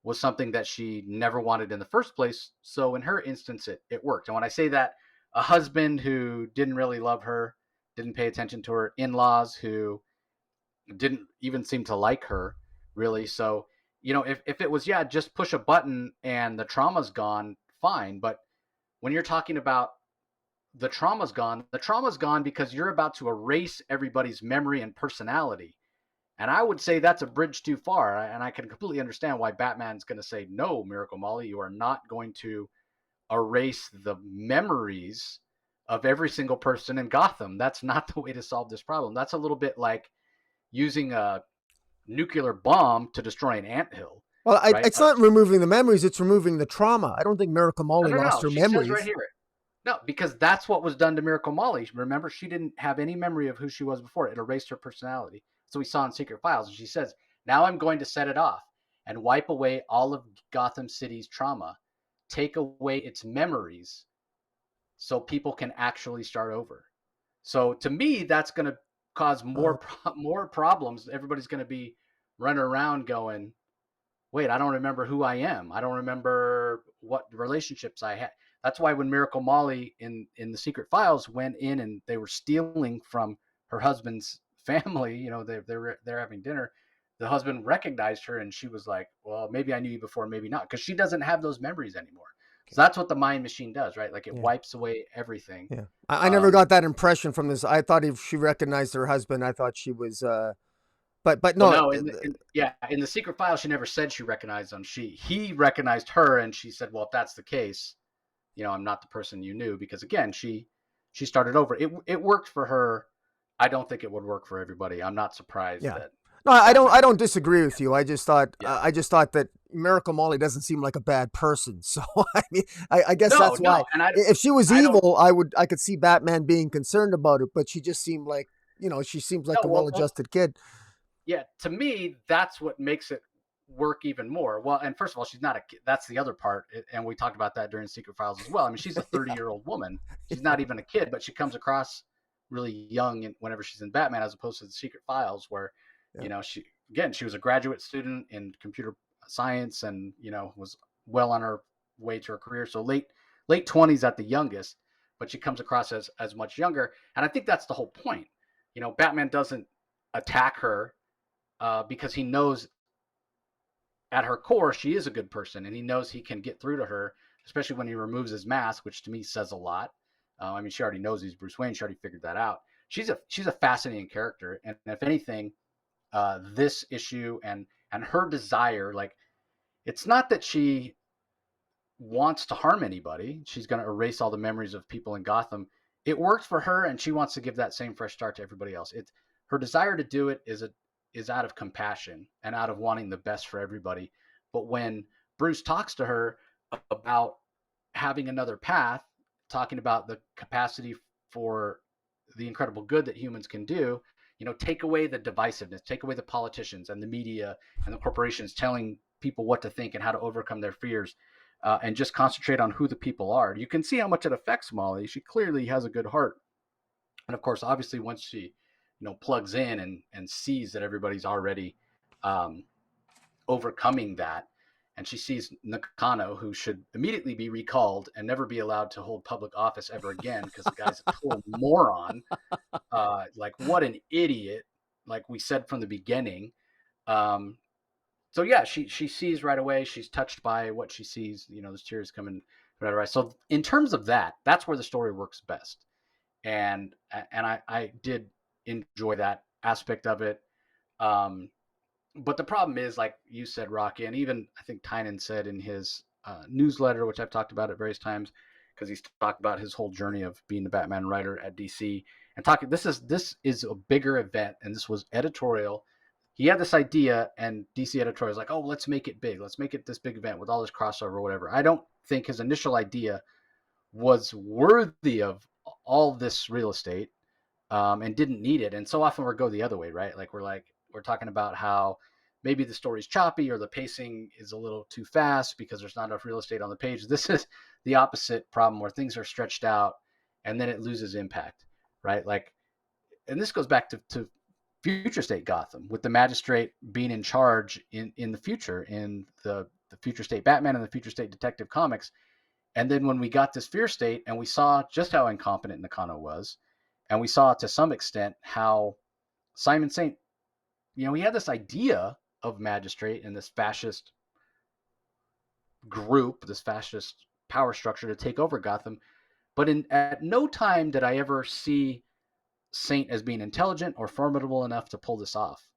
was something that she never wanted in the first place. So in her instance, it worked. And when I say that, a husband who didn't really love her, didn't pay attention to her, in-laws who didn't even seem to like her, really. So, if it was, just push a button and the trauma's gone, fine. But when you're talking about the trauma's gone because you're about to erase everybody's memory and personality. And I would say that's a bridge too far. And I can completely understand why Batman's going to say, no, Miracle Molly, you are not going to erase the memories of every single person in Gotham. That's not the way to solve this problem. That's a little bit like using a nuclear bomb to destroy an anthill, Well, right? it's not removing the memories; it's removing the trauma. I don't think Miracle Molly lost her She memories. says right here. No, because that's what was done to Miracle Molly. Remember, she didn't have any memory of who she was before. It erased her personality. So we saw in Secret Files. And she says, now I'm going to set it off and wipe away all of Gotham City's trauma, take away its memories so people can actually start over. So to me, that's going to cause more problems. Everybody's going to be running around going, wait, I don't remember who I am. I don't remember what relationships I had. That's why when Miracle Molly in the Secret Files went in and they were stealing from her husband's family, they're having dinner, the husband recognized her and she was like, well, maybe I knew you before, maybe not, because she doesn't have those memories anymore. So that's what the mind machine does, right? Like, it wipes away everything. Yeah. I never got that impression from this. I thought if she recognized her husband, I thought she was but no. Well, no, in the Secret Files, she never said she recognized him. He recognized her, and she said, well, if that's the case, I'm not the person you knew, because again, she started over. It worked for her. I don't think it would work for everybody. I'm not surprised that. No, I don't disagree with you. I just thought that Miracle Molly doesn't seem like a bad person. So I mean, I guess that's why. And if she was evil, I could see Batman being concerned about it. But she just seemed like, she seems like a well-adjusted kid. Yeah, to me, that's what makes it work even more. Well, and first of all, she's not a kid. That's the other part, and we talked about that during Secret Files as well. I mean, she's a 30-year-old woman. She's not even a kid, but she comes across really young whenever she's in Batman, as opposed to the Secret Files, where she was a graduate student in computer science and was well on her way to her career. So late 20s at the youngest, but she comes across as much younger. And I think that's the whole point. Batman doesn't attack her because he knows at her core she is a good person, and he knows he can get through to her, especially when he removes his mask, which to me says a lot. I mean, she already knows he's Bruce Wayne. She already figured that out. She's a fascinating character, and if anything, this issue and her desire, like, it's not that she wants to harm anybody. She's going to erase all the memories of people in Gotham. It works for her, and she wants to give that same fresh start to everybody else. It's her desire to do it is out of compassion and out of wanting the best for everybody. But when Bruce talks to her about having another path, talking about the capacity for the incredible good that humans can do, take away the divisiveness, take away the politicians and the media and the corporations telling people what to think and how to overcome their fears. and just concentrate on who the people are. You can see how much it affects Molly. She clearly has a good heart. And of course, obviously, once she, plugs in and sees that everybody's already um, overcoming that, and she sees Nakano, who should immediately be recalled and never be allowed to hold public office ever again because the guy's a total moron. Like, what an idiot, like we said from the beginning. Um, so yeah, she sees right away. She's touched by what she sees. There's tears coming right away. So in terms of that, that's where the story works best. And I did enjoy that aspect of it. Um, but the problem is, like you said, Rocky, and even I think Tynion said in his newsletter, which I've talked about at various times, because he's talked about his whole journey of being the Batman writer at DC and talking. This is a bigger event, and this was editorial. He had this idea, and DC editorial was like, "Oh, let's make it big. Let's make it this big event with all this crossover, or whatever." I don't think his initial idea was worthy of all this real estate, and didn't need it. And so often we go the other way, right? We're talking about how maybe the story's choppy or the pacing is a little too fast because there's not enough real estate on the page. This is the opposite problem where things are stretched out and then it loses impact, right? And this goes back to future state Gotham, with the magistrate being in charge in the future, in the future state Batman and the future state Detective Comics. And then when we got this fear state and we saw just how incompetent Nakano was, and we saw to some extent how Simon Saint, he had this idea of magistrate and this fascist group, this fascist power structure to take over Gotham. But at no time did I ever see Saint as being intelligent or formidable enough to pull this off.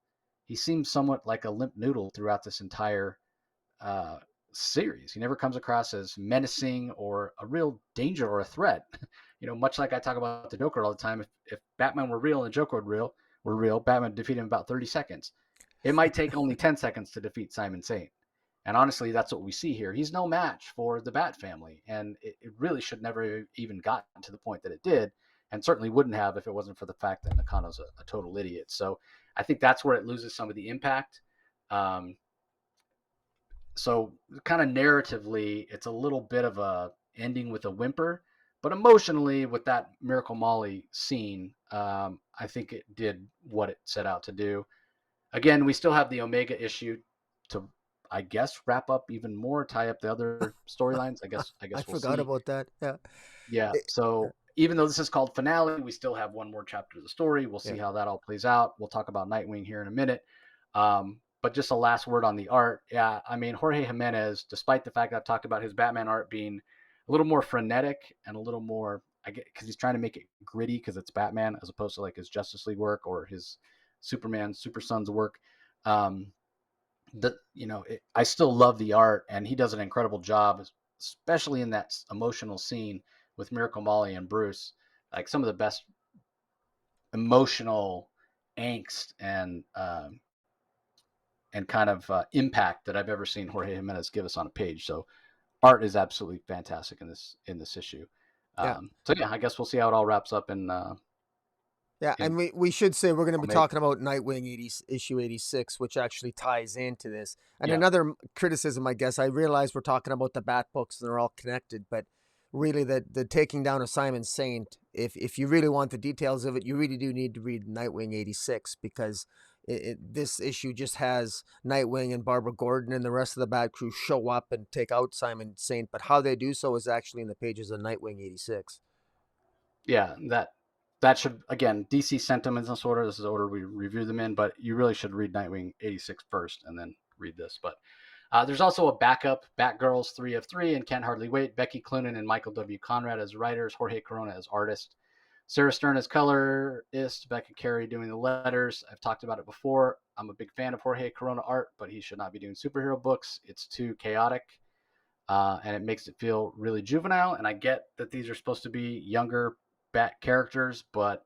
He seems somewhat like a limp noodle throughout this entire series. He never comes across as menacing or a real danger or a threat. Much like I talk about the Joker all the time. If Batman were real and the Joker were real, Batman would defeat him in about 30 seconds. It might take only 10 seconds to defeat Simon Saint. And honestly, that's what we see here. He's no match for the Bat family. And it really should never even gotten to the point that it did. And certainly wouldn't have if it wasn't for the fact that Nakano's a total idiot. So I think that's where it loses some of the impact. So kind of narratively, it's a little bit of a ending with a whimper, but emotionally, with that Miracle Molly scene, I think it did what it set out to do. Again, we still have the Omega issue to, I guess, wrap up even more, tie up the other storylines. I guess I we'll forgot see. about that. Yeah. Yeah. It- So even though this is called finale, we still have one more chapter of the story. We'll yeah. see how that all plays out. We'll talk about Nightwing here in a minute. But just a last word on the art. Yeah, I mean, Jorge Jimenez, despite the fact that I've talked about his Batman art being a little more frenetic and a little more, I get, because he's trying to make it gritty because it's Batman as opposed to like his Justice League work or his Superman, Super Sons work. Um, I still love the art, and he does an incredible job, especially in that emotional scene with Miracle Molly and Bruce. Like some of the best emotional angst and kind of impact that I've ever seen Jorge Jimenez give us on a page. So art is absolutely fantastic in this issue. Yeah. So yeah, I guess we'll see how it all wraps up Yeah, in and we should say we're going to be Omega. talking about Nightwing issue 86, which actually ties into this. And Yeah, another criticism, I guess, I realize we're talking about the Bat books and they're all connected, but really the taking down of Simon Saint, if you really want the details of it, you really do need to read Nightwing 86 because this issue just has Nightwing and Barbara Gordon and the rest of the Bat crew show up and take out Simon Saint, but how they do so is actually in the pages of Nightwing 86. yeah, that should, again, DC sent them in this order. This is the order we review them in, but you really should read Nightwing 86 first and then read this. But there's also a backup, Batgirls 3 of 3 and Can't Hardly Wait. Becky Cloonan and Michael W. Conrad as writers, Jorge Corona as artist, Sarah Stern as colorist, Becca Carey doing the letters. I've talked about it before. I'm a big fan of Jorge Corona art, but he should not be doing superhero books. It's too chaotic, and it makes it feel really juvenile. And I get that these are supposed to be younger Bat characters, but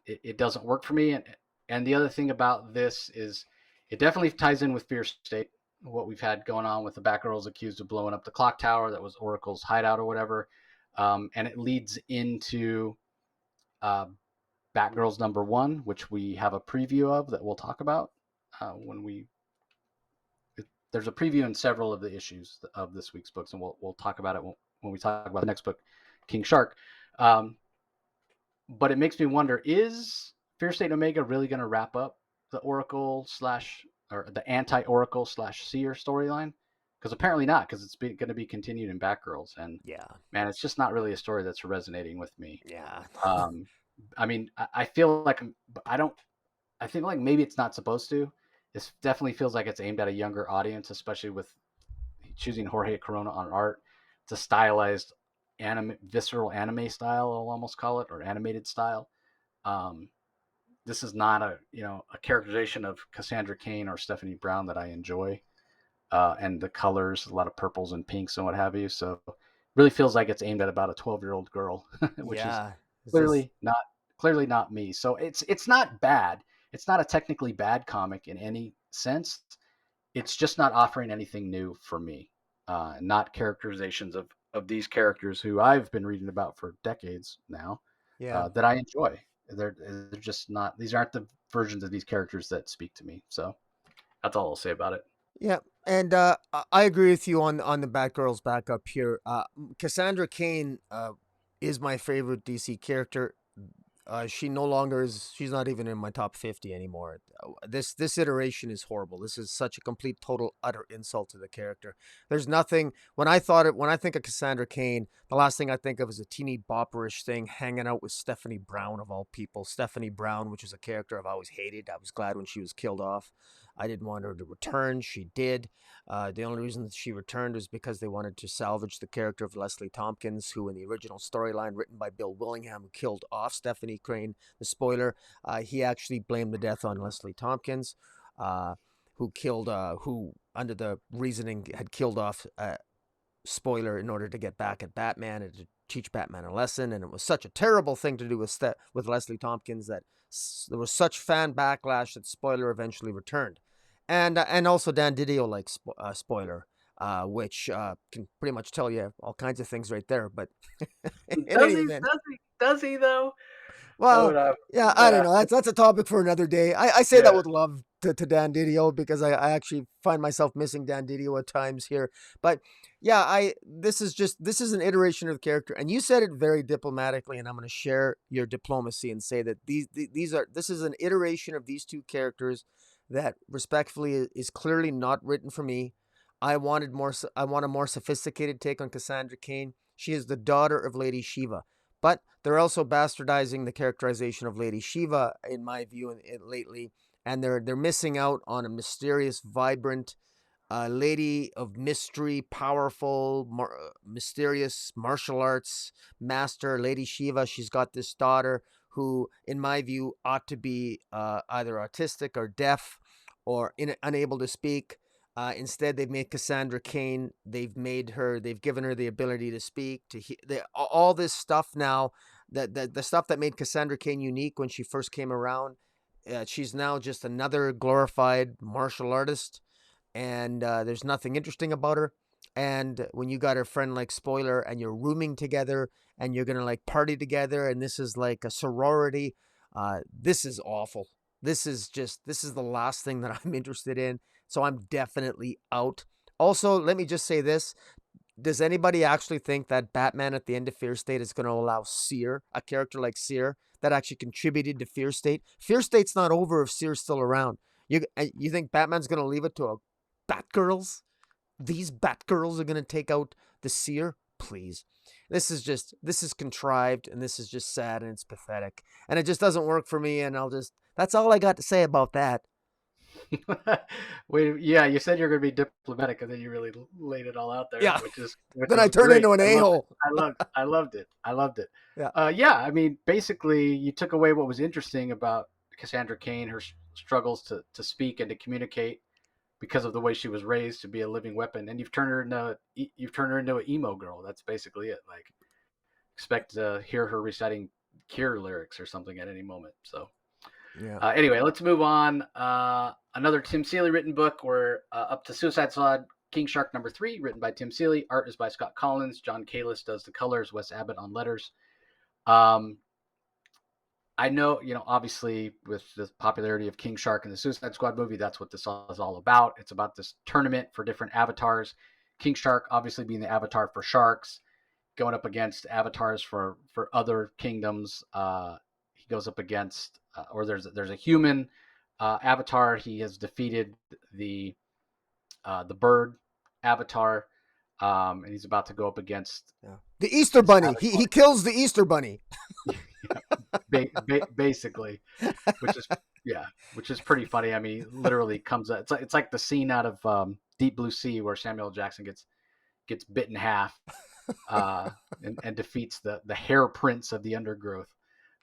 it doesn't work for me. And the other thing about this is it definitely ties in with Fear State, what we've had going on with the Batgirls accused of blowing up the clock tower that was Oracle's hideout or whatever. And it leads into uh, Batgirls #1, which we have a preview of that we'll talk about when we. there's a preview in several of the issues of this week's books, and we'll talk about it when we talk about the next book, King Shark. But it makes me wonder: is Fear State Omega really going to wrap up the Oracle or the anti-Oracle / Seer storyline? Because apparently not, because it's going to be continued in Batgirls, and Yeah. man, it's just not really a story that's resonating with me. Yeah. I mean, I feel like I think like maybe it's not supposed to. This definitely feels like it's aimed at a younger audience, especially with choosing Jorge Corona on art. It's a stylized visceral anime style, I'll almost call it, or animated style. This is not a characterization of Cassandra Cain or Stephanie Brown that I enjoy. And the colors, a lot of purples and pinks and what have you. So it really feels like it's aimed at about a 12-year-old girl, which is clearly not me. So it's not bad. It's not a technically bad comic in any sense. It's just not offering anything new for me. Not characterizations of these characters who I've been reading about for decades now. Yeah. That I enjoy. They're just not. These aren't the versions of these characters that speak to me. So that's all I'll say about it. Yeah, and I agree with you on the Batgirls backup here. Cassandra Cain is my favorite DC character. She no longer is. She's not even in my top 50 anymore. This iteration is horrible. This is such a complete, total, utter insult to the character. There's nothing. When I think of Cassandra Cain, the last thing I think of is a teeny bopperish thing, hanging out with Stephanie Brown of all people. Stephanie Brown, which is a character I've always hated. I was glad when she was killed off. I didn't want her to return. She did. The only reason that she returned was because they wanted to salvage the character of Leslie Tompkins, who in the original storyline written by Bill Willingham, who killed off Stephanie Crane, the spoiler, he actually blamed the death on Leslie Tompkins, who under the reasoning had killed off, spoiler, in order to get back at Batman and to teach Batman a lesson. And it was such a terrible thing to do with Leslie Tompkins that there was such fan backlash that spoiler eventually returned. And also Dan Didio likes spoiler, which can pretty much tell you all kinds of things right there. But Does he though? Well, yeah, I don't know. That's a topic for another day. I say that with love to Dan Didio, because I actually find myself missing Dan Didio at times here. But yeah, this is an iteration of the character, and you said it very diplomatically, and I'm going to share your diplomacy and say that this is an iteration of these two characters that respectfully is clearly not written for me. I want a more sophisticated take on Cassandra Cain. She is the daughter of Lady Shiva. But they're also bastardizing the characterization of Lady Shiva, in my view, lately, and they're missing out on a mysterious, vibrant lady of mystery, powerful, mysterious martial arts master, Lady Shiva. She's got this daughter who, in my view, ought to be either autistic or deaf or unable to speak. Instead, they've made Cassandra Cain. They've given her the ability to speak, all this stuff now. The stuff that made Cassandra Cain unique when she first came around. She's now just another glorified martial artist, and there's nothing interesting about her. And when you got a friend like Spoiler, and you're rooming together, and you're gonna like party together, and this is like a sorority, this is awful. This is the last thing that I'm interested in. So I'm definitely out. Also, let me just say this. Does anybody actually think that Batman at the end of Fear State is going to allow Seer, a character like Seer, that actually contributed to Fear State? Fear State's not over if Seer's still around. You think Batman's going to leave it to a Batgirls? These Batgirls are going to take out the Seer? Please. This is contrived, and this is just sad, and it's pathetic. And it just doesn't work for me, and that's all I got to say about that. Wait, yeah, you said you're going to be diplomatic, and then you really laid it all out there. Yeah. Which then I turned into an a-hole. I loved it. Yeah. Yeah. I mean, basically, you took away what was interesting about Cassandra Cain, her struggles to speak and to communicate because of the way she was raised to be a living weapon, and you've turned her into an emo girl. That's basically it. Like, expect to hear her reciting Cure lyrics or something at any moment. So. Yeah. Anyway, let's move on. Another Tim Seeley written book. We're up to Suicide Squad King Shark #3, written by Tim Seeley. Art is by Scott Kolins. John Kalis does the colors. Wes Abbott on letters. I know, obviously with the popularity of King Shark and the Suicide Squad movie, that's what this is all about. It's about this tournament for different avatars. King Shark obviously being the avatar for sharks, going up against avatars for other kingdoms. He goes up against, or there's a human avatar. He has defeated the bird avatar, and he's about to go up against the Easter Bunny. He kills the Easter Bunny. Basically, which is pretty funny. I mean, literally comes. It's like the scene out of Deep Blue Sea where Samuel Jackson gets bit in half, and defeats the hair prince of the undergrowth.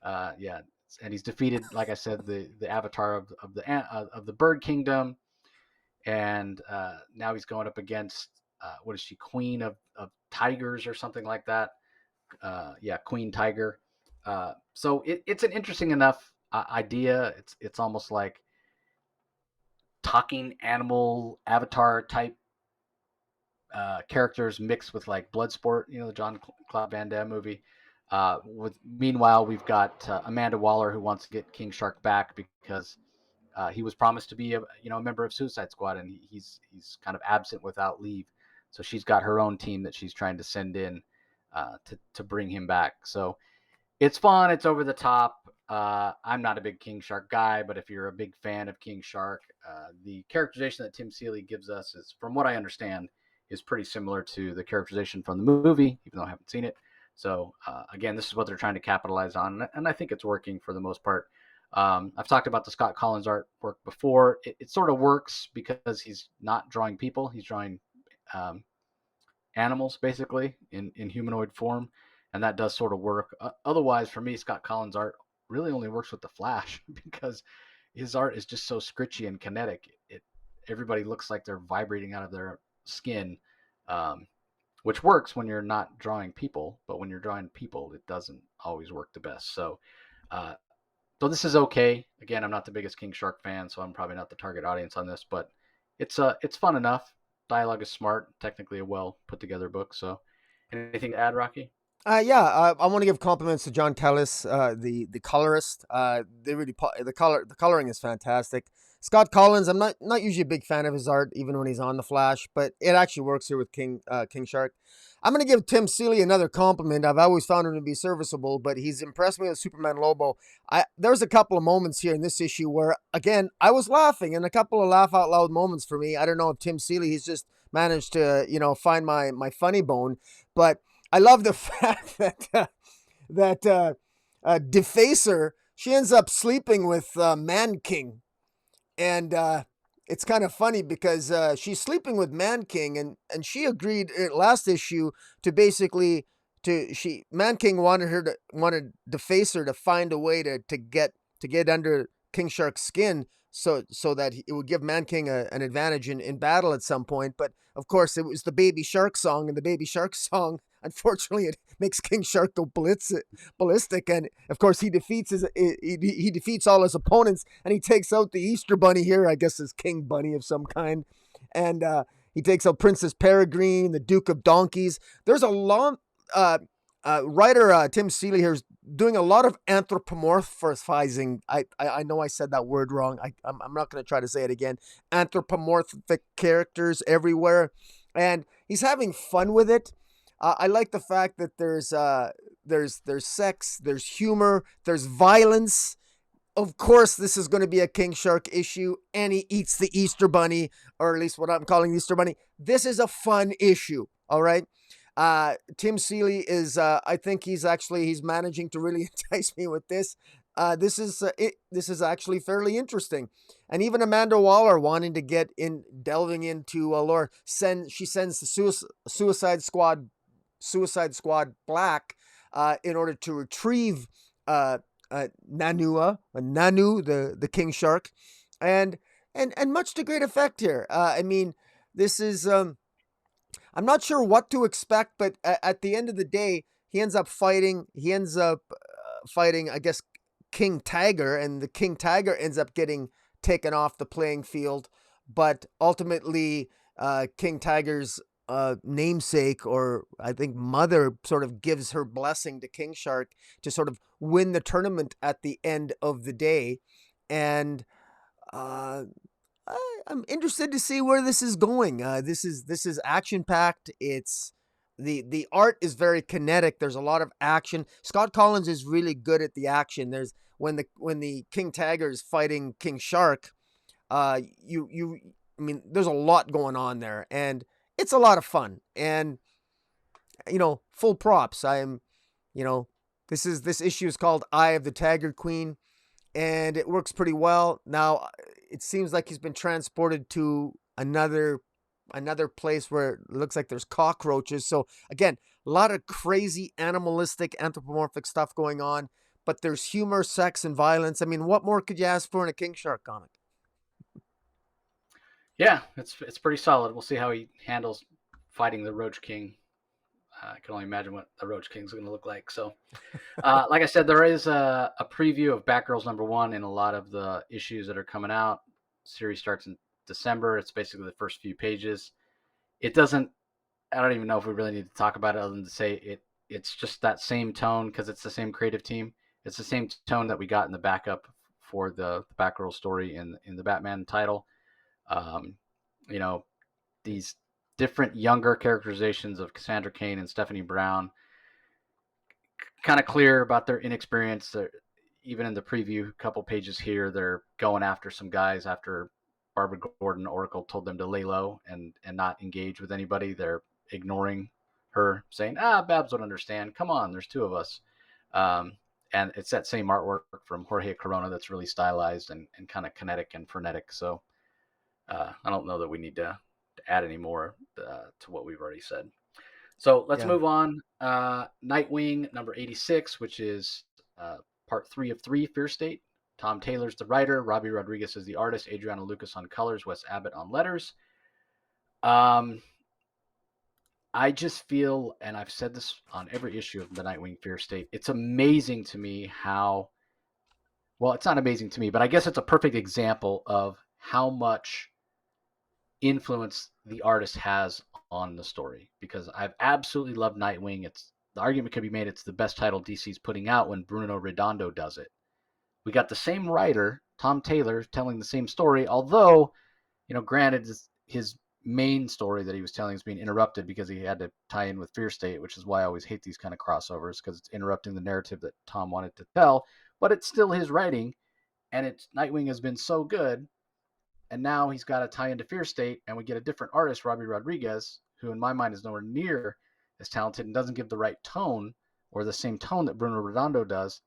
And he's defeated, like I said, the avatar of the bird kingdom, and now he's going up against what is she, Queen of Tigers or something like that? Queen Tiger. So it's an interesting enough idea. It's almost like talking animal avatar type characters mixed with like Bloodsport, the Jean-Claude Van Damme movie. Meanwhile, we've got Amanda Waller, who wants to get King Shark back because he was promised to be a member of Suicide Squad, and he's kind of absent without leave. So she's got her own team that she's trying to send in to bring him back. So it's fun. It's over the top. I'm not a big King Shark guy, but if you're a big fan of King Shark, the characterization that Tim Seeley gives us is, from what I understand, is pretty similar to the characterization from the movie, even though I haven't seen it. So again, this is what they're trying to capitalize on, and I think it's working for the most part. I've talked about the Scott Kolins artwork before. It sort of works because he's not drawing people; he's drawing animals, basically in humanoid form, and that does sort of work. Otherwise, for me, Scott Kolins art really only works with the Flash because his art is just so scritchy and kinetic. Everybody looks like they're vibrating out of their skin, which works when you're not drawing people, but when you're drawing people, it doesn't always work the best. So this is okay. Again, I'm not the biggest King Shark fan, so I'm probably not the target audience on this, but it's fun enough. Dialogue is smart, technically a well put together book. So anything to add, Rocky? I want to give compliments to John Tellis, the colorist. They really the coloring is fantastic. Scott Kolins, I'm not usually a big fan of his art, even when he's on the Flash, but it actually works here with King Shark. I'm going to give Tim Seeley another compliment. I've always found him to be serviceable, but he's impressed me with Superman Lobo. There's a couple of moments here in this issue where, again, I was laughing, and a couple of laugh out loud moments for me. I don't know if Tim Seeley, he's just managed to find my funny bone, but I love the fact that Defacer, she ends up sleeping with Man King. And it's kind of funny because she's sleeping with Man King, and she agreed last issue to basically Man King wanted Defacer to find a way to get under King Shark's skin so that it would give Man King an advantage in battle at some point. But of course, it was the Baby Shark song, and the Baby Shark song, unfortunately, it makes King Shark go ballistic, and of course he defeats he defeats all his opponents, and he takes out the Easter Bunny here, I guess is King Bunny of some kind, and he takes out Princess Peregrine, the Duke of Donkeys. There's a long writer Tim Seeley here is doing a lot of anthropomorphizing. I know I said that word wrong. I'm not going to try to say it again. Anthropomorphic characters everywhere, and he's having fun with it. I like the fact that there's sex, there's humor, there's violence. Of course, this is going to be a King Shark issue, and he eats the Easter Bunny, or at least what I'm calling the Easter Bunny. This is a fun issue, all right? Tim Seeley is, I think he's managing to really entice me with this. This is actually fairly interesting. And even Amanda Waller wanting to delving into lore, she sends the Suicide Squad Black in order to retrieve Nanu, the King Shark, and much to great effect here. I mean, this is I'm not sure what to expect, but at the end of the day, he ends up fighting, I guess, King Tiger, and the King Tiger ends up getting taken off the playing field. But ultimately, King Tiger's namesake, or I think mother, sort of gives her blessing to King Shark to sort of win the tournament at the end of the day. And uh, I'm interested to see where this is going. This is action packed. It's the art is very kinetic. There's a lot of action. Scott Kolins is really good at the action. There's when the King Tiger is fighting King Shark. I mean, there's a lot going on there, and it's a lot of fun. And full props. This issue is called Eye of the Tiger Queen, and it works pretty well. Now, it seems like he's been transported to another place where it looks like there's cockroaches. So again, a lot of crazy animalistic, anthropomorphic stuff going on, but there's humor, sex, and violence. I mean, what more could you ask for in a King Shark comic? Yeah, it's pretty solid. We'll see how he handles fighting the Roach King. I can only imagine what the Roach King's going to look like. So, like I said, there is a preview of Batgirls #1 in a lot of the issues that are coming out. Series starts in December. It's basically the first few pages. It doesn't. I don't even know if we really need to talk about it other than to say it's just that same tone because it's the same creative team. It's the same tone that we got in the backup for the Batgirl story in the Batman title. You know, these different younger characterizations of Cassandra Cain and Stephanie Brown, kind of clear about their inexperience. They're, even in the preview, couple pages here, they're going after some guys after Barbara Gordon Oracle told them to lay low and not engage with anybody. They're ignoring her, saying, Babs would understand. Come on, there's two of us. And it's that same artwork from Jorge Corona that's really stylized and kind of kinetic and frenetic. So I don't know that we need to add any more to what we've already said. So let's move on. Nightwing #86, which is part 3 of 3, Fear State. Tom Taylor's the writer. Robbie Rodriguez is the artist. Adriana Lucas on colors. Wes Abbott on letters. I just feel, and I've said this on every issue of the Nightwing Fear State, it's amazing to me how, well, it's not amazing to me, but I guess it's a perfect example of how much influence the artist has on the story, because I've absolutely loved Nightwing. The argument could be made it's the best title DC's putting out when Bruno Redondo does it. We got the same writer, Tom Taylor, telling the same story, although, granted, his main story that he was telling is being interrupted because he had to tie in with Fear State, which is why I always hate these kind of crossovers, because it's interrupting the narrative that Tom wanted to tell, but it's still his writing, and Nightwing has been so good, and now he's got to tie into Fear State, and we get a different artist, Robbie Rodriguez, who in my mind is nowhere near as talented and doesn't give the right tone or the same tone that Bruno Redondo does.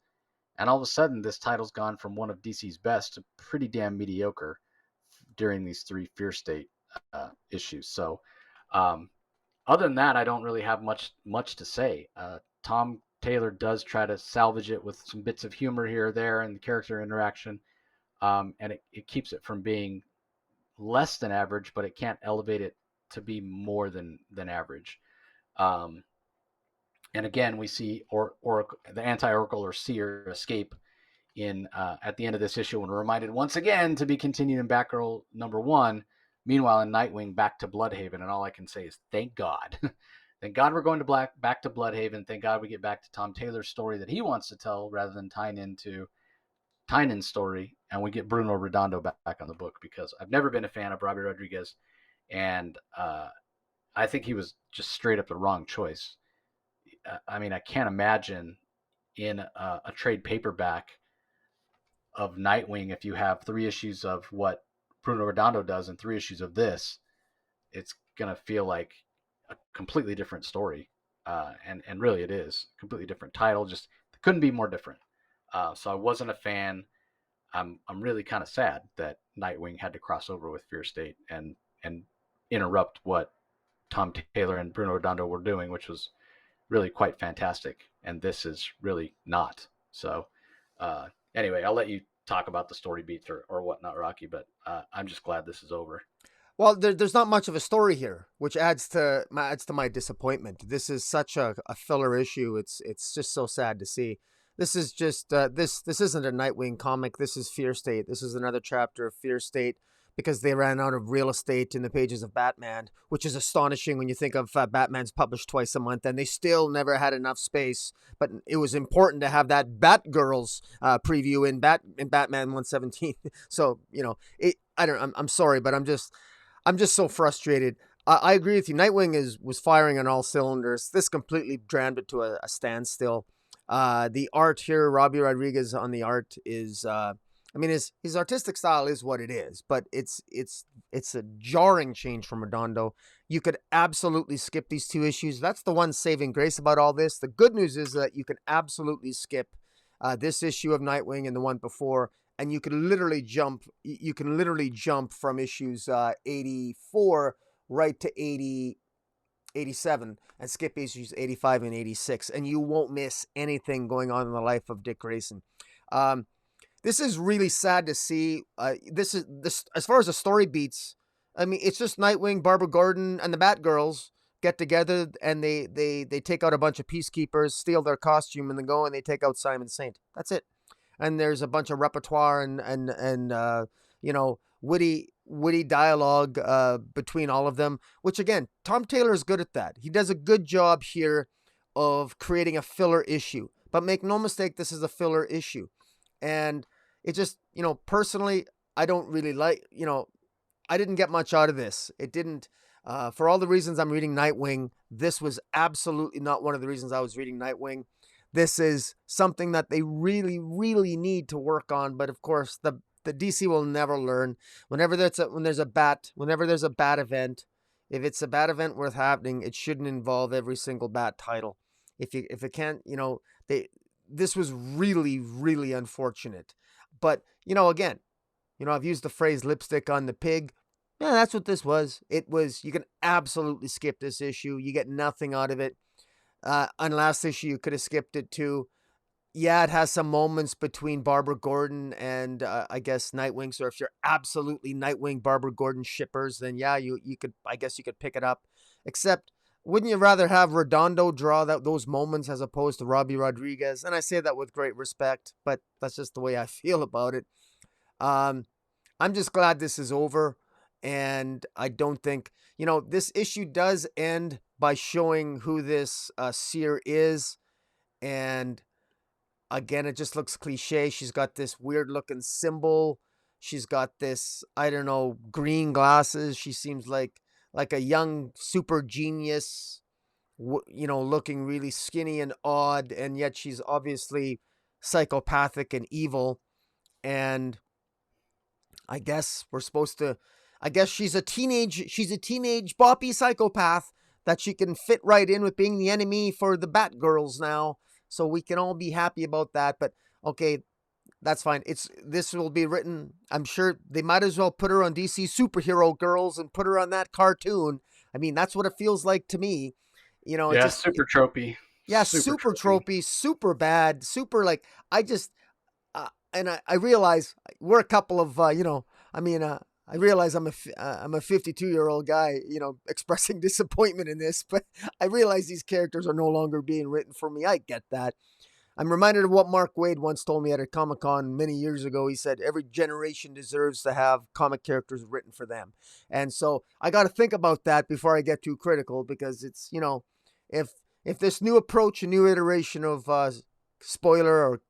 And all of a sudden, this title's gone from one of DC's best to pretty damn mediocre during these 3 Fear State issues. So other than that, I don't really have much to say. Tom Taylor does try to salvage it with some bits of humor here or there and the character interaction. And it keeps it from being less than average, but it can't elevate it to be more than average. And again, we see Oracle, the anti-Oracle or Seer escape in at the end of this issue, and we're reminded once again to be continued in Batgirl #1. Meanwhile, in Nightwing, back to Bloodhaven, and all I can say is thank God. Thank God we're going to back to Bloodhaven. Thank God we get back to Tom Taylor's story that he wants to tell rather than tying into Tynion's story, and we get Bruno Redondo back on the book, because I've never been a fan of Robbie Rodriguez, and I think he was just straight up the wrong choice. I mean, I can't imagine in a trade paperback of Nightwing, if you have 3 issues of what Bruno Redondo does and 3 issues of this, it's going to feel like a completely different story. And really it is a completely different title. Just couldn't be more different. So I wasn't a fan. I'm really kind of sad that Nightwing had to cross over with Fear State and interrupt what Tom Taylor and Bruno Redondo were doing, which was really quite fantastic. And this is really not. So anyway, I'll let you talk about the story beats or whatnot, Rocky, but I'm just glad this is over. Well, there's not much of a story here, which adds to my disappointment. This is such a filler issue. It's just so sad to see. This is just this isn't a Nightwing comic. This is Fear State. This is another chapter of Fear State. because they ran out of real estate in the pages of Batman, which is astonishing when you think of Batman's published twice a month, and they still never had enough space. But it was important to have that Batgirls preview in Batman 117. So I'm sorry, but I'm just so frustrated. I agree with you. Nightwing was firing on all cylinders. This completely drowned it to a standstill. The art here, Robbie Rodriquez on the art is. His artistic style is what it is, but it's a jarring change from Redondo. You could absolutely skip these 2 issues. That's the one saving grace about all this. The good news is that you can absolutely skip this issue of Nightwing and the one before, and you can literally jump. You can literally jump from issues 84 right to 87 and skip issues 85 and 86, and you won't miss anything going on in the life of Dick Grayson. This is really sad to see. This as far as the story beats. It's just Nightwing, Barbara Gordon, and the Batgirls get together and they take out a bunch of peacekeepers, steal their costume, and then go and they take out Simon Saint. That's it. And there's a bunch of repertoire and witty dialogue between all of them. Which again, Tom Taylor is good at that. He does a good job here of creating a filler issue. But make no mistake, this is a filler issue. And it just, personally, I don't really I didn't get much out of this. It didn't, for all the reasons I'm reading Nightwing, this was absolutely not one of the reasons I was reading Nightwing. This is something that they really, really need to work on. But of course, the DC will never learn. Whenever there's a bat event, if it's a bat event worth happening, it shouldn't involve every single bat title. If it can't, this was really, really unfortunate. But, again, I've used the phrase lipstick on the pig. Yeah, that's what this was. You can absolutely skip this issue. You get nothing out of it. On last issue, you could have skipped it too. Yeah, it has some moments between Barbara Gordon and I guess Nightwing. So if you're absolutely Nightwing, Barbara Gordon shippers, then yeah, you could pick it up. Except, wouldn't you rather have Redondo draw those moments as opposed to Robbie Rodriquez? And I say that with great respect, but that's just the way I feel about it. I'm just glad this is over. And I don't think, this issue does end by showing who this seer is. And again, it just looks cliche. She's got this weird looking symbol. She's got this, I don't know, green glasses. She seems like a young super genius, looking really skinny and odd. And yet she's obviously psychopathic and evil. And I guess she's a teenage boppy psychopath that she can fit right in with being the enemy for the Batgirls now. So we can all be happy about that. But okay, that's fine. This will be written. I'm sure they might as well put her on DC Superhero Girls and put her on that cartoon. That's what it feels like to me. Yeah, super tropey. Yeah, super tropey, super bad, super and I realize we're a couple of I realize I'm a 52-year-old guy, expressing disappointment in this, but I realize these characters are no longer being written for me. I get that. I'm reminded of what Mark Waid once told me at a Comic-Con many years ago. He said, every generation deserves to have comic characters written for them. And so I got to think about that before I get too critical, because it's, if this new approach, a new iteration of Spoiler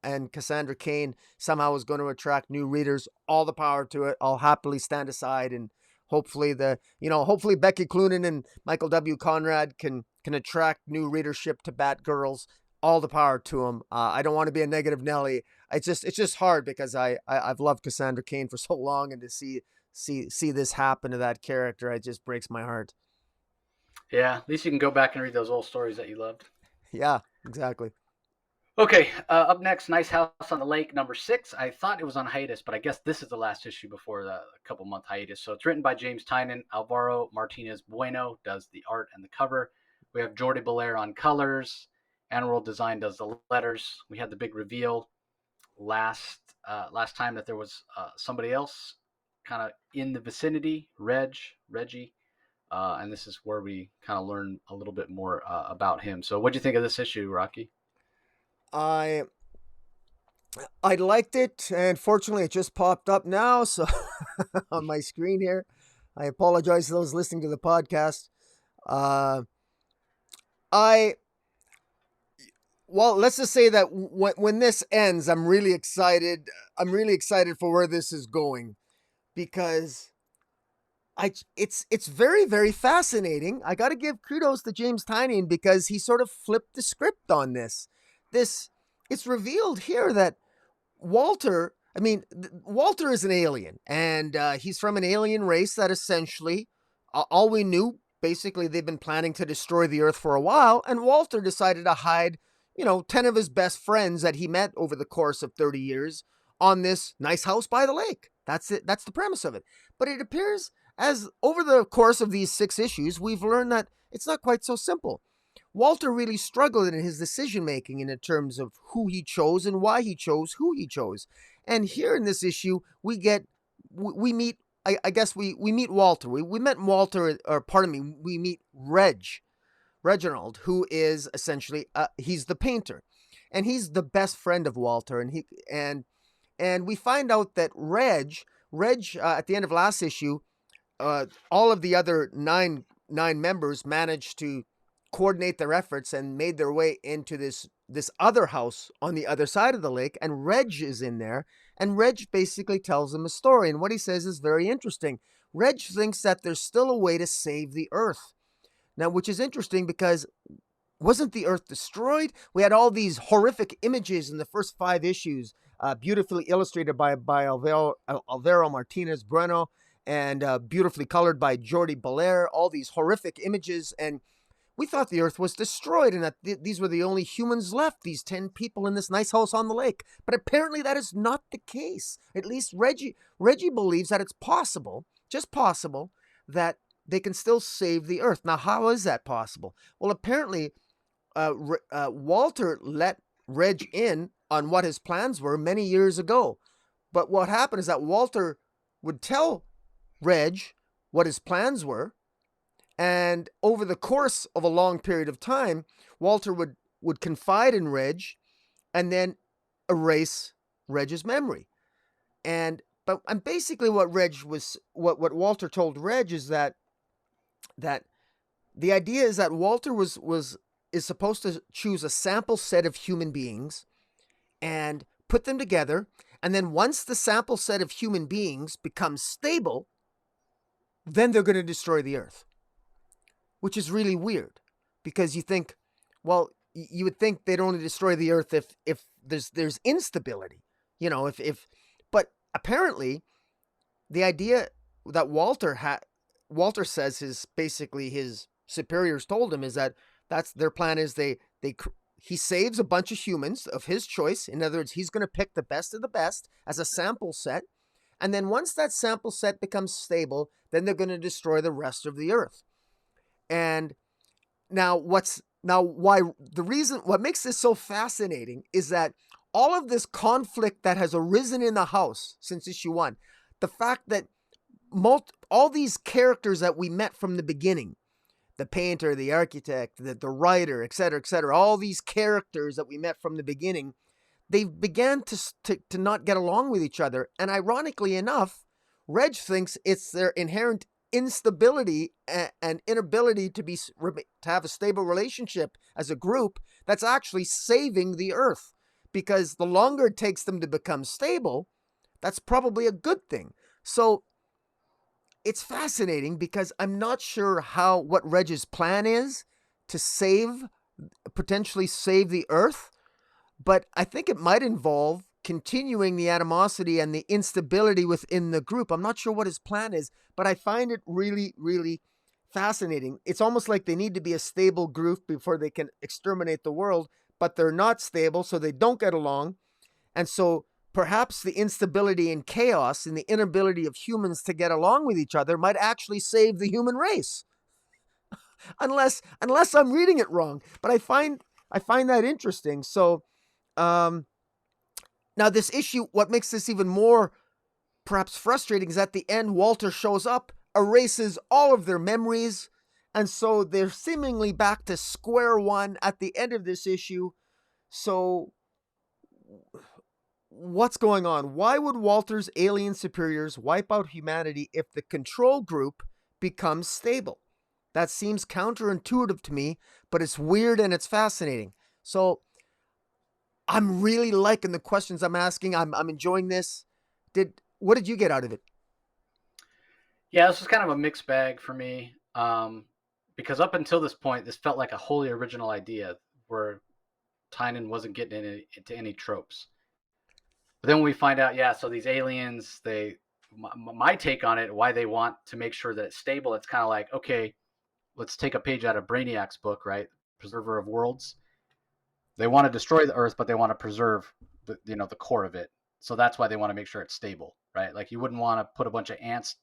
and Cassandra Cain somehow is going to attract new readers, all the power to it. I'll happily stand aside, and hopefully Becky Cloonan and Michael W. Conrad can attract new readership to Batgirls. All the power to them. I don't want to be a negative Nelly. It's just hard because I've loved Cassandra Cain for so long, and to see this happen to that character, it just breaks my heart. Yeah, at least you can go back and read those old stories that you loved. Yeah, exactly. Okay, up next, Nice House on the Lake, number 6. I thought it was on hiatus, but I guess this is the last issue before the couple-month hiatus. So it's written by James Tynion. Alvaro Martinez Bueno does the art and the cover. We have Jordi Belair on colors. Animal Design does the letters. We had the big reveal last time that there was somebody else kind of in the vicinity, Reggie. And this is where we kind of learn a little bit more about him. So what'd you think of this issue, Rocky? I liked it, and fortunately it just popped up now, so on my screen here. I apologize to those listening to the podcast. Well, let's just say that when this ends, I'm really excited. I'm really excited for where this is going, because it's very, very fascinating. I got to give kudos to James Tynion, because he sort of flipped the script on this. It's revealed here that Walter is an alien, and he's from an alien race that essentially, all we knew, basically they've been planning to destroy the Earth for a while, and Walter decided to hide 10 of his best friends that he met over the course of 30 years on this nice house by the lake. That's it. That's the premise of it. But it appears, as over the course of these 6 issues, we've learned that it's not quite so simple. Walter really struggled in his decision-making in terms of who he chose and why he chose who he chose. And here in this issue, we meet, I guess we meet Walter. We met Walter, or pardon me, we meet Reginald, who is essentially, he's the painter, and he's the best friend of Walter. And we find out that Reg, at the end of last issue, all of the other nine members managed to coordinate their efforts and made their way into this other house on the other side of the lake, and Reg is in there, and Reg basically tells them a story, and what he says is very interesting. Reg thinks that there's still a way to save the Earth. Now, which is interesting, because wasn't the Earth destroyed? We had all these horrific images in the first 5 issues, beautifully illustrated by Alvaro Martinez Bueno, and beautifully colored by Jordi Belair, all these horrific images, and we thought the Earth was destroyed and that these were the only humans left, these 10 people in this nice house on the lake. But apparently that is not the case. At least Reggie believes that it's possible, just possible, that they can still save the Earth. Now, how is that possible? Well, apparently Walter let Reg in on what his plans were many years ago. But what happened is that Walter would tell Reg what his plans were, and over the course of a long period of time, Walter would confide in Reg and then erase Reg's memory. But basically what Walter told Reg is that the idea is that Walter is supposed to choose a sample set of human beings and put them together, and then once the sample set of human beings becomes stable, then they're going to destroy the Earth. Which is really weird, because you think, well, you would think they'd only destroy the Earth if there's instability, but apparently the idea that Walter says his superiors told him is that that's their plan, is he saves a bunch of humans of his choice. In other words, he's going to pick the best of the best as a sample set, and then once that sample set becomes stable, then they're going to destroy the rest of the Earth. And what makes this so fascinating is that all of this conflict that has arisen in the house since issue 1, the fact that all these characters that we met from the beginning, the painter, the architect, the writer, etc., all these characters that we met from the beginning, they began to not get along with each other. And ironically enough, Reg thinks it's their inherent instability and inability to have a stable relationship as a group that's actually saving the Earth, because the longer it takes them to become stable, that's probably a good thing. So it's fascinating, because I'm not sure what Reg's plan is to potentially save the Earth, but I think it might involve continuing the animosity and the instability within the group. I'm not sure what his plan is, but I find it really, really fascinating. It's almost like they need to be a stable group before they can exterminate the world, but they're not stable, so they don't get along. And so perhaps the instability and chaos and the inability of humans to get along with each other might actually save the human race. unless I'm reading it wrong. But I find that interesting. So, now, this issue, what makes this even more perhaps frustrating is at the end, Walter shows up, erases all of their memories, and so they're seemingly back to square one at the end of this issue. So what's going on? Why would Walter's alien superiors wipe out humanity if the control group becomes stable? That seems counterintuitive to me, but it's weird and it's fascinating. So I'm really liking the questions I'm asking. I'm enjoying this. What did you get out of it? Yeah, this was kind of a mixed bag for me. Because up until this point, this felt like a wholly original idea where Tynion wasn't getting into any tropes. But then when we find out, yeah, so these aliens, my take on it, why they want to make sure that it's stable, it's kind of like, okay, let's take a page out of Brainiac's book, right? Preserver of Worlds. They want to destroy the Earth, but they want to preserve the core of it. So that's why they want to make sure it's stable, right? Like you wouldn't want to put a bunch of ants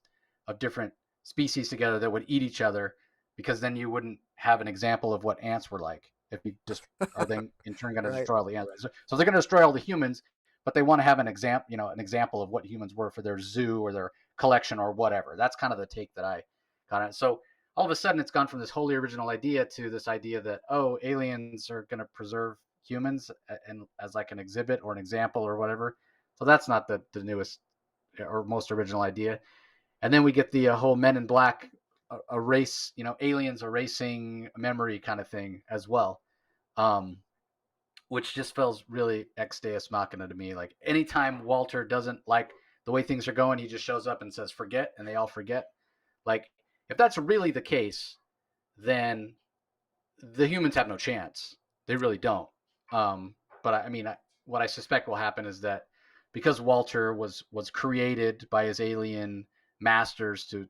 of different species together that would eat each other, because then you wouldn't have an example of what ants were like. If you just are then in turn going to Right. destroy all the ants, so they're going to destroy all the humans, but they want to have an example of what humans were for their zoo or their collection or whatever. That's kind of the take that I got it. So all of a sudden, it's gone from this wholly original idea to this idea that, oh, aliens are going to preserve humans and as like an exhibit or an example or whatever. So that's not the newest or most original idea. And then we get the whole Men in Black erase, aliens erasing memory kind of thing as well, um, which just feels really ex deus machina to me. Like anytime Walter doesn't like the way things are going, he just shows up and says forget, and they all forget. Like if that's really the case, then the humans have no chance. They really don't. But I mean, what I suspect will happen is that because Walter was created by his alien masters to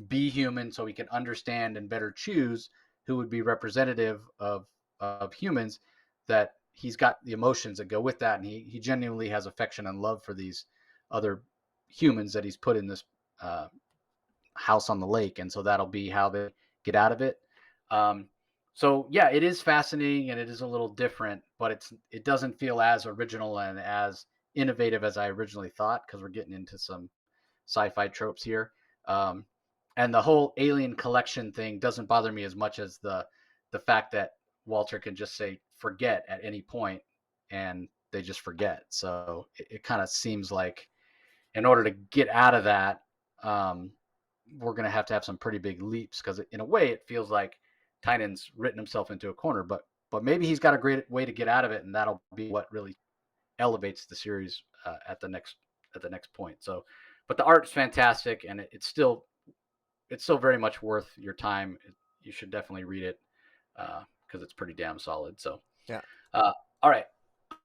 be human, so he can understand and better choose who would be representative of humans, that he's got the emotions that go with that, and he genuinely has affection and love for these other humans that he's put in this uh, house on the lake, and so that'll be how they get out of it. Um, so yeah, it is fascinating and it is a little different, but it doesn't feel as original and as innovative as I originally thought, because we're getting into some sci-fi tropes here. Um, and the whole alien collection thing doesn't bother me as much as the fact that Walter can just say forget at any point and they just forget. So it kind of seems like in order to get out of that, um, we're going to have some pretty big leaps, because in a way it feels like Tynion's written himself into a corner, but maybe he's got a great way to get out of it, and that'll be what really elevates the series at the next point. So, but the art's fantastic, and it's still very much worth your time. You should definitely read it because it's pretty damn solid. So, Yeah. uh, all right.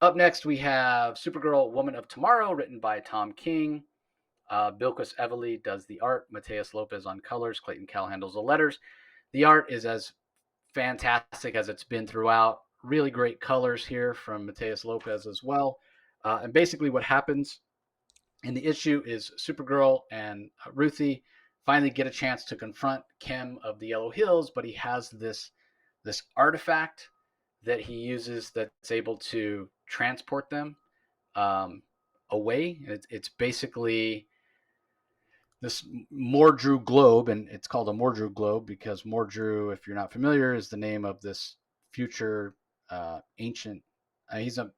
Up next, we have Supergirl, Woman of Tomorrow, written by Tom King. Bilquis Evely does the art. Mateus Lopez on colors. Clayton Cal handles the letters. The art is as fantastic as it's been throughout. Really great colors here from Mateus Lopez as well. And basically, what happens in the issue is Supergirl and Ruthie finally get a chance to confront Kim of the Yellow Hills, but he has this artifact that he uses that's able to transport them um, away. It's basically this Mordru globe, and it's called a Mordru globe because Mordru, if you're not familiar, is the name of this future ancient. He's a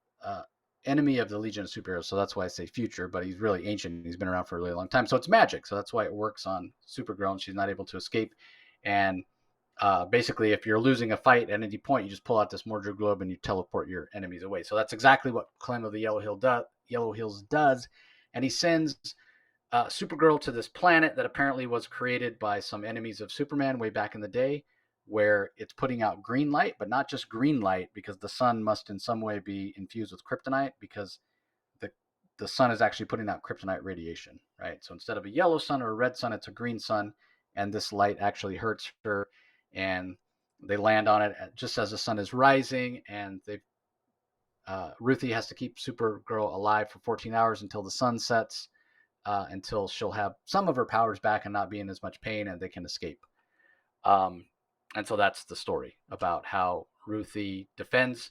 enemy of the Legion of Superheroes, so that's why I say future. But he's really ancient. He's been around for a really long time, so it's magic. So that's why it works on Supergirl, and she's not able to escape. And basically, if you're losing a fight at any point, you just pull out this Mordru globe and you teleport your enemies away. So that's exactly what Clem of the Yellow Hills does, and he sends Supergirl to this planet that apparently was created by some enemies of Superman way back in the day, where it's putting out green light, but not just green light, because the sun must in some way be infused with kryptonite, because the the sun is actually putting out kryptonite radiation, right? So instead of a yellow sun or a red sun, it's a green sun, and this light actually hurts her, and they land on it just as the sun is rising, and Ruthie has to keep Supergirl alive for 14 hours until the sun sets, until she'll have some of her powers back and not be in as much pain, and they can escape. Um, and so that's the story about how Ruthie defends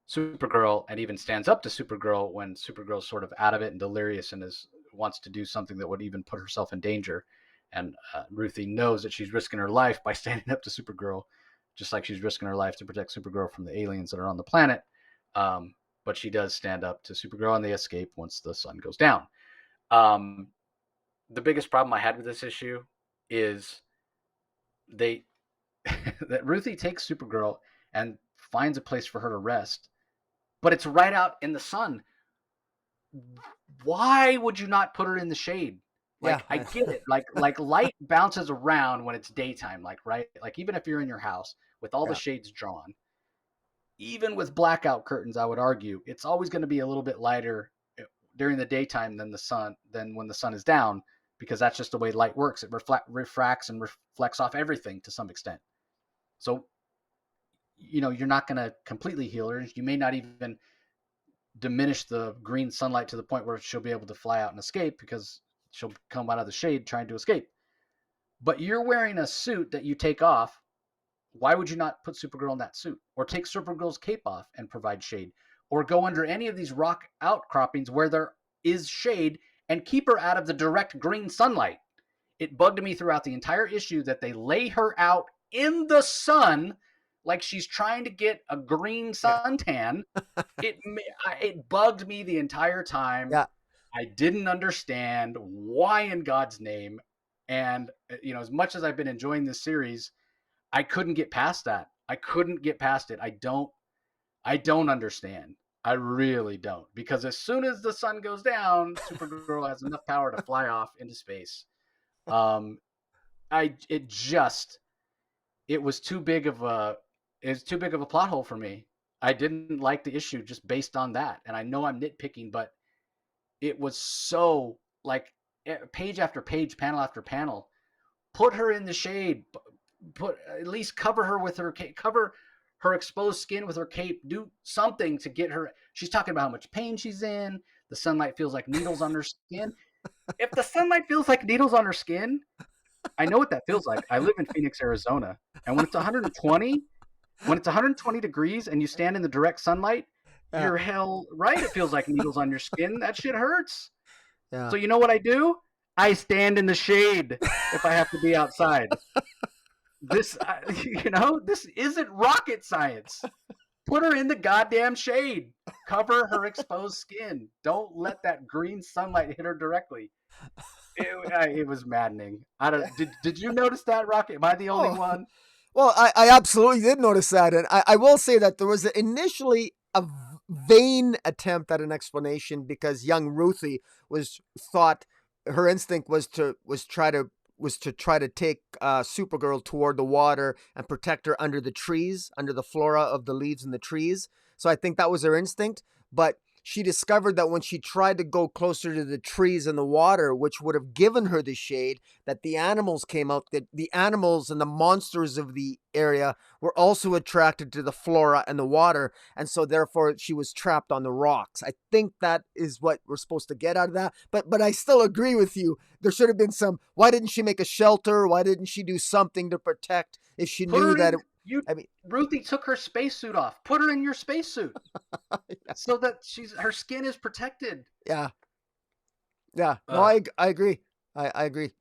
Supergirl and even stands up to Supergirl when Supergirl's sort of out of it and delirious and wants to do something that would even put herself in danger. And Ruthie knows that she's risking her life by standing up to Supergirl, just like she's risking her life to protect Supergirl from the aliens that are on the planet. Um, but she does stand up to Supergirl and they escape once the sun goes down. The biggest problem I had with this issue is that Ruthie takes Supergirl and finds a place for her to rest, but it's right out in the sun. Why would you not put her in the shade? Like, Yeah. I get it. Like light bounces around when it's daytime, like, right? Like, even if you're in your house with all the Yeah. shades drawn, even with blackout curtains, I would argue it's always going to be a little bit lighter during the daytime than when the sun is down, because that's just the way light works. It refracts and reflects off everything to some extent. So, you're not going to completely heal her. You may not even diminish the green sunlight to the point where she'll be able to fly out and escape, because she'll come out of the shade trying to escape. But you're wearing a suit that you take off. Why would you not put Supergirl in that suit? Or take Supergirl's cape off and provide shade? Or go under any of these rock outcroppings where there is shade and keep her out of the direct green sunlight? It bugged me throughout the entire issue that they lay her out in the sun like she's trying to get a green suntan. It bugged me the entire time. Yeah. I didn't understand why in God's name. And, as much as I've been enjoying this series, I couldn't get past that. I couldn't get past it. I don't understand. I really don't. Because as soon as the sun goes down, Supergirl has enough power to fly off into space. It was too big of a plot hole for me. I didn't like the issue just based on that. And I know I'm nitpicking, but it was so, like, page after page, panel after panel. Put her in the shade. At least cover her with her cape. Cover her exposed skin with her cape. Do something to get her. She's talking about how much pain she's in. The sunlight feels like needles on her skin. If the sunlight feels like needles on her skin, I know what that feels like. I live in Phoenix, Arizona, and when it's 120 degrees and you stand in the direct sunlight, you're hell right. It feels like needles on your skin. That shit hurts. Yeah. So you know what I do? I stand in the shade if I have to be outside. This isn't rocket science. Put her in the goddamn shade. Cover her exposed skin. Don't let that green sunlight hit her directly. It was maddening. Did you notice that, Rocket? Am I the only one? Well, I absolutely did notice that. And I will say that there was initially a vain attempt at an explanation, because young Ruthie thought her instinct was to try to take Supergirl toward the water and protect her under the trees, under the flora of the leaves in the trees. So I think that was her instinct. But she discovered that when she tried to go closer to the trees and the water, which would have given her the shade, that the animals came out, that the animals and the monsters of the area were also attracted to the flora and the water. And so therefore she was trapped on the rocks. I think that is what we're supposed to get out of that. But I still agree with you. There should have been why didn't she make a shelter? Why didn't she do something to protect if she knew that Ruthie took her spacesuit off. Put her in your spacesuit. So that her skin is protected. Yeah. No, I agree. I agree.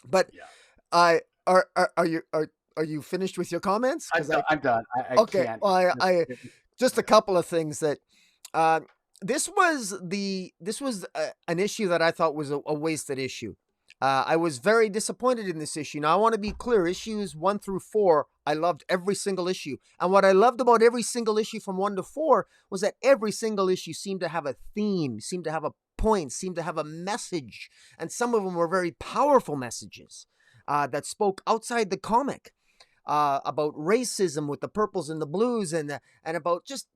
But yeah. Are you finished with your comments? I'm done. I okay. Can't. Well, I just a couple of things that this was an issue that I thought was a wasted issue. I was very disappointed in this issue. Now, I want to be clear. Issues 1 through 4, I loved every single issue. And what I loved about every single issue from 1 to 4 was that every single issue seemed to have a theme, seemed to have a point, seemed to have a message. And some of them were very powerful messages that spoke outside the comic about racism with the purples and the blues, and about just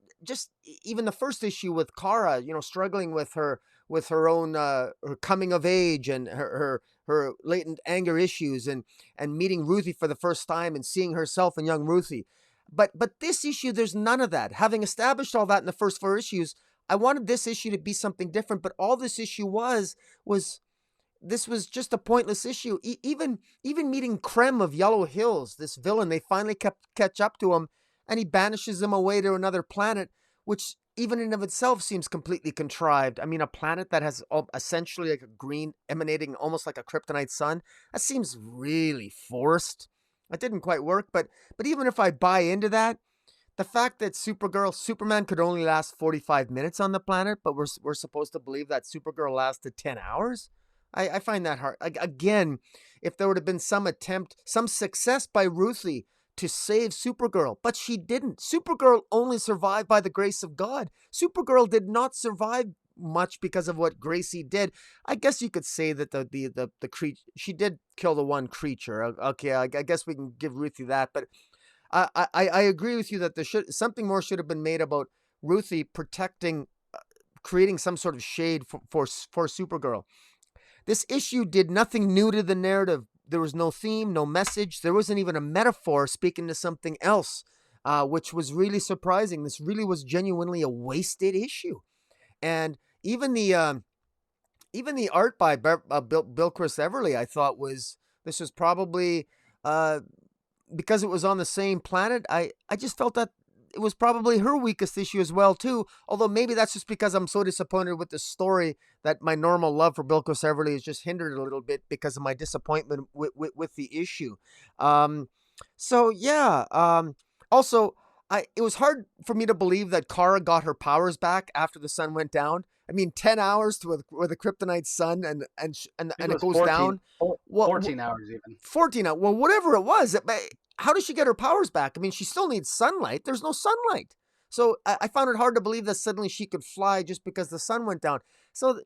even the first issue with Kara, struggling with her own her coming of age and her latent anger issues, and meeting Ruthie for the first time and seeing herself in young Ruthie. But this issue, there's none of that. Having established all that in the first 4 issues, I wanted this issue to be something different. But all this issue was just a pointless issue. Even meeting Krem of Yellow Hills, this villain, they finally catch up to him, and he banishes him away to another planet, which even in of itself seems completely contrived. I mean, a planet that has essentially like a green emanating almost like a kryptonite sun, that seems really forced. It didn't quite work, but even if I buy into that, the fact that Superman could only last 45 minutes on the planet, but we're supposed to believe that Supergirl lasted 10 hours. I find that hard. Again, if there would have been some attempt, some success by Ruthie to save Supergirl, but she didn't. Supergirl only survived by the grace of God. Supergirl did not survive much because of what Gracie did. I guess you could say that the creature, she did kill the one creature. Okay, I guess we can give Ruthie that, but I agree with you that something more should have been made about Ruthie protecting, creating some sort of shade for Supergirl. This issue did nothing new to the narrative. There was no theme, no message. There wasn't even a metaphor speaking to something else, which was really surprising. This really was genuinely a wasted issue. And even the art by Bilquis Everly, I thought this was probably because it was on the same planet. I just felt that it was probably her weakest issue as well too. Although maybe that's just because I'm so disappointed with the story that my normal love for Bilquis Everly is just hindered a little bit because of my disappointment with the issue. So yeah. Also, it was hard for me to believe that Kara got her powers back after the sun went down. I mean, 10 hours with a kryptonite sun and it goes 14, down. 14 hours even. 14 hours. Well, whatever it was, how does she get her powers back? I mean, she still needs sunlight. There's no sunlight. So I found it hard to believe that suddenly she could fly just because the sun went down. So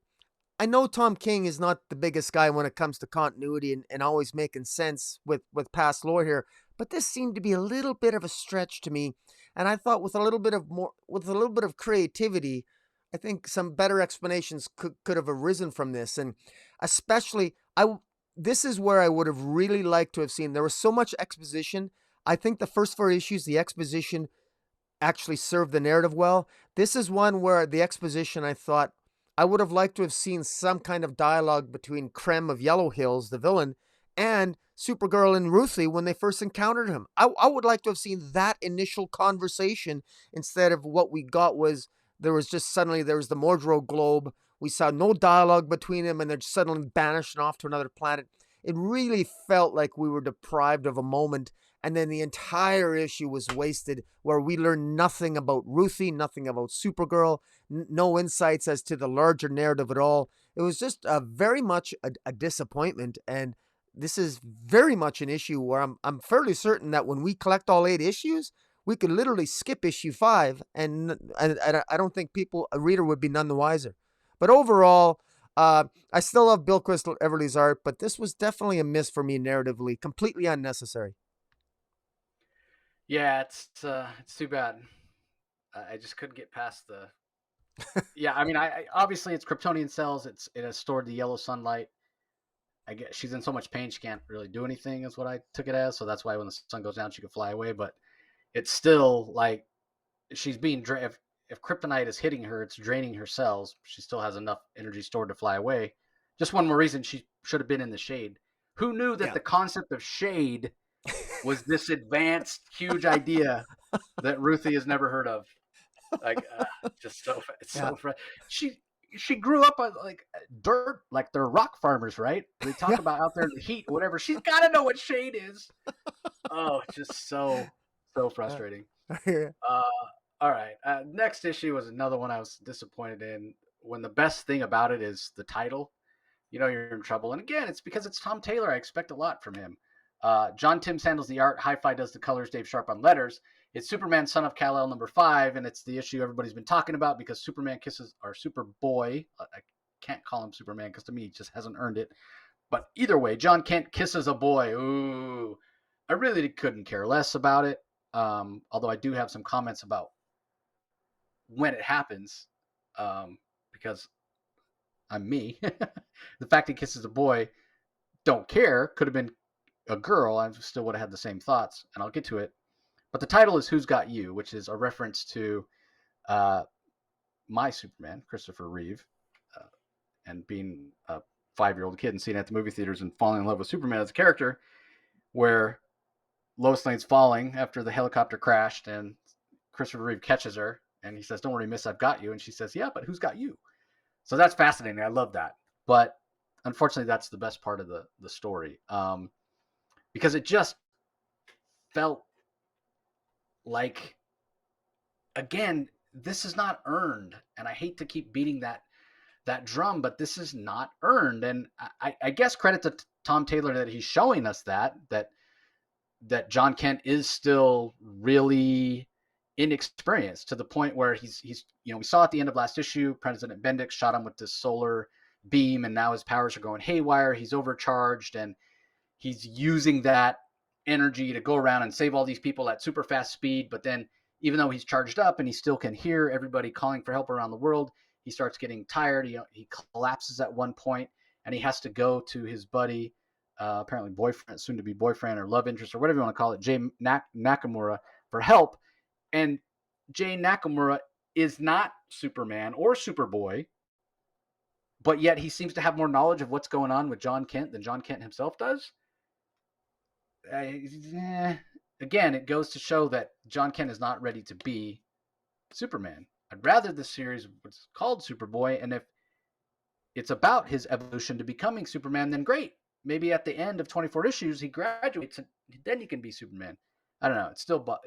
I know Tom King is not the biggest guy when it comes to continuity and always making sense with past lore here, but this seemed to be a little bit of a stretch to me. And I thought with a little bit of creativity, I think some better explanations could have arisen from this. And especially, this is where I would have really liked to have seen. There was so much exposition. I think the first 4 issues, the exposition actually served the narrative well. This is one where the exposition, I thought, I would have liked to have seen some kind of dialogue between Krem of Yellow Hills, the villain, and Supergirl and Ruthie when they first encountered him. I would like to have seen that initial conversation instead of what we got was there was the Mordro globe. We saw no dialogue between them and they're just suddenly banishing off to another planet. It really felt like we were deprived of a moment, and then the entire issue was wasted where we learned nothing about Ruthie, nothing about Supergirl, no insights as to the larger narrative at all. It was just very much a disappointment, and this is very much an issue where I'm fairly certain that when we collect all 8 issues, we could literally skip issue 5, and I don't think a reader would be none the wiser. But overall, I still love Bilquis Everly's art, but this was definitely a miss for me narratively, completely unnecessary. Yeah, it's too bad. I just couldn't get past the. Yeah, I mean, I obviously it's Kryptonian cells. It has stored the yellow sunlight. I guess she's in so much pain she can't really do anything. Is what I took it as. So that's why when the sun goes down, she can fly away. But it's still like she's being if kryptonite is hitting her, it's draining her cells. She still has enough energy stored to fly away. Just one more reason she should have been in the shade. Who knew that the concept of shade was this advanced, huge idea that Ruthie has never heard of? Like, just so she grew up on like dirt, like they're rock farmers, right? They talk about out there in the heat, whatever. She's got to know what shade is. Oh, it's just so frustrating. All right. Next issue was another one I was disappointed in. When the best thing about it is the title, you're in trouble. And again, it's because it's Tom Taylor. I expect a lot from him. John Timms handles the art. Hi-Fi does the colors. Dave Sharp on letters. It's Superman, Son of Kal-el, number 5, and it's the issue everybody's been talking about because Superman kisses our Superboy. I can't call him Superman because to me he just hasn't earned it. But either way, Jon Kent kisses a boy. Ooh, I really couldn't care less about it. Although I do have some comments about when it happens, because I'm me. The fact he kisses a boy, don't care. Could have been a girl. I still would have had the same thoughts, and I'll get to it. But the title is Who's Got You, which is a reference to my Superman, Christopher Reeve, and being a 5-year-old kid and seeing it at the movie theaters and falling in love with Superman as a character, where Lois Lane's falling after the helicopter crashed and Christopher Reeve catches her and he says, "Don't worry, miss, I've got you." And she says, "Yeah, but who's got you?" So that's fascinating. I love that. But unfortunately, that's the best part of the story, because it just felt like again, this is not earned, and I hate to keep beating that drum, but this is not earned. And I guess credit to Tom Taylor that he's showing us that Jon Kent is still really inexperienced to the point where he's we saw at the end of last issue, President Bendix shot him with this solar beam, and now his powers are going haywire. He's overcharged, and he's using that energy to go around and save all these people at super fast speed. But then, even though he's charged up and he still can hear everybody calling for help around the world, he starts getting tired. He collapses at one point, and he has to go to his buddy, apparently boyfriend, soon to be boyfriend or love interest or whatever you want to call it, Jay Nakamura, for help. And Jay Nakamura is not Superman or Superboy, but yet he seems to have more knowledge of what's going on with Jon Kent than Jon Kent himself does. Again, it goes to show that Jon Kent is not ready to be Superman. I'd rather this series was called Superboy, and if it's about his evolution to becoming Superman, then great. Maybe at the end of 24 issues, he graduates, and then he can be Superman. I don't know. It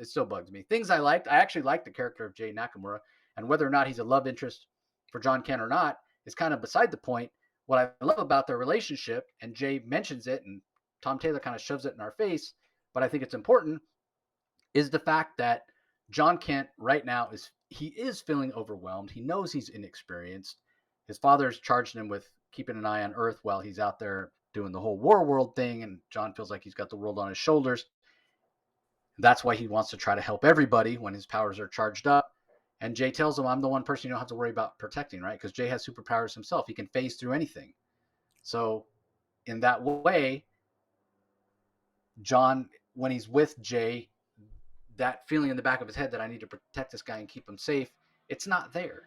still bugs me. Things I liked. I actually liked the character of Jay Nakamura, and whether or not he's a love interest for Jon Kent or not is kind of beside the point. What I love about their relationship, and Jay mentions it, and Tom Taylor kind of shoves it in our face, but I think it's important, is the fact that Jon Kent right now is feeling overwhelmed. He knows he's inexperienced. His father's charged him with keeping an eye on Earth while he's out there doing the whole war world thing, and Jon feels like he's got the world on his shoulders. That's why he wants to try to help everybody when his powers are charged up. And Jay tells him, I'm the one person you don't have to worry about protecting, right? Because Jay has superpowers himself. He can phase through anything. So in that way, Jon, when he's with Jay, that feeling in the back of his head that I need to protect this guy and keep him safe, it's not there.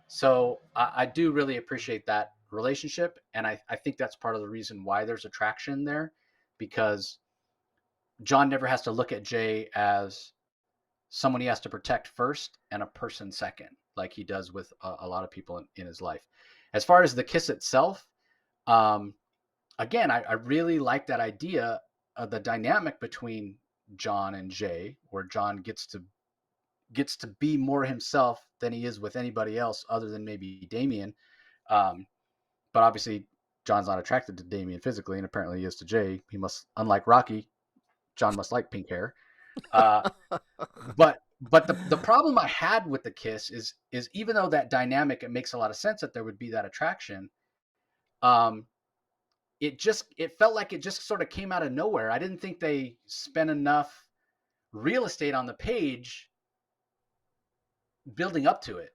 So I do really appreciate that relationship. And I think that's part of the reason why there's attraction there, because Jon never has to look at Jay as someone he has to protect first and a person second, like he does with a lot of people in his life. As far as the kiss itself, again, I really like that idea of the dynamic between Jon and Jay, where Jon gets to be more himself than he is with anybody else other than maybe Damian. But obviously Jon's not attracted to Damian physically, and apparently he is to Jay. He must, unlike Rocky, Jon must like pink hair. But the problem I had with the kiss is even though that dynamic, it makes a lot of sense that there would be that attraction. It felt like it just sort of came out of nowhere. I didn't think they spent enough real estate on the page building up to it.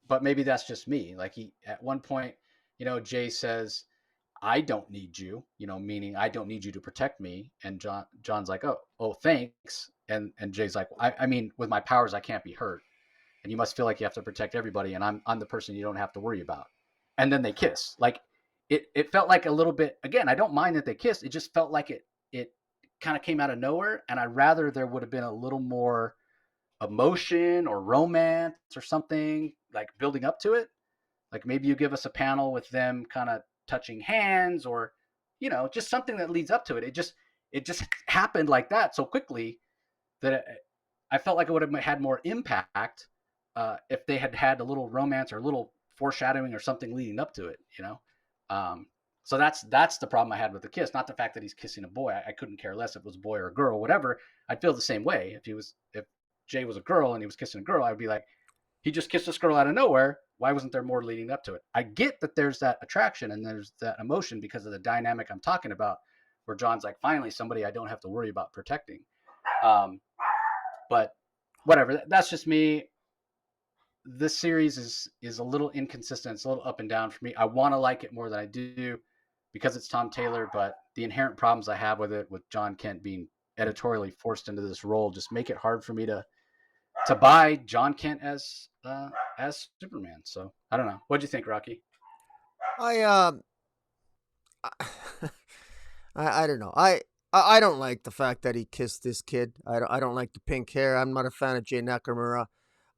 But maybe that's just me. Like at one point, Jay says, I don't need you, meaning I don't need you to protect me. And Jon's like, oh, thanks. And Jay's like, I mean, with my powers, I can't be hurt. And you must feel like you have to protect everybody. And I'm the person you don't have to worry about. And then they kiss. Like it felt like a little bit, again, I don't mind that they kissed. It just felt like it kind of came out of nowhere. And I'd rather there would have been a little more emotion or romance or something like building up to it. Like maybe you give us a panel with them kind of touching hands, or just something that leads up to it. It just happened like that so quickly that I felt like it would have had more impact if they had had a little romance or a little foreshadowing or something leading up to it. So that's the problem I had with the kiss, not the fact that he's kissing a boy. I couldn't care less if it was a boy or a girl, whatever. I'd feel the same way if Jay was a girl and he was kissing a girl. I'd be like, he just kissed this girl out of nowhere. Why wasn't there more leading up to it? I get that there's that attraction and there's that emotion because of the dynamic I'm talking about, where Jon's like, finally, somebody I don't have to worry about protecting. But whatever, that's just me. This series is a little inconsistent. It's a little up and down for me. I want to like it more than I do because it's Tom Taylor, but the inherent problems I have with it, with Jon Kent being editorially forced into this role, just make it hard for me to buy Jon Kent as Superman. So I don't know. What'd you think, Rocky? I don't know. I don't like the fact that he kissed this kid. I don't like the pink hair. I'm not a fan of Jay Nakamura.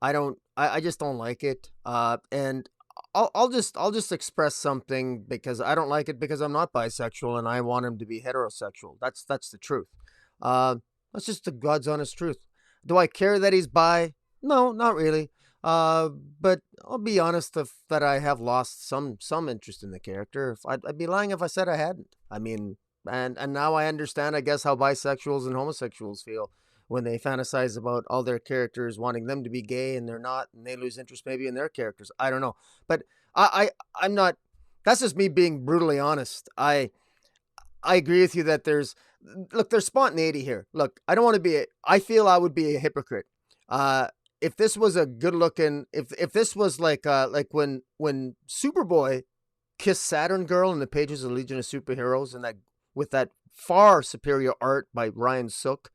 I just don't like it. And I'll just express something because I don't like it because I'm not bisexual and I want him to be heterosexual. That's the truth. That's just the God's honest truth. Do I care that he's bi? No, not really. But I'll be honest that I have lost some interest in the character. I'd be lying if I said I hadn't. I mean, and now I understand, I guess, how bisexuals and homosexuals feel when they fantasize about all their characters wanting them to be gay and they're not, and they lose interest maybe in their characters. I don't know, but I'm not. That's just me being brutally honest. I agree with you that there's spontaneity here. Look, I don't want to be. I feel I would be a hypocrite. If this was a good looking, if this was like when Superboy kissed Saturn Girl in the pages of Legion of Superheroes, and that with that far superior art by Ryan Sook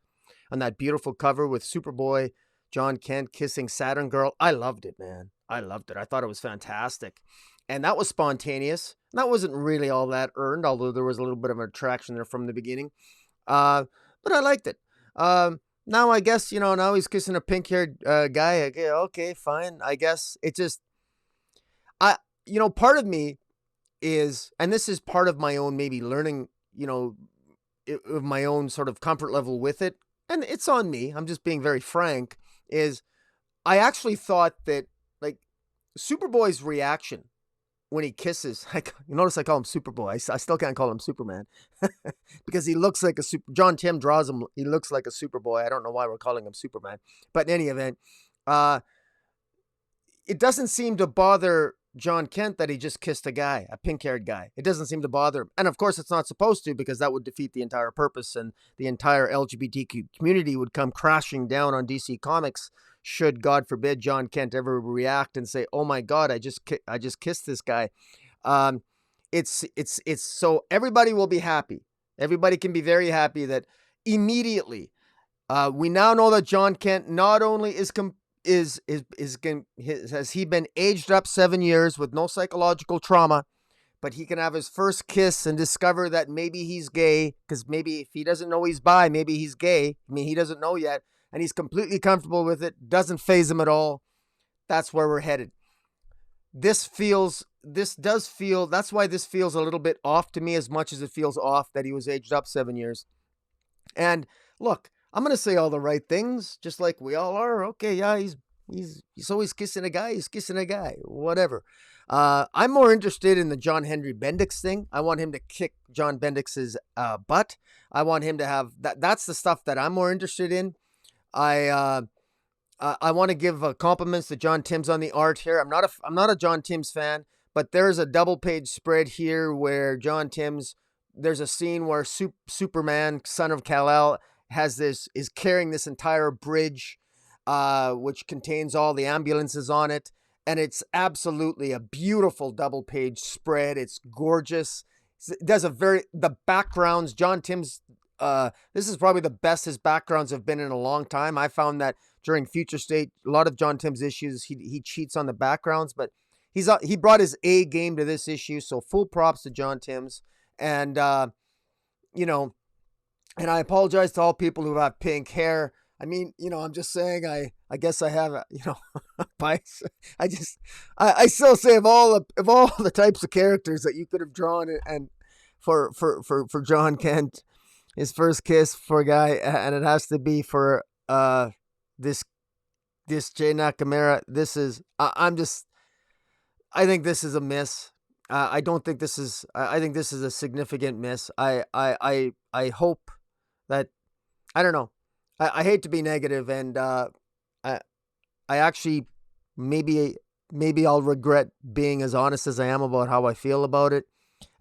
on that beautiful cover with Superboy, Jon Kent kissing Saturn Girl, I loved it, man. I loved it. I thought it was fantastic. And that was spontaneous. That wasn't really all that earned, although there was a little bit of an attraction there from the beginning. But I liked it. Now I guess, now he's kissing a pink-haired guy. Okay, fine. I guess it just, part of me is, and this is part of my own maybe learning, of my own sort of comfort level with it, and it's on me. I'm just being very frank, is I actually thought that, like, Superboy's reaction when he kisses, you notice I call him Superboy. I still can't call him Superman because he looks like John Tim draws him. He looks like a Superboy. I don't know why we're calling him Superman, but in any event, it doesn't seem to bother Jon Kent that he just kissed a guy, a pink-haired guy. It doesn't seem to bother him. And of course it's not supposed to, because that would defeat the entire purpose, and the entire LGBTQ community would come crashing down on DC Comics should, God forbid, Jon Kent ever react and say, "Oh my God, I just kissed this guy." It's so everybody will be happy. Everybody can be very happy that immediately we now know that Jon Kent not only has he been aged up 7 years with no psychological trauma, but he can have his first kiss and discover that maybe he's gay, because maybe if he doesn't know he's bi, maybe he's gay. I mean, he doesn't know yet. And he's completely comfortable with it. Doesn't faze him at all. That's where we're headed. That's why this feels a little bit off to me, as much as it feels off that he was aged up 7 years. And look, I'm going to say all the right things, just like we all are. Okay, yeah, he's always kissing a guy. He's kissing a guy, whatever. I'm more interested in the John Henry Bendix thing. I want him to kick John Bendix's butt. I want him to have that. That's the stuff that I'm more interested in. I want to give compliments to John Timms on the art here. I'm not a John Timms fan, but there's a double page spread here where John Timms, there's a scene where Superman, son of Kal-el, is carrying this entire bridge, which contains all the ambulances on it. And it's absolutely a beautiful double page spread. It's gorgeous. It does the backgrounds, John Timms, this is probably the best his backgrounds have been in a long time. I found that during Future State, a lot of John Timms issues, he cheats on the backgrounds, but he brought his A game to this issue. So full props to John Timms. And, and I apologize to all people who have pink hair. I mean, I'm just saying, I guess I have, bias. I still say of all the types of characters that you could have drawn, and for Jon Kent, his first kiss for a guy, and it has to be for this Jay Nakamura. This is I think this is a miss. I don't think this is. I think this is a significant miss. I hope that, I don't know. I hate to be negative, and I actually maybe I'll regret being as honest as I am about how I feel about it.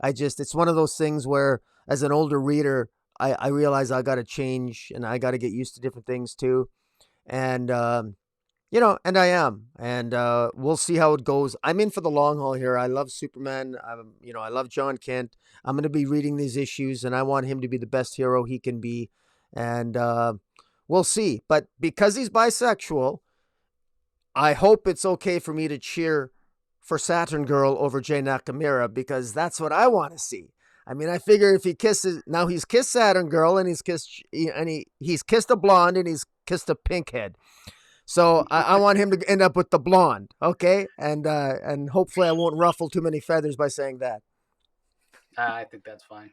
It's one of those things where, as an older reader, I realize I got to change, and I got to get used to different things too. And, and I am, and we'll see how it goes. I'm in for the long haul here. I love Superman. I love Jon Kent. I'm going to be reading these issues, and I want him to be the best hero he can be. And we'll see. But because he's bisexual, I hope it's okay for me to cheer for Saturn Girl over Jay Nakamura, because that's what I want to see. I mean, I figure if he kisses, now he's kissed Saturn Girl, and he's kissed a blonde, and he's kissed a pink head. So I want him to end up with the blonde, okay? And hopefully I won't ruffle too many feathers by saying that. I think that's fine.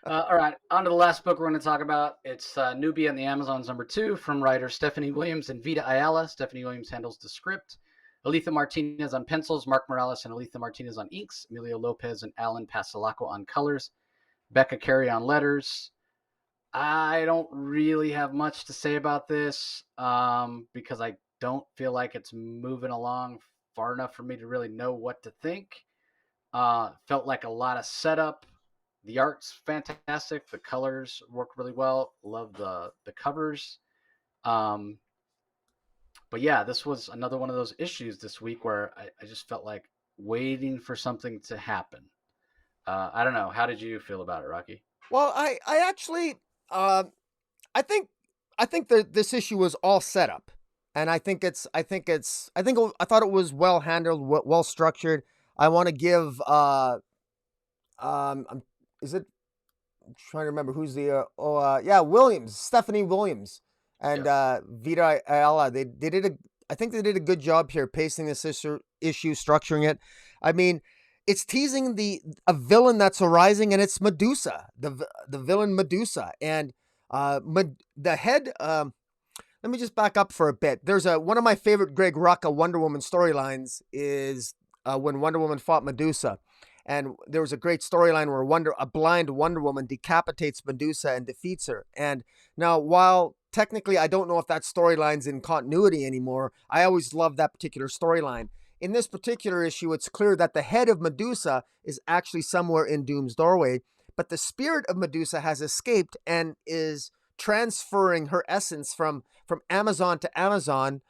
All right, on to the last book we're going to talk about. It's Nubia and the Amazons #2 from writers Stephanie Williams and Vita Ayala. Stephanie Williams handles the script. Aletha Martinez on pencils, Mark Morales and Aletha Martinez on inks, Emilio Lopez and Alan Pasolaco on colors, Becca Carey on letters. I don't really have much to say about this because I don't feel like it's moving along far enough for me to really know what to think. Felt like a lot of setup. The art's fantastic. The colors work really well. Love the covers. But yeah, this was another one of those issues this week where I just felt like waiting for something to happen. I don't know. How did you feel about it, Rocky? Well, I actually, I think that this issue was all set up, and I thought it was well handled, well structured. I want to give, is it? I'm trying to remember who's the, Williams, Stephanie Williams, and Yes. Vita Ayala. I think they did a good job here pacing this issue, structuring it. I mean, it's teasing a villain that's arising, and it's Medusa, the villain Medusa, and the head. Let me just back up for a bit. There's one of my favorite Greg Rucka Wonder Woman storylines is when Wonder Woman fought Medusa, and there was a great storyline where a blind Wonder Woman decapitates Medusa and defeats her. And now, while technically I don't know if that storyline's in continuity anymore, I always loved that particular storyline. In this particular issue, it's clear that the head of Medusa is actually somewhere in Doom's doorway, but the spirit of Medusa has escaped and is transferring her essence from Amazon to Amazon,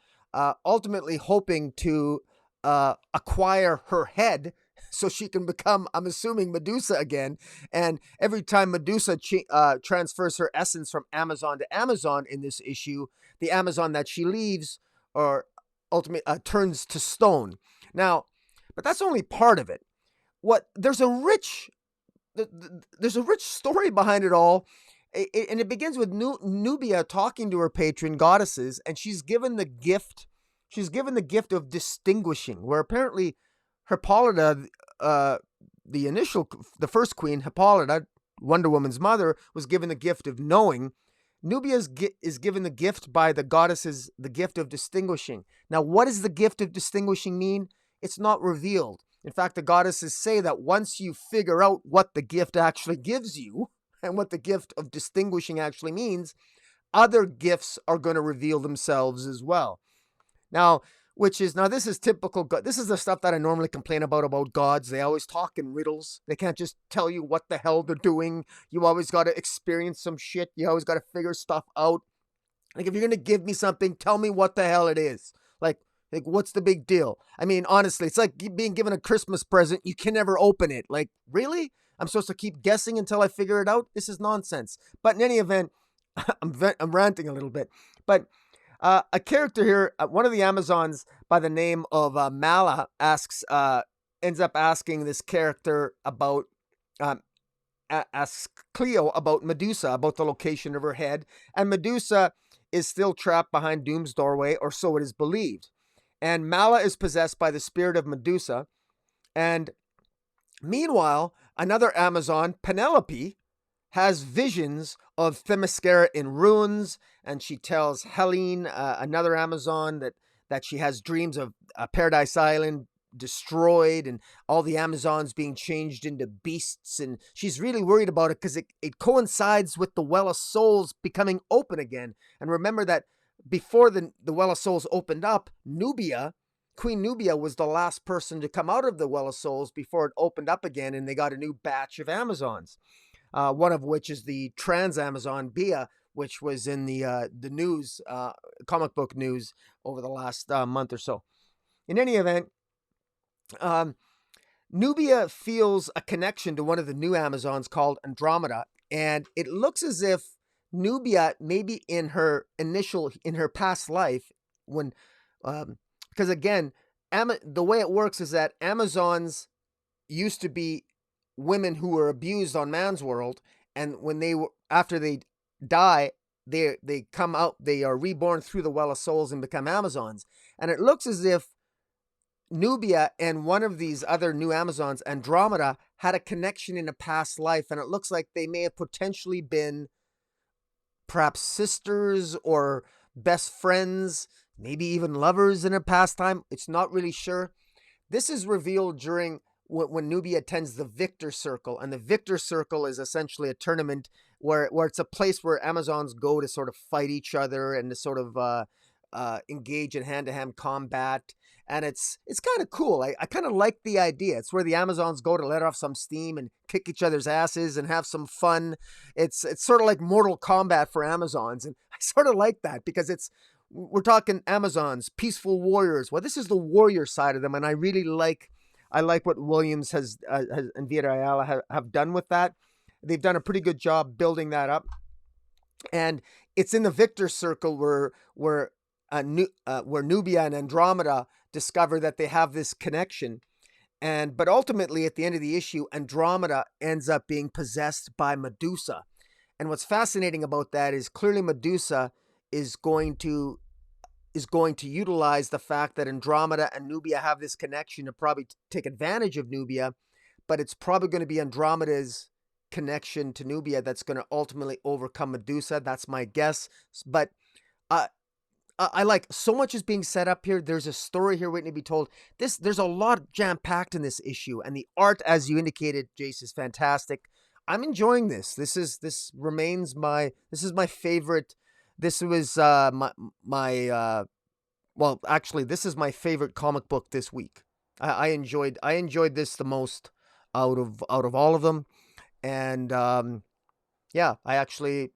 ultimately hoping to acquire her head so she can become, I'm assuming, Medusa again. And every time Medusa transfers her essence from Amazon to Amazon in this issue, the Amazon that she leaves or ultimately turns to stone. Now, but that's only part of it. There's a rich story behind it all. And it begins with Nubia talking to her patron goddesses, and she's given the gift of distinguishing, where apparently Hippolyta, the first queen, Hippolyta, Wonder Woman's mother, was given the gift of knowing. Nubia is given the gift by the goddesses, the gift of distinguishing. Now, what does the gift of distinguishing mean? It's not revealed. In fact, the goddesses say that once you figure out what the gift actually gives you and what the gift of distinguishing actually means, other gifts are going to reveal themselves as well. Now, this is typical. This is the stuff that I normally complain about gods. They always talk in riddles. They can't just tell you what the hell they're doing. You always got to experience some shit. You always got to figure stuff out. Like, if you're going to give me something, tell me what the hell it is. Like, what's the big deal? I mean, honestly, it's like being given a Christmas present. You can never open it. Like, really? I'm supposed to keep guessing until I figure it out? This is nonsense. But in any event, I'm ranting a little bit. But a character here, one of the Amazons by the name of Mala, ends up asking this character about, asks Cleo about Medusa, about the location of her head. And Medusa is still trapped behind Doom's doorway, or so it is believed. And Mala is possessed by the spirit of Medusa. And meanwhile, another Amazon, Penelope, has visions of Themyscira in ruins, and she tells Helene, another Amazon, that she has dreams of Paradise Island destroyed and all the Amazons being changed into beasts, and she's really worried about it because it coincides with the Well of Souls becoming open again. And remember that before the Well of Souls opened up, Queen Nubia was the last person to come out of the Well of Souls before it opened up again, and they got a new batch of Amazons. One of which is the trans Amazon Bia, which was in the news, comic book news over the last month or so. In any event, Nubia feels a connection to one of the new Amazons called Andromeda, and it looks as if Nubia, maybe in her past life, when, because again, the way it works is that Amazons used to be women who were abused on Man's World, and when after they die, they come out, they are reborn through the Well of Souls and become Amazons. And it looks as if Nubia and one of these other new Amazons, Andromeda, had a connection in a past life, and it looks like they may have potentially been perhaps sisters or best friends, maybe even lovers in a past time. It's not really sure. This is revealed during when Nubia attends the Victor Circle, and the Victor Circle is essentially a tournament where it's a place where Amazons go to sort of fight each other and to sort of engage in hand-to-hand combat. And it's kind of cool. I kind of like the idea. It's where the Amazons go to let off some steam and kick each other's asses and have some fun. It's sort of like Mortal Kombat for Amazons, and I sort of like that because we're talking Amazons, peaceful warriors. Well, this is the warrior side of them, and I really like what Williams has and Vita Ayala have done with that. They've done a pretty good job building that up, and it's in the Victor Circle where Nubia and Andromeda discover that they have this connection. But ultimately, at the end of the issue, Andromeda ends up being possessed by Medusa. And what's fascinating about that is clearly Medusa is going to utilize the fact that Andromeda and Nubia have this connection to probably take advantage of Nubia, but it's probably going to be Andromeda's connection to Nubia that's going to ultimately overcome Medusa. That's my guess. But I like so much is being set up here. There's a story here waiting to be told. There's a lot jam-packed in this issue, and the art, as you indicated, Jace, is fantastic. I'm enjoying this. This is my favorite. This was this is my favorite comic book this week. I enjoyed this the most out of all of them, and I actually,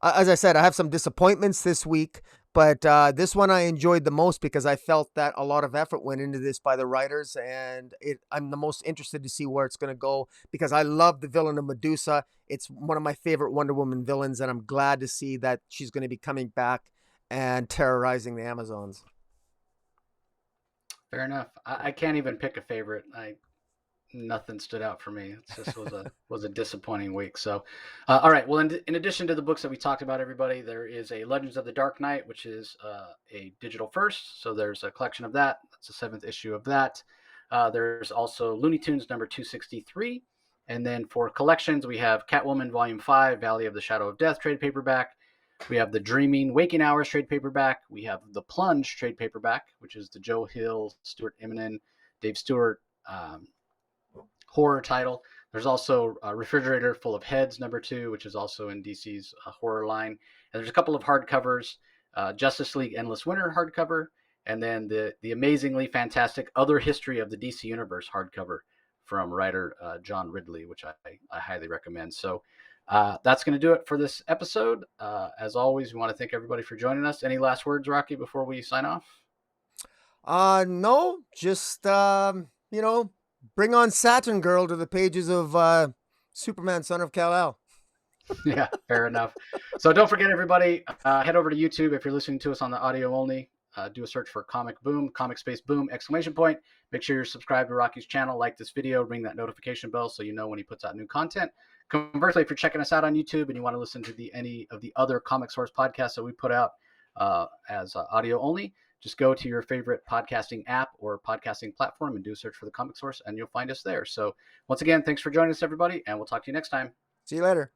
as I said, I have some disappointments this week, but this one I enjoyed the most because I felt that a lot of effort went into this by the writers, and I'm the most interested to see where it's going to go because I love the villain of Medusa. It's one of my favorite Wonder Woman villains, and I'm glad to see that she's going to be coming back and terrorizing the Amazons. Fair enough. I can't even pick a favorite. Nothing stood out for me. It just was a disappointing week. So, all right. Well, in addition to the books that we talked about, everybody, there is a Legends of the Dark Knight, which is a digital first. So there's a collection of that. That's the 7th issue of that. There's also Looney Tunes number 263. And then for collections, we have Catwoman Volume 5, Valley of the Shadow of Death trade paperback. We have the Dreaming Waking Hours trade paperback. We have the Plunge trade paperback, which is the Joe Hill, Stuart Immonen, Dave Stewart horror title. There's also a Refrigerator Full of Heads number 2, which is also in DC's horror line. And there's a couple of hardcovers, Justice League Endless Winter hardcover, and then the amazingly fantastic Other History of the DC Universe hardcover from writer John Ridley, which I highly recommend. So that's going to do it for this episode. As always, we want to thank everybody for joining us. Any last words, Rocky, before we sign off? No, just bring on Saturn Girl to the pages of Superman, Son of Kal-el. Yeah, fair enough. So don't forget, everybody, head over to YouTube if you're listening to us on the audio only. Do a search for Comic Boom, Comic Space Boom, ! Make sure you're subscribed to Rocky's channel, like this video, ring that notification bell so you know when he puts out new content. Conversely, if you're checking us out on YouTube and you want to listen to any of the other Comic Source podcasts that we put out as audio only, just go to your favorite podcasting app or podcasting platform and do a search for the Comic Source, and you'll find us there. So once again, thanks for joining us, everybody, and we'll talk to you next time. See you later.